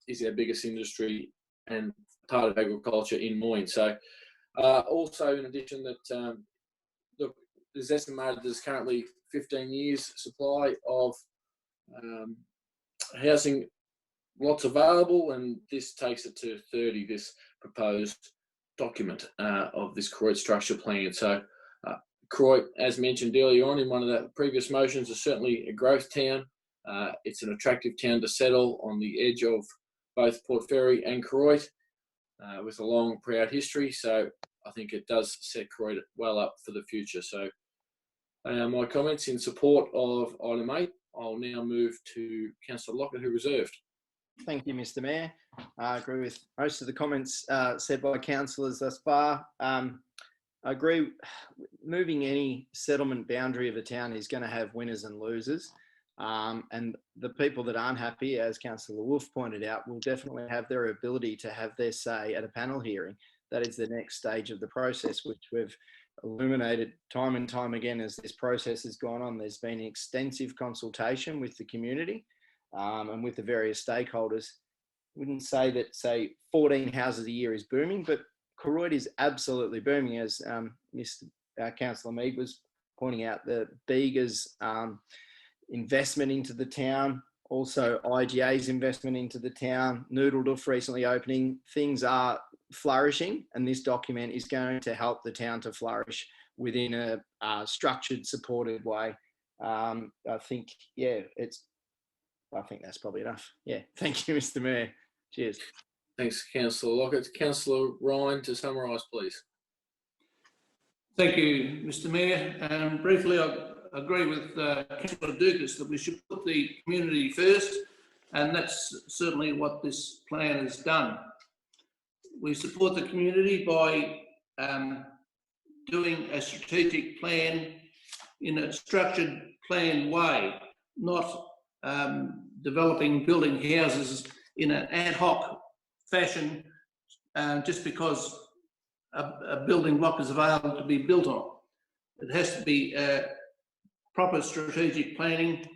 is our biggest industry and part of agriculture in Moyne. So also in addition that, look, there's estimated there's currently 15 years supply of housing lots available, and this takes it to 30, this proposed document of this Koroit structure plan. So Koroit, as mentioned earlier on in one of the previous motions, is certainly a growth town. It's an attractive town to settle on the edge of both Port Fairy and Koroit with a long, proud history. So I think it does set Koroit well up for the future. So my comments in support of item 8. I'll now move to Councillor Lockett, who reserved. Thank you, Mr. Mayor. I agree with most of the comments said by councillors thus far. I agree, moving any settlement boundary of a town is going to have winners and losers. And the people that aren't happy, as Councillor Wolf pointed out, will definitely have their ability to have their say at a panel hearing. That is the next stage of the process, which we've illuminated time and time again as this process has gone on. There's been extensive consultation with the community and with the various stakeholders. I wouldn't say that, say, 14 houses a year is booming, but Koroit is absolutely booming, as Councillor Mead was pointing out. The Bega's investment into the town, also IGA's investment into the town, Noodledorf recently opening, things are flourishing, and this document is going to help the town to flourish within a structured, supported way. I think, yeah, I think that's probably enough. Yeah, thank you, Mr. Mayor. Cheers. Thanks, Councillor Lockett. Councillor Ryan, to summarise, please. Thank you, Mr Mayor. Briefly, I agree with Councillor Dukas that we should put the community first, and that's certainly what this plan has done. We support the community by doing a strategic plan in a structured, planned way, not developing building houses in an ad hoc fashion just because a building block is available to be built on. It has to be proper strategic planning.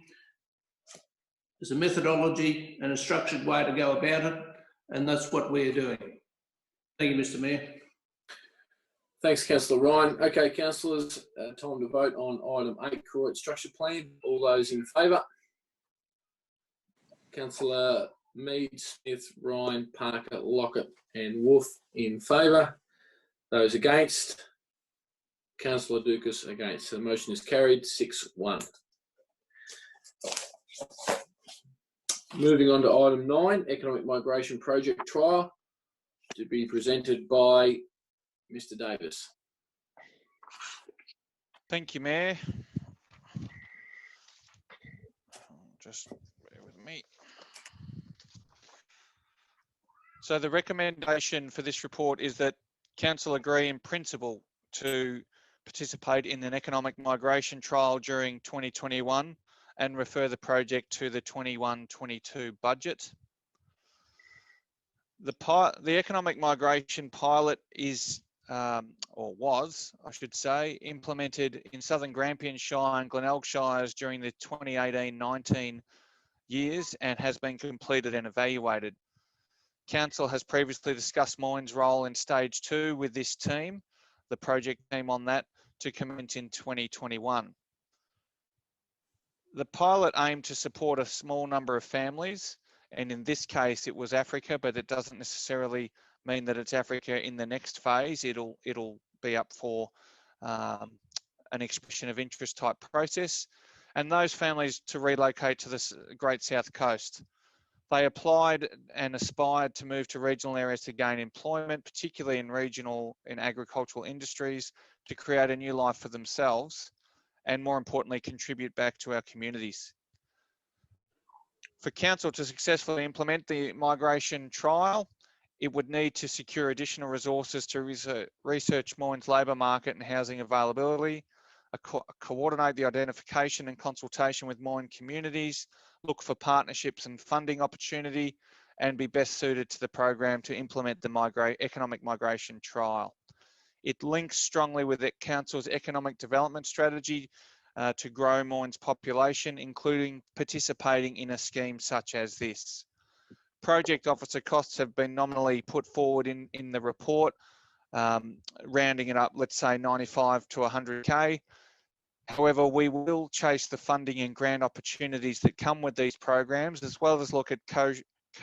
There's a methodology and a structured way to go about it, and that's what we're doing. Thank you, Mr Mayor. Thanks, Councillor Ryan. Okay, councillors, time to vote on item 8, Koroit Structure Plan. All those in favour? Councillor Mead, Smith, Ryan, Parker, Lockett and Wolf in favour. Those against? Councillor Dukas against. The motion is carried 6-1. Moving on to item 9, Economic Migration Project Trial, to be presented by Mr Davis. Thank you, Mayor. Just bear with me. So the recommendation for this report is that Council agree in principle to participate in an economic migration trial during 2021 and refer the project to the 21-22 budget. The economic migration pilot is, or was, I should say, implemented in Southern Grampian Shire and Glenelg Shires during the 2018-19 years and has been completed and evaluated. Council has previously discussed Moyne's role in stage 2 with this team, the project team on that, to commence in 2021. The pilot aimed to support a small number of families, and in this case it was Africa, but it doesn't necessarily mean that it's Africa in the next phase. It'll be up for an expression of interest type process, and those families to relocate to the Great South Coast. They applied and aspired to move to regional areas to gain employment, particularly in agricultural industries, to create a new life for themselves, and more importantly, contribute back to our communities. For Council to successfully implement the migration trial, it would need to secure additional resources to research Moyne's labour market and housing availability, coordinate the identification and consultation with Moyne communities, look for partnerships and funding opportunity, and be best suited to the program to implement the economic migration trial. It links strongly with the Council's economic development strategy to grow Moyne's population, including participating in a scheme such as this. Project officer costs have been nominally put forward in the report, rounding it up, let's say 95 to 100K. However, we will chase the funding and grant opportunities that come with these programs, as well as look at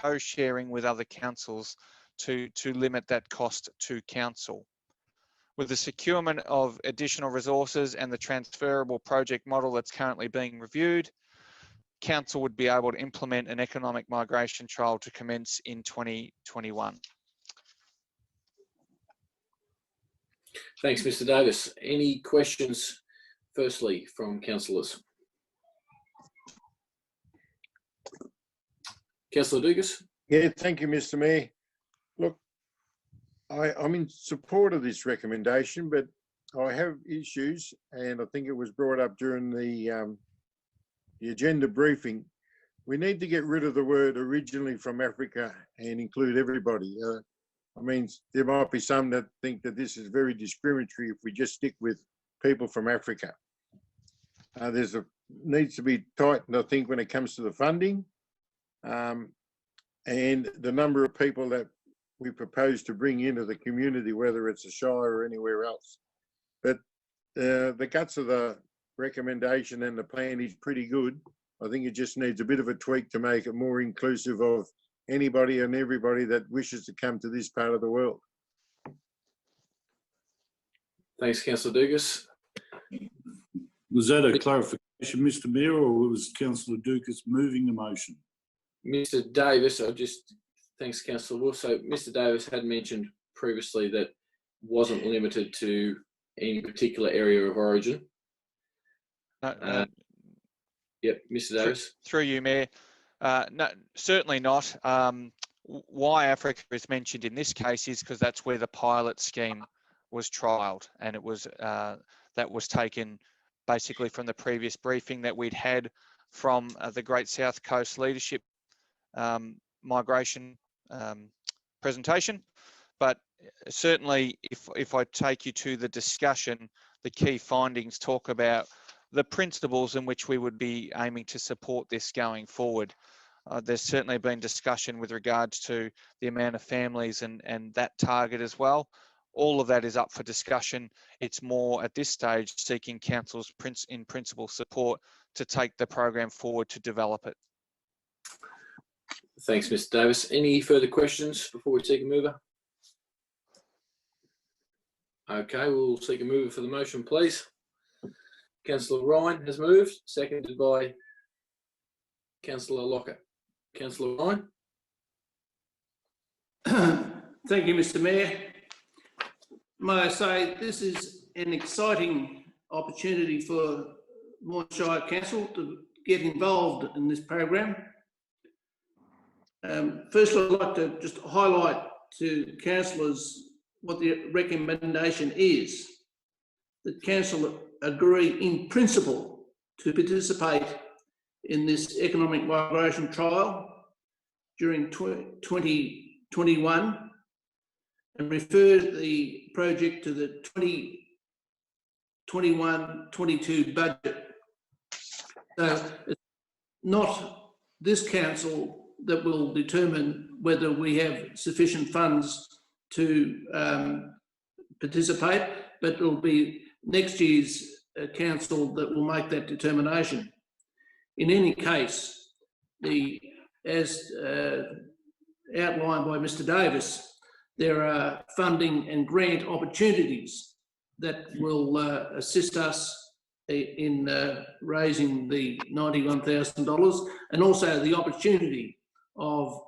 co-sharing with other councils to limit that cost to council. With the securement of additional resources and the transferable project model that's currently being reviewed, Council would be able to implement an economic migration trial to commence in 2021. Thanks, Mr Davis. Any questions, firstly, from councillors? Councillor Dugas? Yeah, thank you, Mr Mayor. Look, I'm in support of this recommendation, but I have issues, and I think it was brought up during the agenda briefing. We need to get rid of the word originally from Africa and include everybody. I mean, there might be some that think that this is very discriminatory if we just stick with people from Africa. Needs to be tightened, I think, when it comes to the funding and the number of people that we propose to bring into the community, whether it's a shire or anywhere else. But the guts of the recommendation and the plan is pretty good. I think it just needs a bit of a tweak to make it more inclusive of anybody and everybody that wishes to come to this part of the world. Thanks, Councillor Dugas. Was that a clarification, Mr Mayor, or was Councillor Dukas moving the motion? Mr Davis, I just Thanks, Councillor Wolf. So Mr Davis had mentioned previously that wasn't limited to any particular area of origin. No, Yep, Mr Davis. Through you, Mayor. No, certainly not. Why Africa is mentioned in this case is because that's where the pilot scheme was trialled, and it was that was taken basically from the previous briefing that we'd had from the Great South Coast Leadership Migration presentation. But certainly, if I take you to the discussion, the key findings talk about the principles in which we would be aiming to support this going forward. There's certainly been discussion with regards to the amount of families and that target as well. All of that is up for discussion. It's more at this stage seeking Council's in principle support to take the program forward to develop it. Thanks, Mr Davis. Any further questions before we seek a mover? Okay, we'll seek a mover for the motion, please. Councillor Ryan has moved, seconded by Councillor Lockett. Councillor Ryan. Thank you, Mr Mayor. May I say this is an exciting opportunity for Moyne Shire Council to get involved in this program. First, I'd like to just highlight to councillors what the recommendation is. The council agree in principle to participate in this economic migration trial during 2021 and refer the project to the 2021-22 budget. So it's not this council that will determine whether we have sufficient funds to participate, but it will be next year's council that will make that determination. In any case, as outlined by Mr Davis, there are funding and grant opportunities that will assist us in raising the $91,000, and also the opportunity of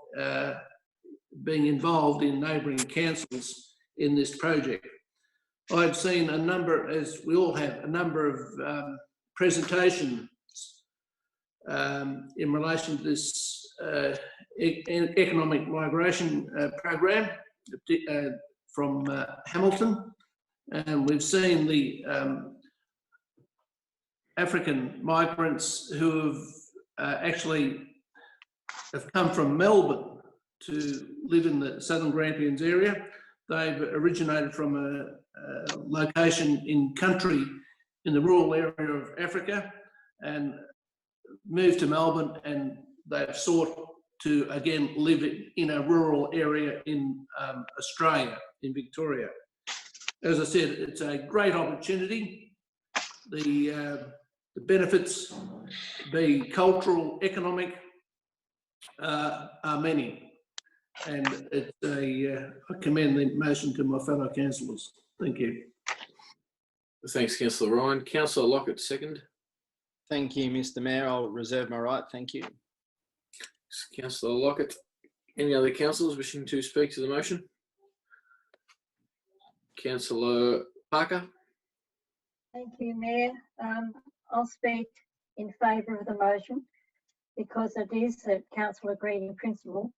being involved in neighbouring councils in this project. I've seen a number, as we all have, a number of presentations in relation to this economic migration program from Hamilton, and we've seen the African migrants who have actually have come from Melbourne to live in the Southern Grampians area. They've originated from a location in country in the rural area of Africa and moved to Melbourne, and they've sought to again live in a rural area in Australia, in Victoria. As I said, it's a great opportunity. The benefits, be cultural, economic, are many. And it's I commend the motion to my fellow councillors. Thank you. Thanks, Councillor Ryan. Councillor Lockett, second. Thank you, Mr Mayor. I'll reserve my right. Thank you. Councillor Lockett. Any other councillors wishing to speak to the motion? Councillor Parker. Thank you, Mayor. I'll speak in favour of the motion because it is that council agreed in principle.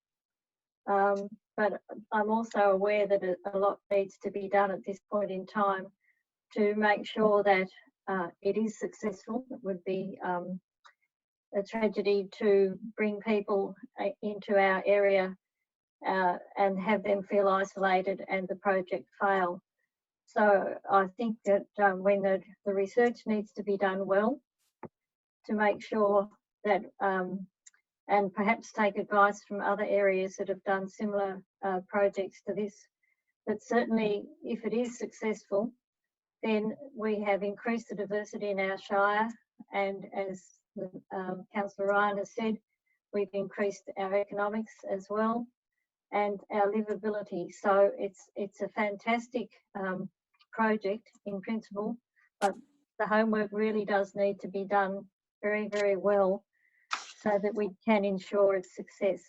But I'm also aware that a lot needs to be done at this point in time to make sure that it is successful. It would be a tragedy to bring people into our area and have them feel isolated and the project fail. So I think that when the research needs to be done well to make sure that and perhaps take advice from other areas that have done similar projects to this. But certainly, if it is successful, then we have increased the diversity in our shire, and as Councillor Ryan has said, we've increased our economics as well and our livability. So it's a fantastic project in principle, but the homework really does need to be done very, very well so that we can ensure its success.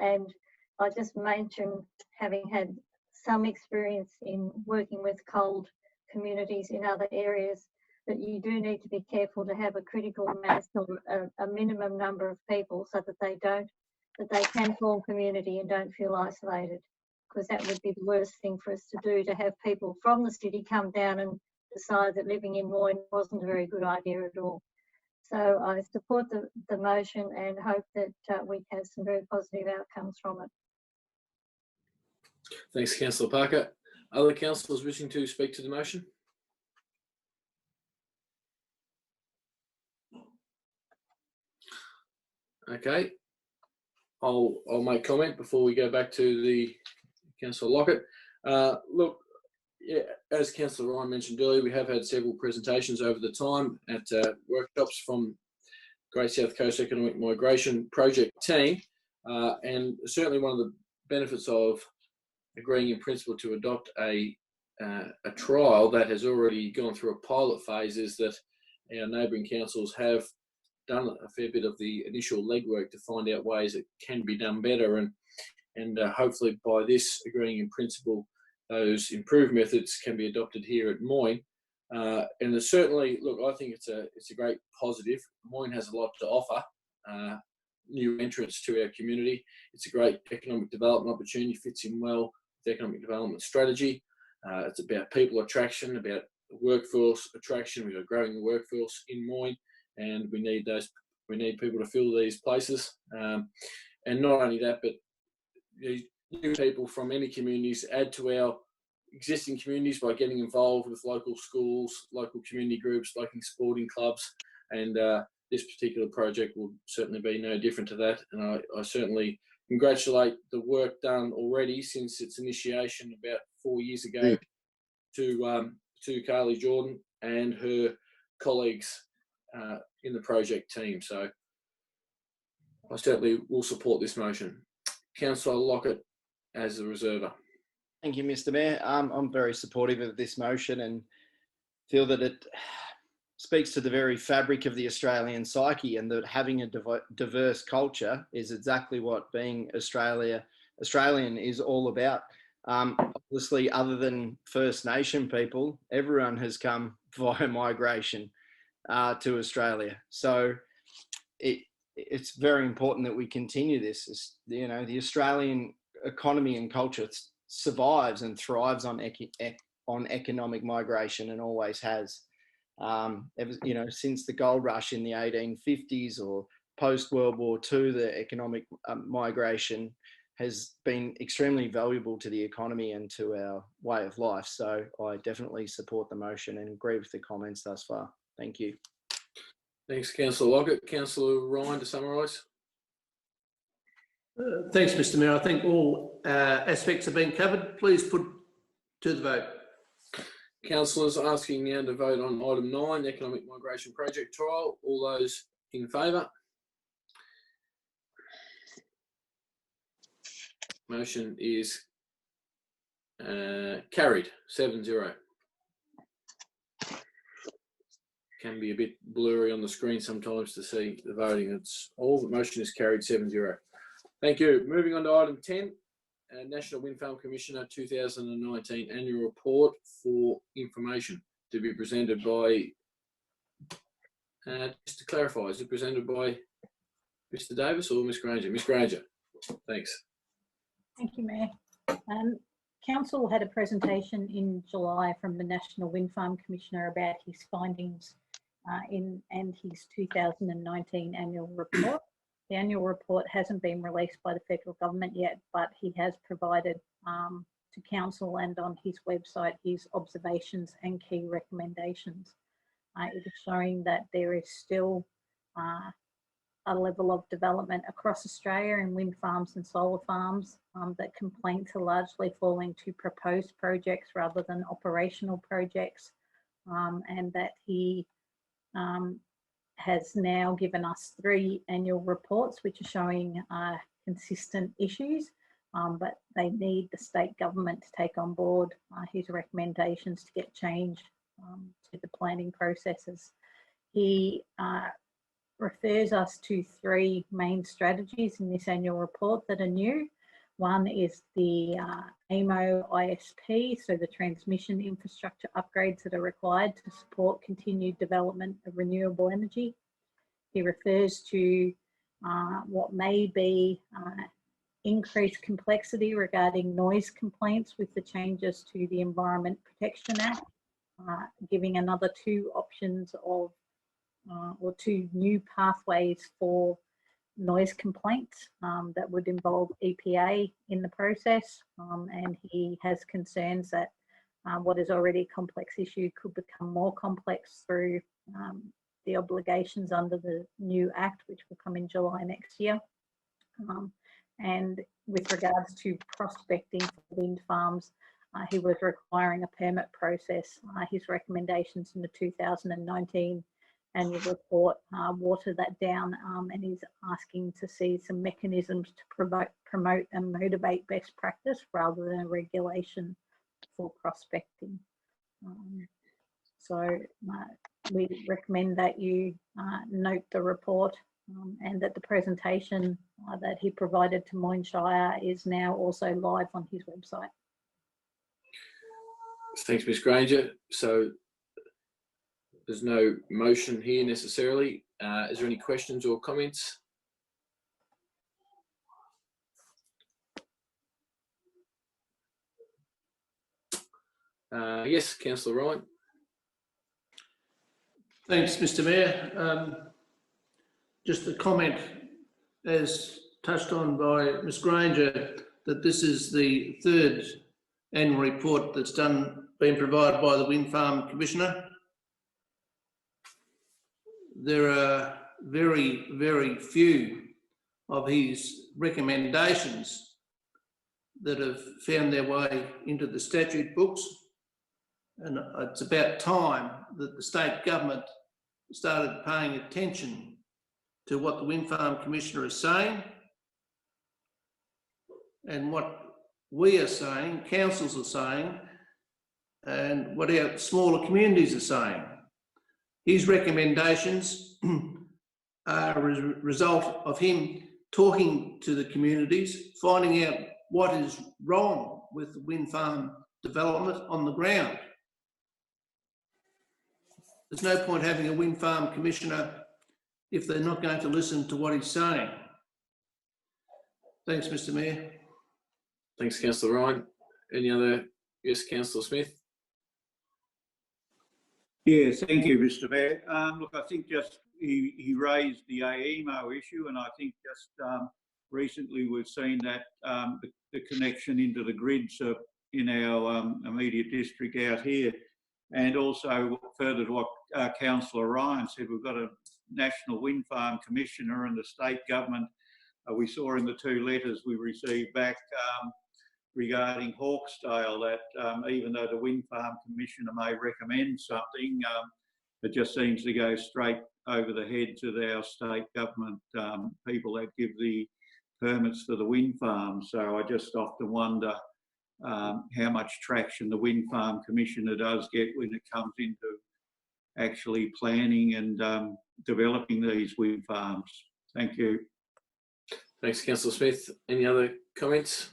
And I just mentioned having had some experience in working with cold communities in other areas, that you do need to be careful to have a critical mass or a minimum number of people so that they can form community and don't feel isolated, because that would be the worst thing for us to do, to have people from the city come down and decide that living in Moyne wasn't a very good idea at all. So I support the motion and hope that we have some very positive outcomes from it. Thanks, Councillor Parker. Other councillors wishing to speak to the motion? Okay, I'll make comment before we go back to the Councillor Lockett. Look, yeah, as Councillor Ryan mentioned earlier, we have had several presentations over the time at workshops from Great South Coast Economic Migration Project team, and certainly one of the benefits of agreeing in principle to adopt a trial that has already gone through a pilot phase is that our neighbouring councils have done a fair bit of the initial legwork to find out ways it can be done better, and hopefully by this agreeing in principle, those improved methods can be adopted here at Moyne. And there's certainly, look, I think it's a great positive. Moyne has a lot to offer, new entrants to our community. It's a great economic development opportunity, fits in well with economic development strategy. It's about people attraction, about workforce attraction. We're growing the workforce in Moyne, and we need people to fill these places. And not only that, but new people from any communities add to our existing communities by getting involved with local schools, local community groups, local sporting clubs, and this particular project will certainly be no different to that. And I certainly congratulate the work done already since its initiation about 4 years ago to Carly Jordan and her colleagues in the project team. So I certainly will support this motion. Councillor Lockett as a reserver. Thank you, Mr. Mayor. I'm very supportive of this motion and feel that it speaks to the very fabric of the Australian psyche, and that having a diverse culture is exactly what being Australian is all about. Obviously, other than First Nation people, everyone has come via migration to Australia. So it's very important that we continue this. You know, the Australian economy and culture survives and thrives on economic migration, and always has. You know, since the gold rush in the 1850s or post World War II, the economic migration has been extremely valuable to the economy and to our way of life. So I definitely support the motion and agree with the comments thus far. Thank you. Thanks, Councillor Lockett. Councillor Ryan to summarise. Thanks, Mr. Mayor. I think all aspects have been covered. Please put to the vote. Councillors asking now to vote on item 9, Economic Migration Project Trial. All those in favour? Motion is carried 7-0. Can be a bit blurry on the screen sometimes to see the voting. It's all. The motion is carried 7-0. Thank you. Moving on to item 10, National Wind Farm Commissioner 2019 Annual Report for information to be presented by, just to clarify, is it presented by Mr. Davis or Ms. Granger? Ms. Granger, thanks. Thank you, Mayor. Council had a presentation in July from the National Wind Farm Commissioner about his findings and his 2019 annual report. The annual report hasn't been released by the federal government yet, but he has provided to council and on his website his observations and key recommendations. It is showing that there is still a level of development across Australia in wind farms and solar farms, that complaints are largely falling to proposed projects rather than operational projects, and that he has now given us 3 annual reports which are showing consistent issues, but they need the state government to take on board his recommendations to get change to the planning processes. He refers us to 3 main strategies in this annual report that are new. One is the AMO ISP, so the transmission infrastructure upgrades that are required to support continued development of renewable energy. He refers to what may be increased complexity regarding noise complaints with the changes to the Environment Protection Act, giving another 2 options of or 2 new pathways for noise complaints that would involve EPA in the process, and he has concerns that what is already a complex issue could become more complex through the obligations under the new act, which will come in July next year. And with regards to prospecting for wind farms, he was requiring a permit process. His recommendations in the 2019 annual report water that down, and he's asking to see some mechanisms to promote and motivate best practice rather than regulation for prospecting. So we recommend that you note the report and that the presentation that he provided to Moyne Shire is now also live on his website. Thanks, Ms. Granger. So there's no motion here necessarily. Is there any questions or comments? Yes, Councillor Ryan. Thanks, Mr. Mayor. Just a comment, as touched on by Ms. Granger, that this is the 3rd annual report that's been provided by the Wind Farm Commissioner. There are very, very few of his recommendations that have found their way into the statute books, and it's about time that the state government started paying attention to what the Wind Farm Commissioner is saying and what we are saying, councils are saying, and what our smaller communities are saying. His recommendations are a result of him talking to the communities, finding out what is wrong with the wind farm development on the ground. There's no point having a wind farm commissioner if they're not going to listen to what he's saying. Thanks, Mr. Mayor. Thanks, Councillor Ryan. Any other? Yes, Councillor Smith. Yeah, thank you, Mr. Mayor. Look, I think just he raised the AEMO issue, and I think just recently we've seen that the connection into the grids in our immediate district out here, and also further to what Councillor Ryan said, we've got a National Wind Farm Commissioner, and the state government, we saw in the 2 letters we received back regarding Hawkesdale that even though the Wind Farm Commissioner may recommend something, it just seems to go straight over the heads of our state government people that give the permits for the wind farms. So I just often wonder how much traction the Wind Farm Commissioner does get when it comes into actually planning and developing these wind farms. Thank you. Thanks, Councillor Smith. Any other comments?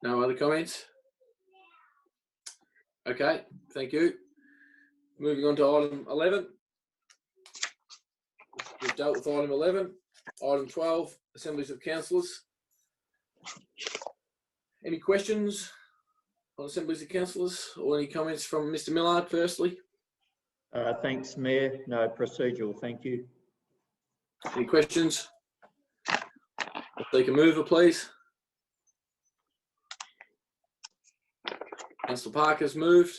No other comments? Okay, thank you. Moving on to item 11. We've dealt with item 11. Item 12, Assemblies of Councillors. Any questions on Assemblies of Councillors or any comments from Mr. Millard firstly? Thanks, Mayor. No, procedural, thank you. Any questions? I'll take a mover, please. Councillor Parker's moved.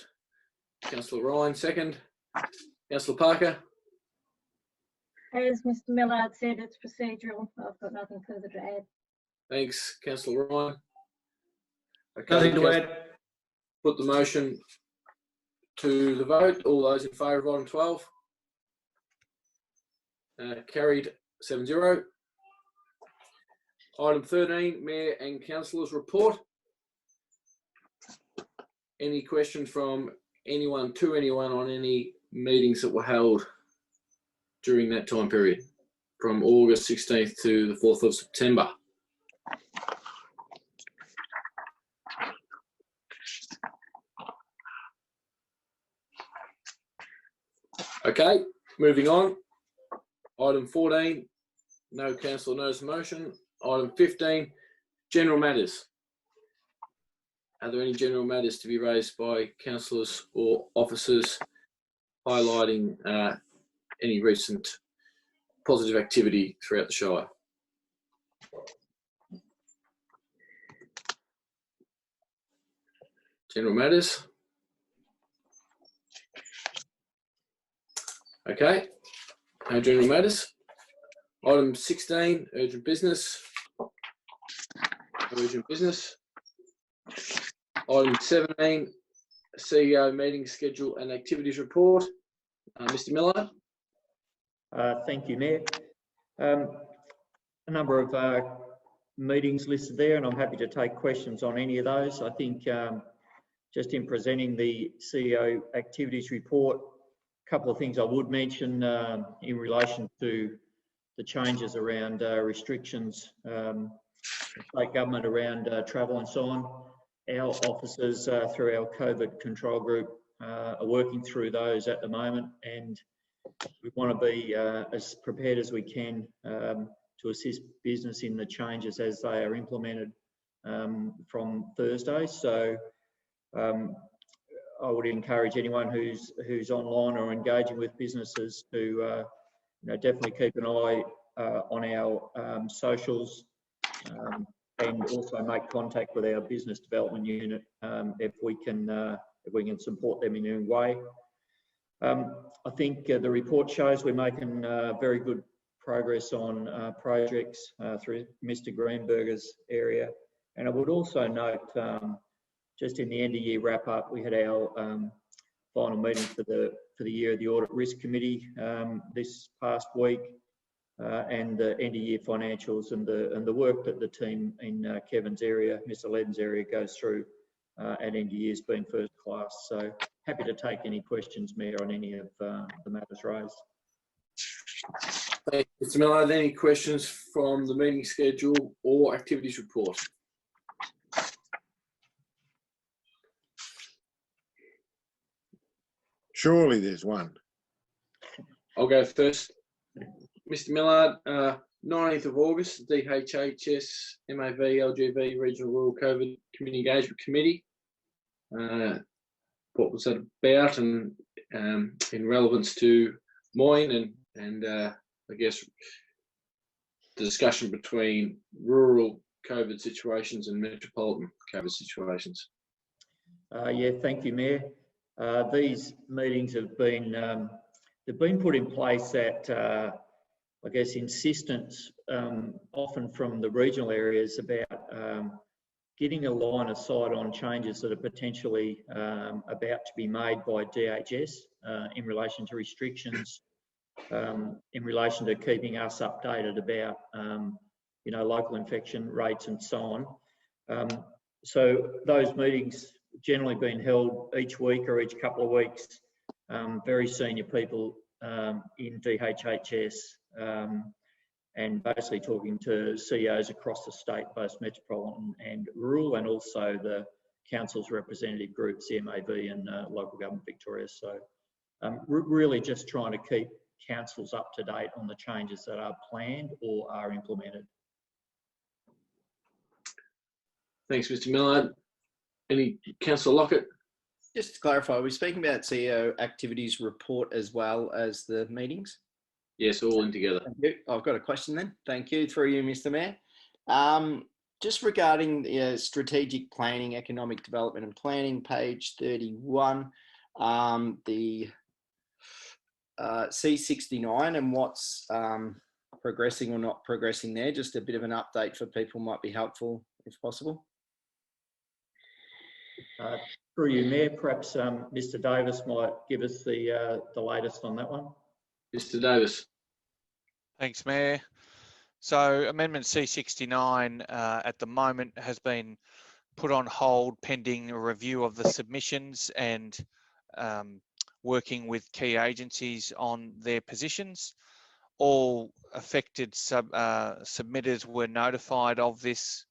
Councillor Ryan, second. Councillor Parker. As Mr. Millard said, it's procedural. I've got nothing further to add. Thanks, Councillor Ryan. Okay, Nothing to add. Put the motion to the vote. All those in favour of item 12? Carried 7-0. Item 13, Mayor and Councillors report. Any questions from anyone to anyone on any meetings that were held during that time period, from August 16th to the 4th of September. Okay, moving on. Item 14, no councillor notice of motion. Item 15, general matters. Are there any general matters to be raised by councillors or officers highlighting any recent positive activity throughout the Shire? General matters. Okay, no general matters. Item 16, urgent business. No urgent business. Item 17, CEO meeting schedule and activities report. Mr. Miller. Thank you, Mayor. A number of meetings listed there, and I'm happy to take questions on any of those. I think just in presenting the CEO activities report, a couple of things I would mention in relation to the changes around restrictions, state government around travel and so on. Our officers through our COVID control group are working through those at the moment, and we want to be as prepared as we can to assist business in the changes as they are implemented from Thursday. So I would encourage anyone who's online or engaging with businesses to definitely keep an eye on our socials and also make contact with our business development unit if we can support them in any way. I think the report shows we're making very good progress on projects through Mr. Greenberger's area, and I would also note just in the end of year wrap up, we had our final meeting for the year of the Audit Risk Committee this past week, and the end of year financials and the work that the team in Kevin's area, Mr. Ledden's area, goes through at end of year has been first class. So happy to take any questions, Mayor, on any of the matters raised. Thank you, Mr. Miller. Are there any questions from the meeting schedule or activities report? Surely there's one. I'll go first. Mr. Millard, 19th of August, DHHS, MAV, LGV, Regional Rural COVID Community Engagement Committee. What was that about, and in relevance to Moyne and I guess the discussion between rural COVID situations and metropolitan COVID situations? Yeah, thank you, Mayor. These meetings have been they've been put in place at I guess insistence often from the regional areas about getting a line of sight on changes that are potentially about to be made by DHS in relation to restrictions, in relation to keeping us updated about local infection rates and so on. So those meetings generally been held each week or each couple of weeks. Very senior people in DHHS and basically talking to CEOs across the state, both metropolitan and rural, and also the council's representative groups, the MAV and Local Government Victoria. So really just trying to keep councils up to date on the changes that are planned or are implemented. Thanks, Mr. Millard. Any Councillor Lockett? Just to clarify, are we speaking about CEO activities report as well as the meetings? Yes, all in together. Thank you. I've got a question then. Thank you. Through you, Mr. Mayor. Just regarding strategic planning, economic development and planning, page 31, the C69 and what's progressing or not progressing there. Just a bit of an update for people might be helpful if possible. Through you, Mayor, perhaps Mr. Davis might give us the latest on that one. Mr. Davis. Thanks, Mayor. So Amendment C69 at the moment has been put on hold pending a review of the submissions and working with key agencies on their positions. All affected submitters were notified of this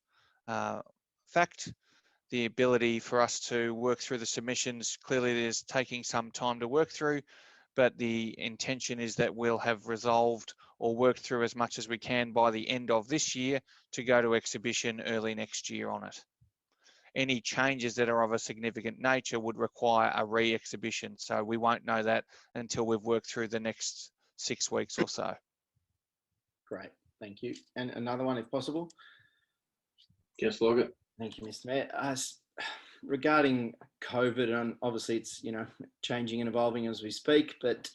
fact. The ability for us to work through the submissions, clearly is taking some time to work through, but the intention is that we'll have resolved or worked through as much as we can by the end of this year to go to exhibition early next year on it. Any changes that are of a significant nature would require a re-exhibition, so we won't know that until we've worked through the next 6 weeks or so. Great, thank you. And another one, if possible. Councillor Loggett. Thank you, Mr. Mayor. Regarding COVID, and obviously it's changing and evolving as we speak, but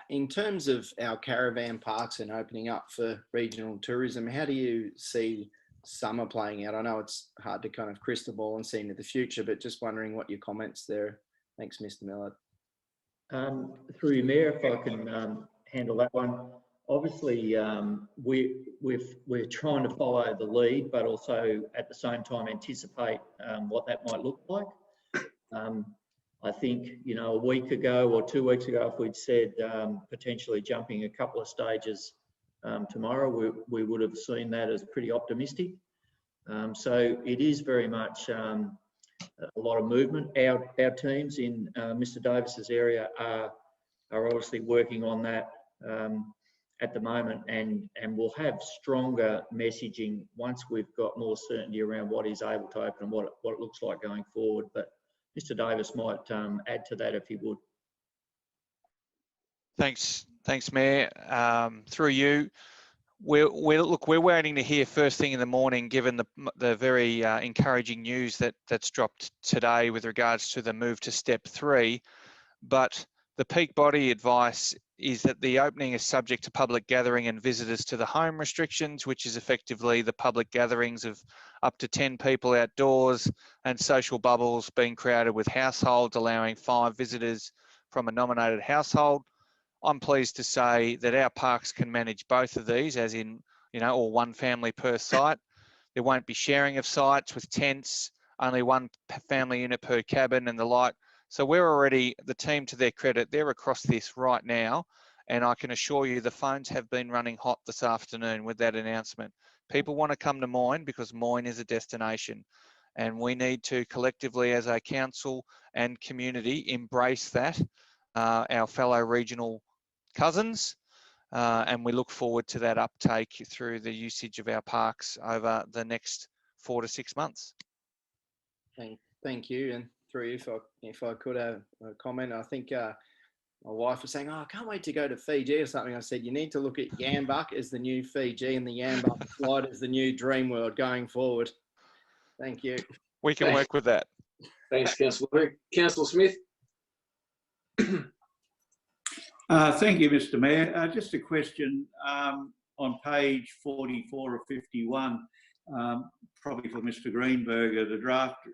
in terms of our caravan parks and opening up for regional tourism, how do you see summer playing out? I know it's hard to kind of crystal ball and see into the future, but just wondering what your comments there. Thanks, Mr. Millard. Through you, Mayor, if I can handle that one. Obviously, we're trying to follow the lead, but also at the same time anticipate what that might look like. I think, a week ago or 2 weeks ago, if we'd said potentially jumping a couple of stages tomorrow, we would have seen that as pretty optimistic. So it is very much a lot of movement. Our teams in Mr. Davis's area are obviously working on that at the moment, and we'll have stronger messaging once we've got more certainty around what is able to open and what it looks like going forward. But Mr. Davis might add to that if he would. Thanks, Mayor. Through you, we're waiting to hear first thing in the morning, given the very encouraging news that's dropped today with regards to the move to step 3. But the peak body advice is that the opening is subject to public gathering and visitors to the home restrictions, which is effectively the public gatherings of up to 10 people outdoors, and social bubbles being created with households allowing 5 visitors from a nominated household. I'm pleased to say that our parks can manage both of these, as in, or one family per site. There won't be sharing of sites with tents, only one family unit per cabin and the like. So we're already, the team, to their credit, they're across this right now. And I can assure you the phones have been running hot this afternoon with that announcement. People want to come to Moyne because Moyne is a destination. And we need to collectively as a council and community embrace that, our fellow regional cousins. And we look forward to that uptake through the usage of our parks over the next 4 to 6 months. Thank you. And through you, if I could have a comment, I think my wife was saying, "Oh, I can't wait to go to Fiji or something." I said, "You need to look at Yambuk as the new Fiji and the Yambuk slide as the new dream world going forward." Thank you. We can work with that. Thanks, Councillor. Councillor Smith. Thank you, Mr. Mayor. Just a question on page 44 of 51. Probably for Mr. Greenberger, the draft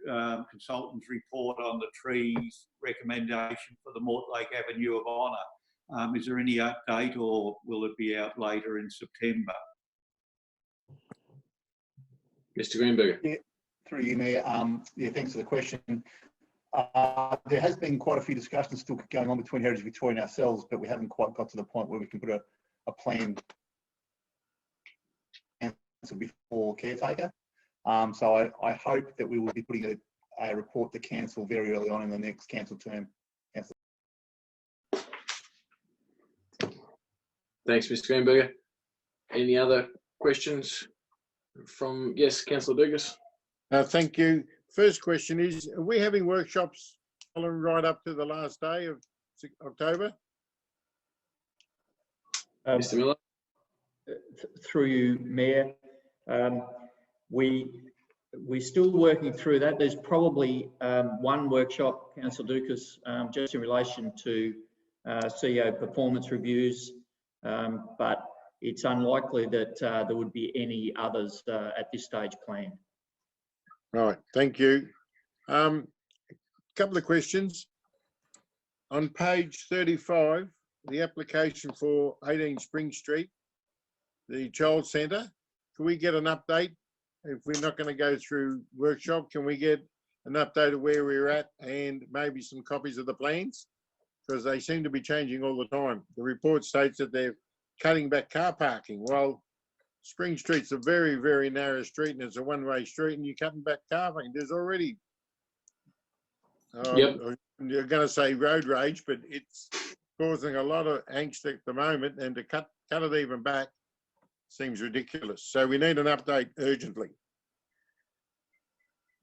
consultant's report on the trees recommendation for the Mortlake Avenue of Honour. Is there any update, or will it be out later in September? Mr. Greenberger. Yeah, through you, Mayor. Yeah, thanks for the question. There has been quite a few discussions still going on between Heritage Victoria and ourselves, but we haven't quite got to the point where we can put a plan before caretaker. So I hope that we will be putting a report to council very early on in the next council term. Thanks, Mr. Greenberger. Any other questions from, yes, Councillor Dugas? Thank you. First question is, are we having workshops following right up to the last day of October? Mr. Miller? Through you, Mayor. We're still working through that. There's probably one workshop, Councillor Dukas, just in relation to CEO performance reviews, but it's unlikely that there would be any others at this stage planned. Right, thank you. Couple of questions. On page 35, the application for 18 Spring Street, the Child Centre, can we get an update? If we're not going to go through workshop, can we get an update of where we're at and maybe some copies of the plans? because they seem to be changing all the time. The report states that they're cutting back car parking. Well, Spring Street's a very, very narrow street and it's a one-way street and you're cutting back car parking. There's already, you're going to say road rage, but it's causing a lot of angst at the moment, and to cut it even back seems ridiculous. So we need an update urgently.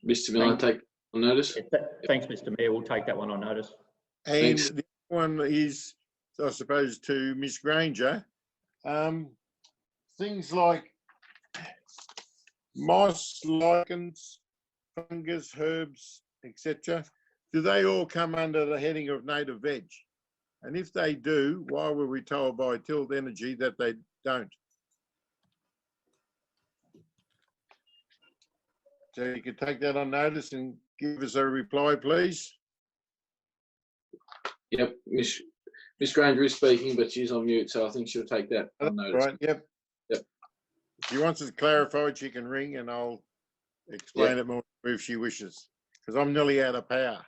Mr. Miller, take on notice. Thanks, Mr. Mayor. We'll take that one on notice. And the other one is, I suppose, to Ms. Granger. Things like moss, lichens, fungus, herbs, etc. Do they all come under the heading of native veg? And if they do, why were we told by Tilt Energy that they don't? So you could take that on notice and give us a reply, please. Yep, Miss Granger is speaking, but she's on mute, so I think she'll take that on notice. Right, yep. Yep. If she wants it clarified, she can ring and I'll explain it more if she wishes, because I'm nearly out of power.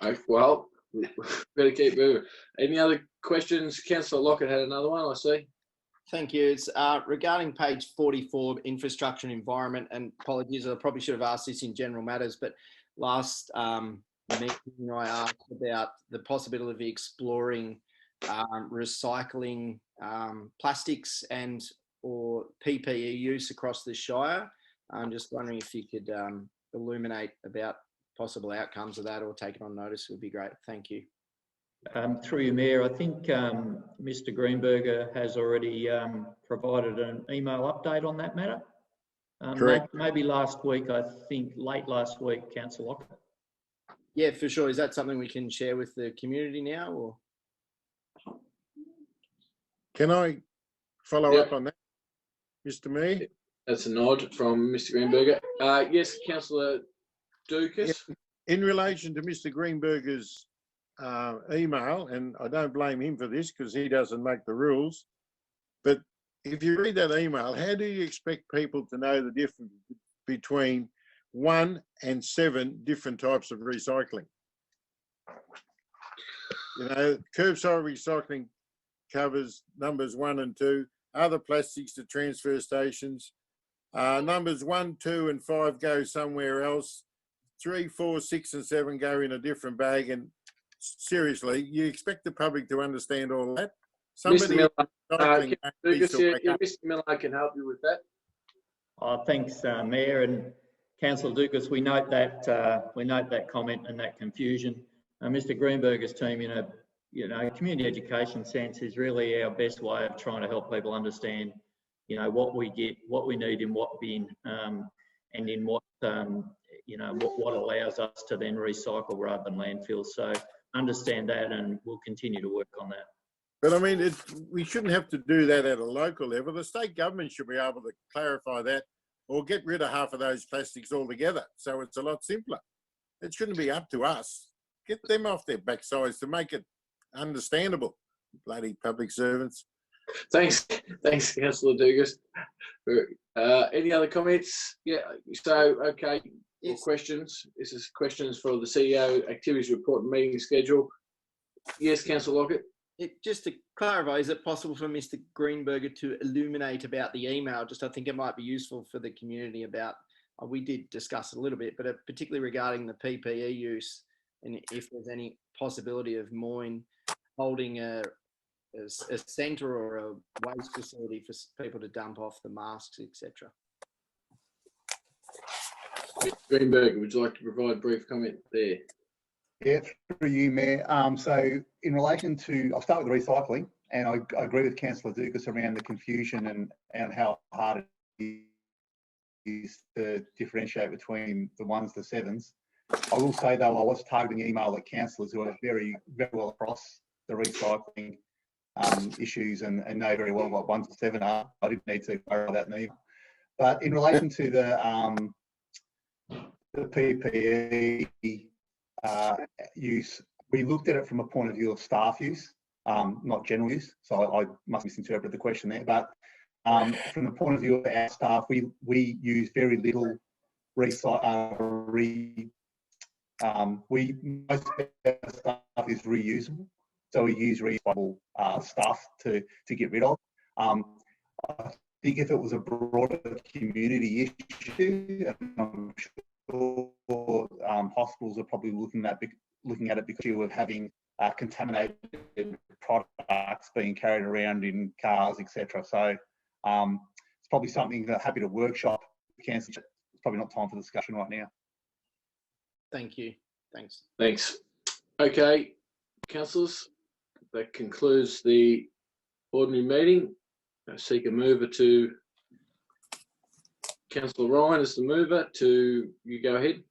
Okay, well, better keep moving. Any other questions? Councillor Lockett had another one, I see. Thank you. It's regarding page 44, infrastructure and environment, and apologies, I probably should have asked this in general matters, but last meeting I asked about the possibility of exploring recycling plastics and or PPE use across the Shire. I'm just wondering if you could illuminate about possible outcomes of that or take it on notice would be great. Thank you. Through you, Mayor, I think Mr. Greenberger has already provided an email update on that matter. Correct. Maybe last week, I think late last week, Councillor Lockett. Yeah, for sure. Is that something we can share with the community now? Or can I follow up on that, Mr. Mayor? That's a nod from Mr. Greenberger. Yes, Councillor Dukas. In relation to Mr. Greenberger's email, and I don't blame him for this because he doesn't make the rules, but if you read that email, how do you expect people to know the difference between 1 and 7 different types of recycling? You know, curbside recycling covers numbers 1 and 2, other plastics to transfer stations. Numbers 1, 2 and 5 go somewhere else. 3, 4, 6 and 7 go in a different bag. And seriously, you expect the public to understand all that? Mr. Miller, Mr. Miller can help you with that. Thanks, Mayor and Councillor Dukas. We note that comment and that confusion. Mr. Greenberger's team, you know, community education sense is really our best way of trying to help people understand, you know, what we get, what we need in what bin, and in what, you know, what allows us to then recycle rather than landfill. So understand that, and we'll continue to work on that. But I mean, we shouldn't have to do that at a local level. The state government should be able to clarify that or get rid of half of those plastics altogether. So it's a lot simpler. It shouldn't be up to us. Get them off their backsides to make it understandable. Bloody public servants. Thanks, Councillor Dugas. Any other comments? Yeah, so, okay, yes. Questions? This is questions for the CEO, activities report and meeting schedule. Yes, Councillor Lockett. Just to clarify, is it possible for Mr. Greenberger to illuminate about the email? Just I think it might be useful for the community about, we did discuss it a little bit, but particularly regarding the PPE use and if there's any possibility of Moyne holding a centre or a waste facility for people to dump off the masks, etc. Greenberger, would you like to provide a brief comment there? Yeah, through you, Mayor. So in relation to, I'll start with the recycling, and I agree with Councillor Dukas around the confusion and how hard it is to differentiate between the 1s, the 7s. I will say though, I was targeting email at councillors who are very, very well across the recycling issues and know very well what 1 to 7 are. I didn't need to clarify that in the email. But in relation to the PPE use, we looked at it from a point of view of staff use, not general use. So I must misinterpret the question there. But from the point of view of our staff, we use very little Most of our stuff is reusable, so we use reusable stuff to get rid of. I think if it was a broader community issue, and I'm sure hospitals are probably looking at it because of having contaminated products being carried around in cars, etc. So it's probably something that happy to workshop. It's probably not time for discussion right now. Thank you. Thanks. Thanks. Okay, councillors, that concludes the ordinary meeting. I seek a mover to Councillor Ryan as the mover. You go ahead.